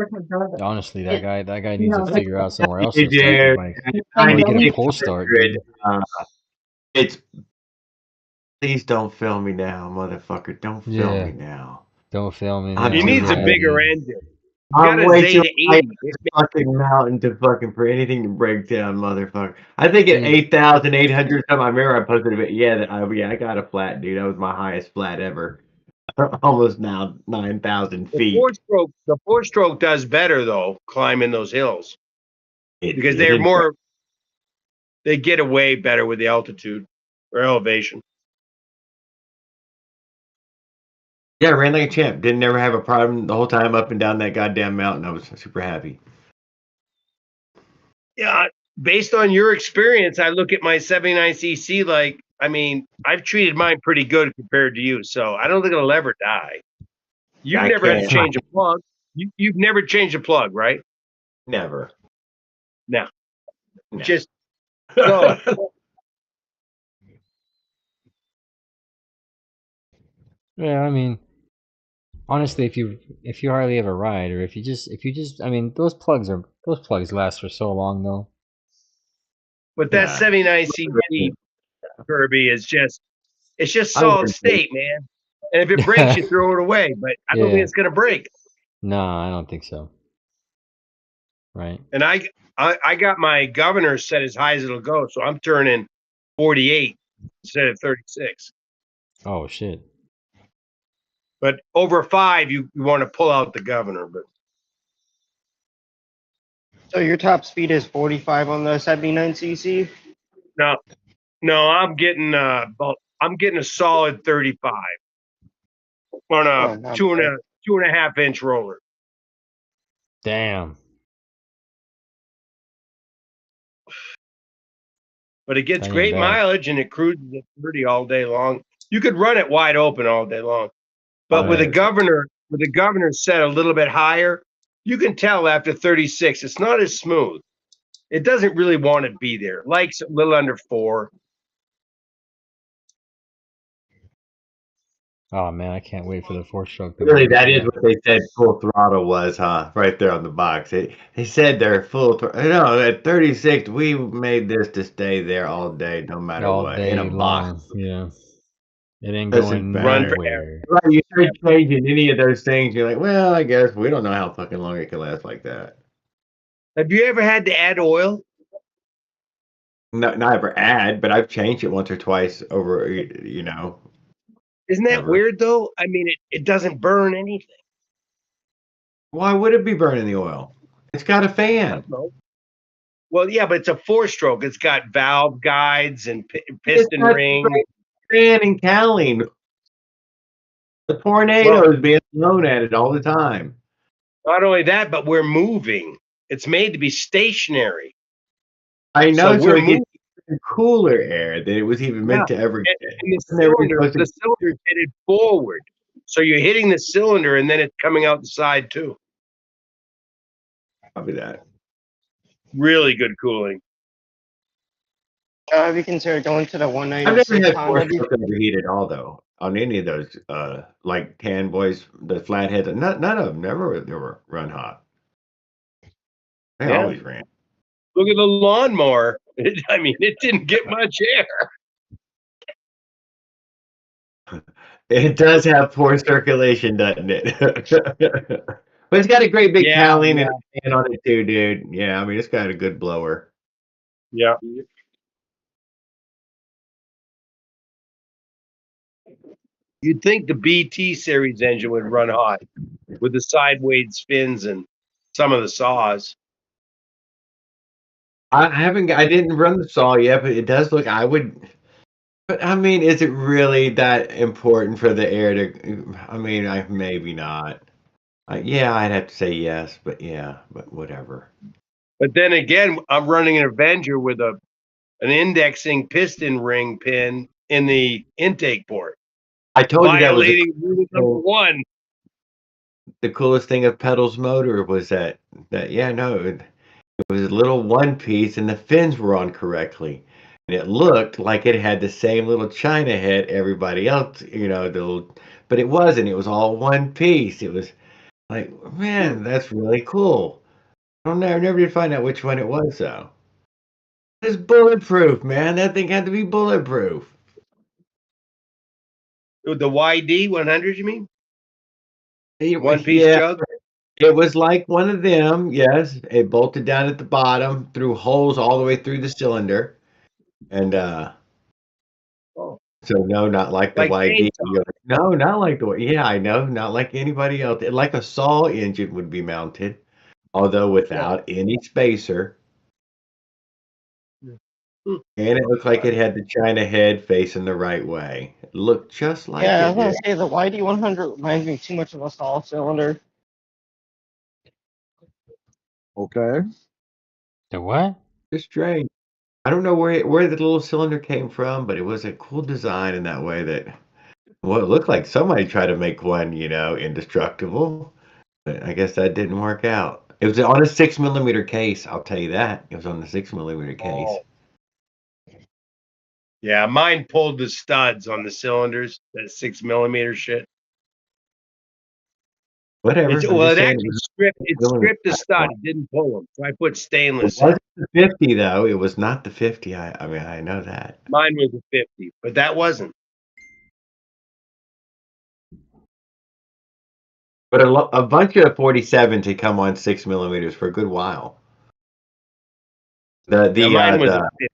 Honestly, that guy needs to figure out somewhere else to start the bike. Or get a pull start, dude. It's please don't film me now, motherfucker. Don't film me now. Don't film me now. He needs a bigger engine. I'm way too high fucking mountain to fucking for anything to break down, motherfucker. I think at 8,800 something, I remember I posted a bit. Yeah, I got a flat, dude. That was my highest flat ever. Almost now 9,000 feet. The four stroke does better though, climbing those hills because they're more. They get away better with the altitude or elevation. Yeah, I ran like a champ. Didn't ever have a problem the whole time up and down that goddamn mountain. I was super happy. Yeah, based on your experience, I look at my 79cc like, I mean, I've treated mine pretty good compared to you, so I don't think it'll ever die. You've never had to change a plug. You've never changed a plug, right? Never. No. Just so. Yeah, I mean, honestly, if you hardly ever ride, or if you just, I mean, those plugs last for so long though. But that 79cc Kirby is it's just solid state, man. And if it breaks, you throw it away. But I don't think it's gonna break. No, I don't think so. Right. And I got my governor set as high as it'll go, so I'm turning 48 instead of 36. Oh shit. But over 5, you want to pull out the governor. But so your top speed is 45 on the 79cc? No, I'm getting a solid 35 on a 2.5 inch roller. Damn. But it gets great mileage and it cruises at 30 all day long. You could run it wide open all day long. But with the governor set a little bit higher, you can tell after 36, it's not as smooth. It doesn't really want to be there. Likes a little under 4. Oh man, I can't wait for the 4-stroke. Really, that is what they said full throttle was, huh? Right there on the box. They said they're full throttle. No, at 36, we made this to stay there all day, no matter what. In a box. Yeah. It ain't going nowhere. Right, you start changing any of those things, you're like, well, I guess we don't know how fucking long it can last like that. Have you ever had to add oil? No, not ever add, but I've changed it once or twice over, you know. Isn't that weird though? I mean, it doesn't burn anything. Why would it be burning the oil? It's got a fan. Well, yeah, but it's a 4-stroke. It's got valve guides and piston ring. Fan and cowling. The tornado is being blown at it all the time. Not only that, but we're moving. It's made to be stationary. I know, so it gets cooler air than it was even meant to ever get. And the cylinder's headed forward. So you're hitting the cylinder and then it's coming out the side too. Copy that. Really good cooling. Have you considered going to the 196? I've never had 4-stroke overheat at all, though, on any of those, like Tan Boys, the flatheads. None of them never run hot. They always ran. Look at the lawnmower. It didn't get much air. It does have poor circulation, doesn't it? But it's got a great big cowling and a fan on it too, dude. Yeah, I mean, it's got a good blower. Yeah. You'd think the BT series engine would run hot with the sideways fins and some of the saws. I didn't run the saw yet, but it does look, but I mean, is it really that important for the air to, I mean, maybe not. Yeah, I'd have to say yes, but whatever. But then again, I'm running an Avenger with an indexing piston ring pin in the intake port. I told you that was rule number 1. The coolest thing of Pedal's motor was that it was a little one piece and the fins were on correctly. And it looked like it had the same little China head everybody else, but it wasn't. It was all one piece. It was Like, man, that's really cool. I never did find out which one it was though. It's bulletproof, man. That thing had to be bulletproof. The YD 100, you mean? One piece Yeah, jug? it was like one of them. Yes, it bolted down at the bottom through holes all the way through the cylinder, and Oh, so no, not like the like YD. chainsaw. No, not like the. Yeah, I know, not like anybody else. Like a saw engine would be mounted, although without any spacer. And it looked like it had the China head facing the right way. It looked just like Yeah, I it was gonna did. say the YD100 reminds me too much of a solid cylinder. Okay. The what? It's strange. I don't know where the little cylinder came from, but it was a cool design in that way that well, it looked like somebody tried to make one, indestructible. But I guess that didn't work out. It was on a 6 millimeter case, I'll tell you that. It was on the 6 millimeter case. Oh. Yeah, mine pulled the studs on the cylinders, that 6 millimeter shit. Whatever. It actually stripped the stud. It didn't pull them. So I put It stainless in. wasn't the 50 though. It was not the 50. I mean, I know that. Mine was a 50, but that wasn't. But a bunch of 47s had come on 6 millimeters for a good while. Mine was a 50.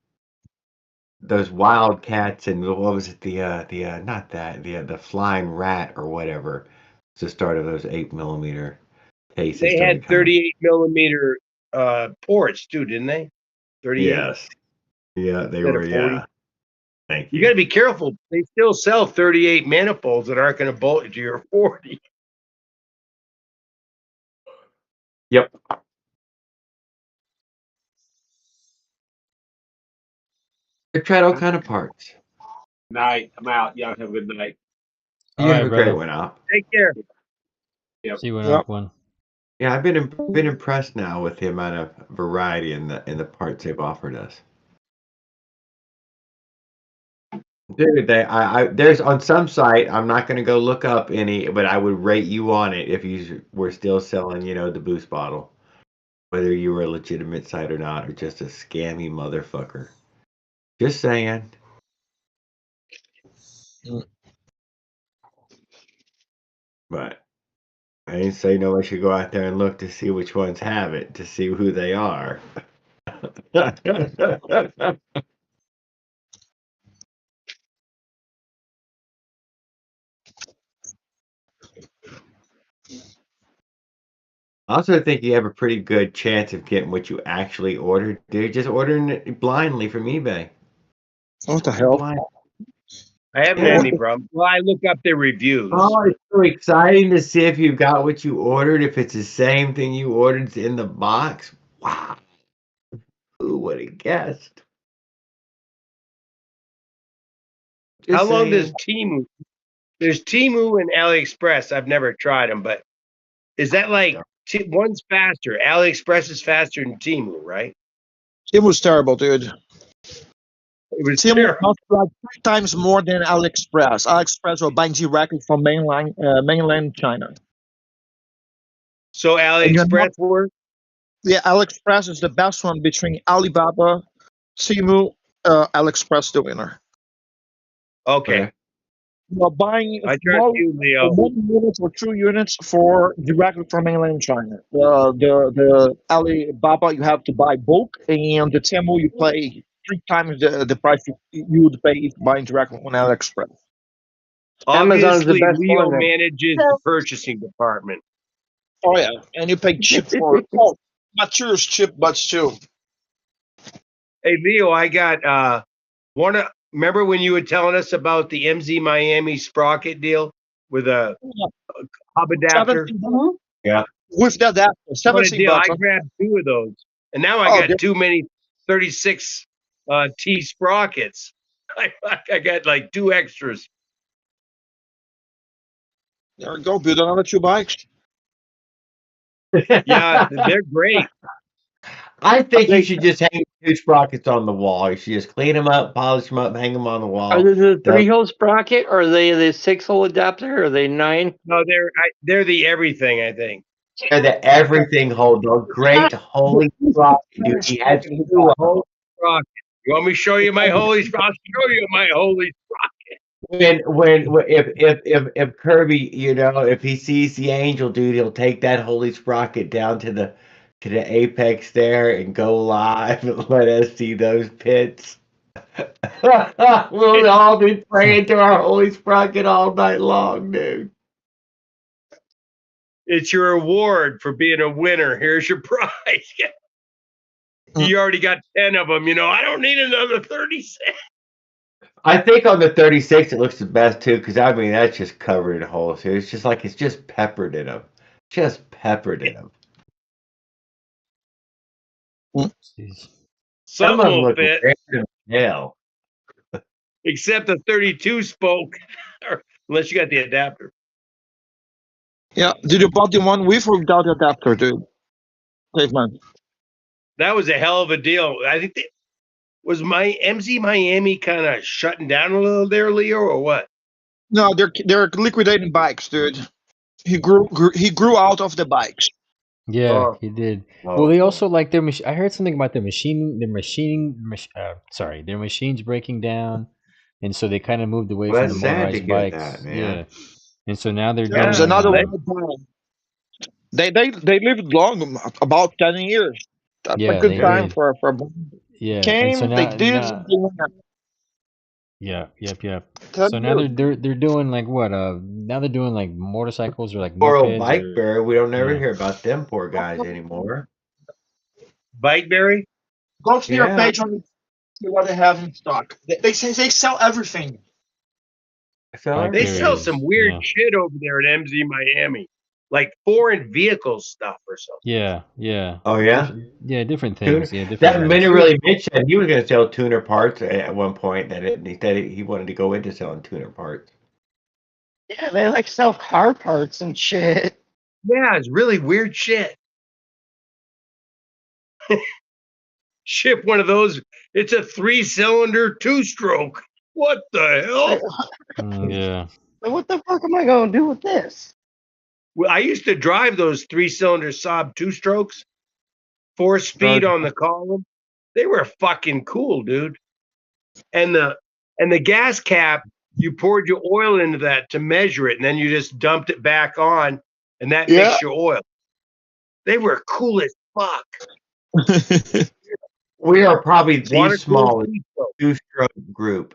Those Wildcats and what was it? Not that the Flying Rat or whatever. It's the start of those 8 millimeter cases. They had 38 millimeter ports too, didn't they? 38. Yes. Yeah, they were. Yeah. Thank you. You got to be careful. They still sell 38 manifolds that aren't going to bolt to your 40. Yep. They tried all kind of parts. Night. I'm out. Y'all have a good night. You have a great one, Op. Take care. Yep. See you when Op one. Yeah, I've been impressed now with the amount of variety in the parts they've offered us. Dude, there's on some site, I'm not going to go look up any, but I would rate you on it if you were still selling, the boost bottle. Whether you were a legitimate site or not, or just a scammy motherfucker. Just saying. But I didn't say nobody should go out there and look to see which ones have it, to see who they are. I also think you have a pretty good chance of getting what you actually ordered. Dude, just ordering it blindly from eBay. What the hell? I haven't had any problem. Well, I look up their reviews. Oh, it's so exciting to see if you've got what you ordered, if it's the same thing you ordered in the box. Wow. Who would have guessed? How long does Temu? There's Temu and AliExpress. I've never tried them, but is that like one's faster? AliExpress is faster than Temu, right? Temu's terrible, dude. It was Temu costs like 3 times more than AliExpress. AliExpress will buy directly from mainland China. So AliExpress works? Yeah, AliExpress is the best one between Alibaba, Temu, AliExpress the winner. Okay. You're buying I trust you, Leo. 1 unit or 2 units for directly from mainland China. The Alibaba you have to buy bulk, and the Temu you pay 3 times the price you would pay if buying directly on AliExpress. Amazon's the Obviously, best Leo one, then. manages the purchasing department. Oh yeah, and you pay cheap for it. Oh, materials cheap, but still. Hey, Leo, I got remember when you were telling us about the MZ Miami sprocket deal with a hub adapter? Yeah. With that adapter, $17. I grabbed 2 of those, and now I got too many 36 T sprockets. I got like 2 extras. There we go. Build another 2 bikes. Yeah, they're great. I think you should just hang 2 sprockets on the wall. You should just clean them up, polish them up, hang them on the wall. Are they the 3-hole sprocket, or are they the 6-hole adapter, or are they 9? No, they're the everything, I think. that everything holds a great holy rocket, dude. He has two Holy rocket. You want me to show you my holy? I'll show you my holy. if Kirby, if he sees the angel, dude, he'll take that holy sprocket down to the apex there and go live and let us see those pits. We'll all be praying to our holy sprocket all night long, dude. It's your reward for being a winner. Here's your prize. You already got 10 of them. I don't need another 36. I think on the 36 it looks the best too, because that's just covered in holes here. It's just peppered in them. Just peppered in them. Some of them look random as hell. Except the 32 spoke, unless you got the adapter. Yeah, did you bought the one with or without the adapter, dude? Caveman. That was a hell of a deal. I think was my MZ Miami kind of shutting down a little there, Leo, or what? No, they're liquidating bikes, dude. He grew out of the bikes. Yeah, he did. Well, they also like their machine. I heard something about their machines breaking down, and so they kind of moved away Well, from the that's sad to motorized hear bikes. that, man. Yeah, and so now they're There was doing. another one. They lived long, about 10 years. That's a Yeah, good they time did. for Yeah, and came. so They now, did. yeah, yep. 10 So now years. they're doing like what? Now they're doing like motorcycles or like Poor old mopeds Bike or Bear, we don't ever yeah. hear about them poor guys anymore. Bikeberry? Go to their Yeah. page and see what they have in stock. They say they sell everything. They sell some weird shit over there at MZ Miami, like foreign vehicle stuff or something. Yeah. Oh yeah, different Tuner. things. Yeah, different That things. minute really mentioned he was going to sell tuner parts at one point. That he wanted to go into selling tuner parts. Yeah, they like sell car parts and shit. Yeah, it's really weird shit. Ship one of those. It's a 3-cylinder 2-stroke. What the hell? Yeah. What the fuck am I gonna do with this? Well, I used to drive those 3-cylinder Saab 2-strokes, 4-speed on the column. They were fucking cool, dude. And the gas cap, you poured your oil into that to measure it, and then you just dumped it back on, and that makes your oil. They were cool as fuck. We are probably the smallest 2-stroke group.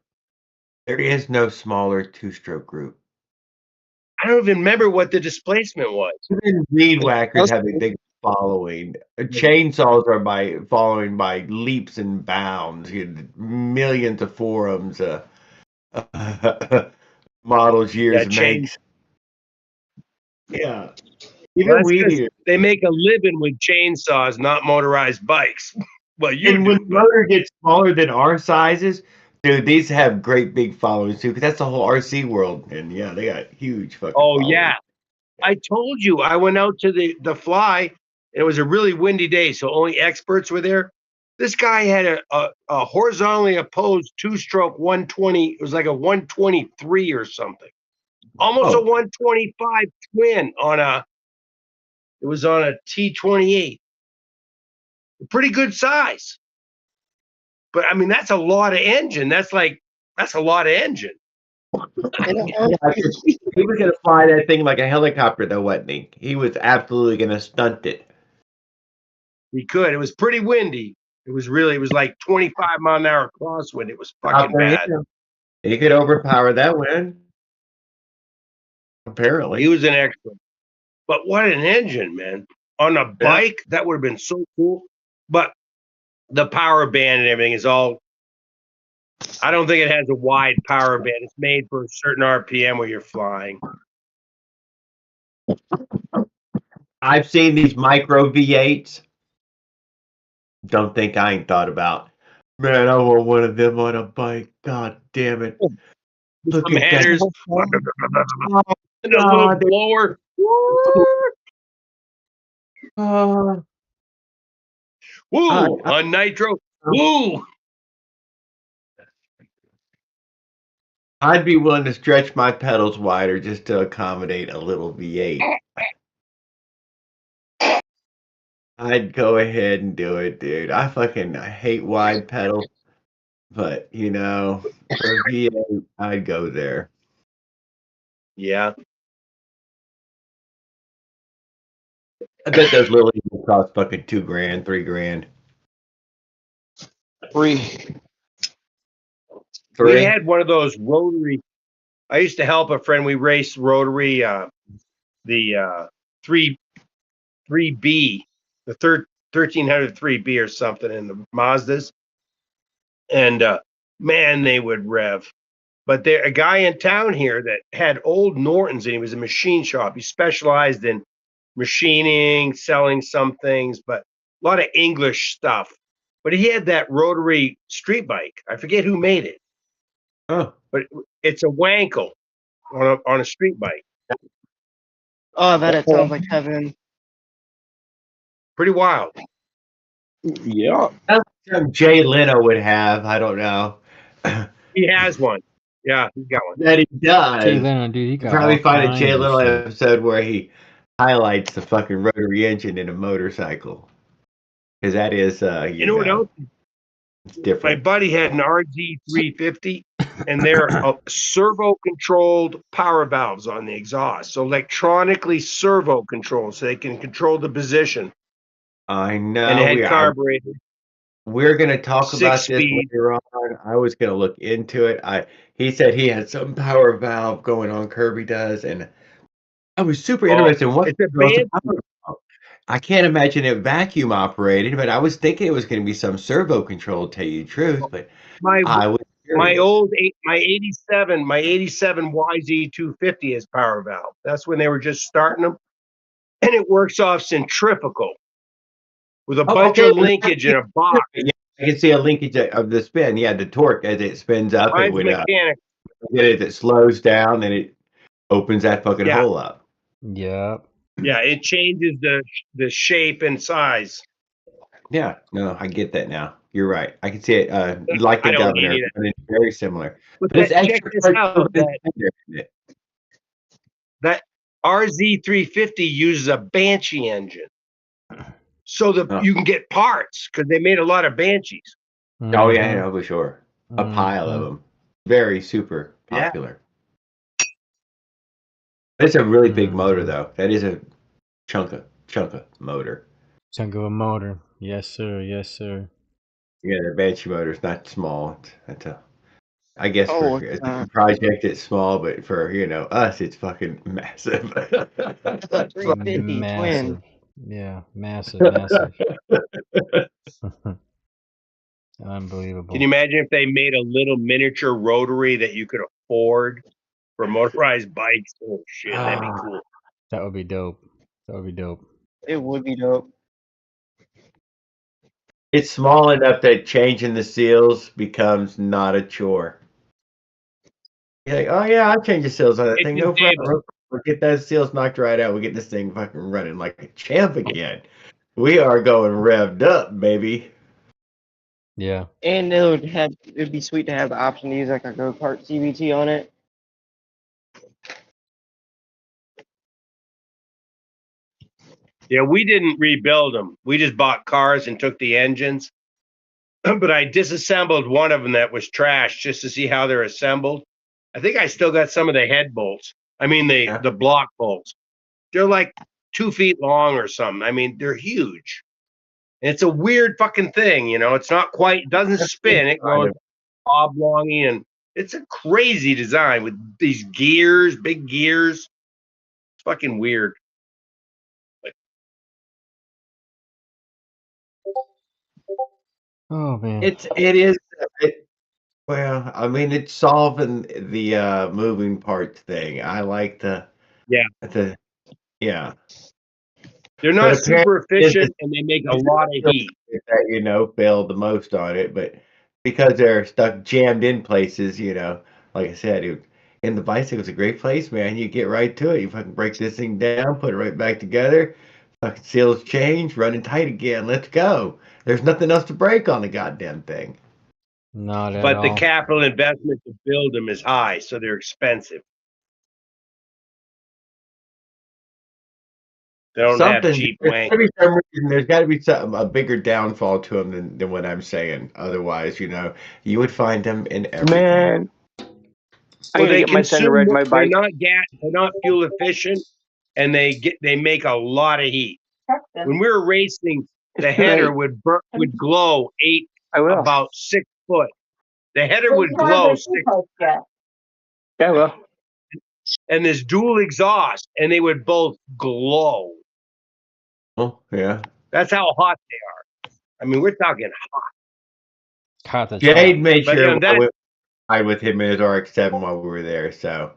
There is no smaller 2-stroke group. I don't even remember what the displacement was. Even weed whackers have a big following. Chainsaws are following by leaps and bounds. Millions of forums, models, years, makes. Yeah. Even they make a living with chainsaws, not motorized bikes. Well, when the motor gets smaller than our sizes, dude, these have great big followings too, because that's the whole RC world. And yeah, they got huge fucking followings. Yeah. I told you I went out to the fly, and it was a really windy day, so only experts were there. This guy had a horizontally opposed 2-stroke 120. It was like a 123 or something. Almost a 125 twin it was on a T28. Pretty good size. But I mean, that's a lot of engine. That's a lot of engine. He was gonna fly that thing like a helicopter, though, wasn't he? He was absolutely gonna stunt it. He could. It was pretty windy. It was like 25-mile-an-hour crosswind. It was fucking bad. He could overpower that wind. Apparently, he was an expert. But what an engine, man! On a bike, that would have been so cool. But the power band and everything is all. I don't think it has a wide power band. It's made for a certain RPM where you're flying. I've seen these micro V8s. Don't think I ain't thought about. Man, I want one of them on a bike. God damn it! Look at that. And a little blower. Woo! On nitro. Woo! I'd be willing to stretch my pedals wider just to accommodate a little V8. I'd go ahead and do it, dude. I hate wide pedal, but for a V8, I'd go there. Yeah. I bet those little Eagles cost fucking $2,000, $3,000. Three. We had one of those rotary. I used to help a friend. We raced rotary, the 3B, the 1300 3B or something in the Mazdas. And man, they would rev. But there, a guy in town here that had old Nortons, and he was a machine shop. He specialized in machining, selling some things, but a lot of English stuff. But he had that rotary street bike. I forget who made it. Oh, but it's a Wankel on a street bike. Oh, I bet it sounds like heaven. Pretty wild. Yeah. Jay Leno would have. I don't know. He has one. Yeah, he's got one. That he does. Jay Leno, dude, he got probably all find a kinds Jay of Leno shit. episode where he highlights the fucking rotary engine in a motorcycle. Because that is, you know what else? It's different. My buddy had an RZ350, and they're servo-controlled power valves on the exhaust. So electronically servo-controlled, so they can control the position. I know. And it had carburetor. We're going to talk about this speed. later on. I was going to look into it. He said he had some power valve going on, Kirby does, and I was super interested in what it's a band. I can't imagine it vacuum operated, but I was thinking it was going to be some servo control, to tell you the truth. But I was curious. my 87 YZ250 is power valve. That's when they were just starting them, and it works off centrifugal with a bunch of linkage in a box. Yeah, I can see a linkage of the spin. Yeah, the torque as it spins up. Mine's mechanical. It slows down and it opens that fucking hole up. Yeah. Yeah, it changes the shape and size. Yeah, no, I get that now. You're right. I can see it like the Governor. It's very similar. But it's extra. That RZ350 uses a Banshee engine, so that you can get parts because they made a lot of Banshees. Oh yeah, for sure. A pile of them. Very super popular. It's a really big motor, though. That is a chunk of motor. Chunk of a motor. Yes, sir. Yes, sir. Yeah, the Banshee motor is not small. I guess for a project it's small, but for us, it's fucking massive. Massive. Yeah, massive. Unbelievable. Can you imagine if they made a little miniature rotary that you could afford for motorized bikes? Oh shit, that'd be cool. That would be dope. It would be dope. It's small enough that changing the seals becomes not a chore. You're like, oh yeah, I'll change the seals on that thing. No problem. We'll get those seals knocked right out. We'll get this thing fucking running like a champ again. We are going revved up, baby. Yeah. And it'd be sweet to have the option to use like a go-kart CVT on it. Yeah, we didn't rebuild them. We just bought cars and took the engines. But I disassembled one of them that was trash just to see how they're assembled. I think I still got some of the head bolts. I mean, the block bolts. They're like 2 feet long or something. I mean, they're huge. And it's a weird fucking thing, It's not quite, it doesn't spin. It goes oblongy, and it's a crazy design with these gears, big gears. It's fucking weird. Oh man. It is. Well, I mean, it's solving the moving parts thing. I like yeah. They're not super efficient, and they make a lot of heat. That failed the most on it, but because they're stuck jammed in places, like I said, and the bicycle's a great place, man. You get right to it. You fucking break this thing down, put it right back together. Fucking seals change, running tight again. Let's go. There's nothing else to break on the goddamn thing. Not at all. But the capital investment to build them is high, so they're expensive. They don't have cheap wank. There's got to be a bigger downfall to them than what I'm saying. Otherwise, you would find them in everything. Man, well, they consume. They're not fuel efficient, and they make a lot of heat. When we were racing, the header would glow about 6 foot. The header would glow 6 foot. Yeah, well. And there's dual exhaust, and they would both glow. Oh, yeah. That's how hot they are. I mean, we're talking hot. Jade made sure I with him in his RX-7 while we were there, so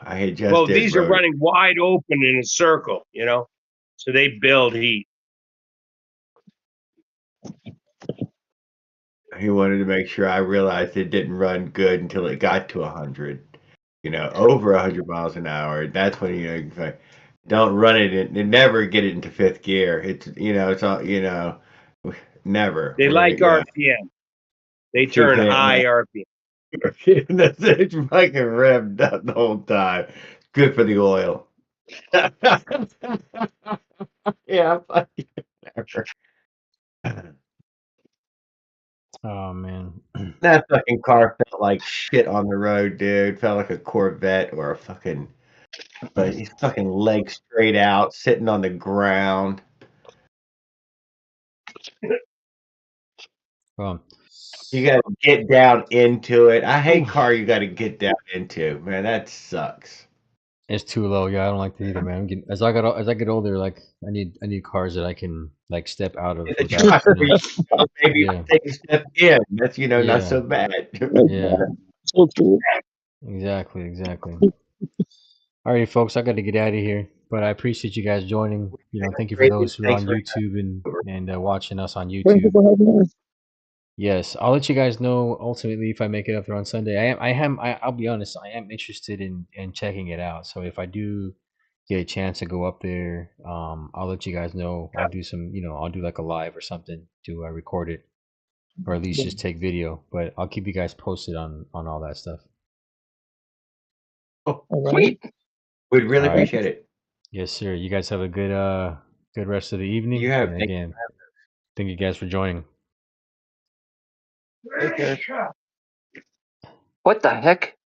I had just. Well, these are running wide open in a circle, so they build heat. He wanted to make sure I realized it didn't run good until it got to 100. Over 100 miles an hour. That's when you don't run it and never get it into fifth gear. It's it's all never. They like RPM. They turn high RPM. It's fucking revved up the whole time. Good for the oil. Yeah, fucking never. Oh man, that fucking car felt like shit on the road, dude. Felt like a Corvette or a fucking. But his fucking legs straight out, sitting on the ground. You got to get down into it. I hate car you got to get down into. Man, that sucks. It's too low. Yeah, I don't like that either, man. As I get older, like I need cars that I can like step out of. Without, maybe take a step in. That's not so bad. Yeah. So true. Exactly. Alrighty, folks, I got to get out of here. But I appreciate you guys joining. Thank you for those who are on YouTube and watching us on YouTube. Thank you for having us. Yes, I'll let you guys know ultimately if I make it up there on Sunday. I'll be honest, I am interested in checking it out. So if I do get a chance to go up there, I'll let you guys know. I'll do some, I'll do like a live or something to record it, or at least just take video. But I'll keep you guys posted on all that stuff. Oh, sweet. We'd really appreciate it. Yes, sir. You guys have a good rest of the evening. You have. And again, thank you guys for joining. What the heck?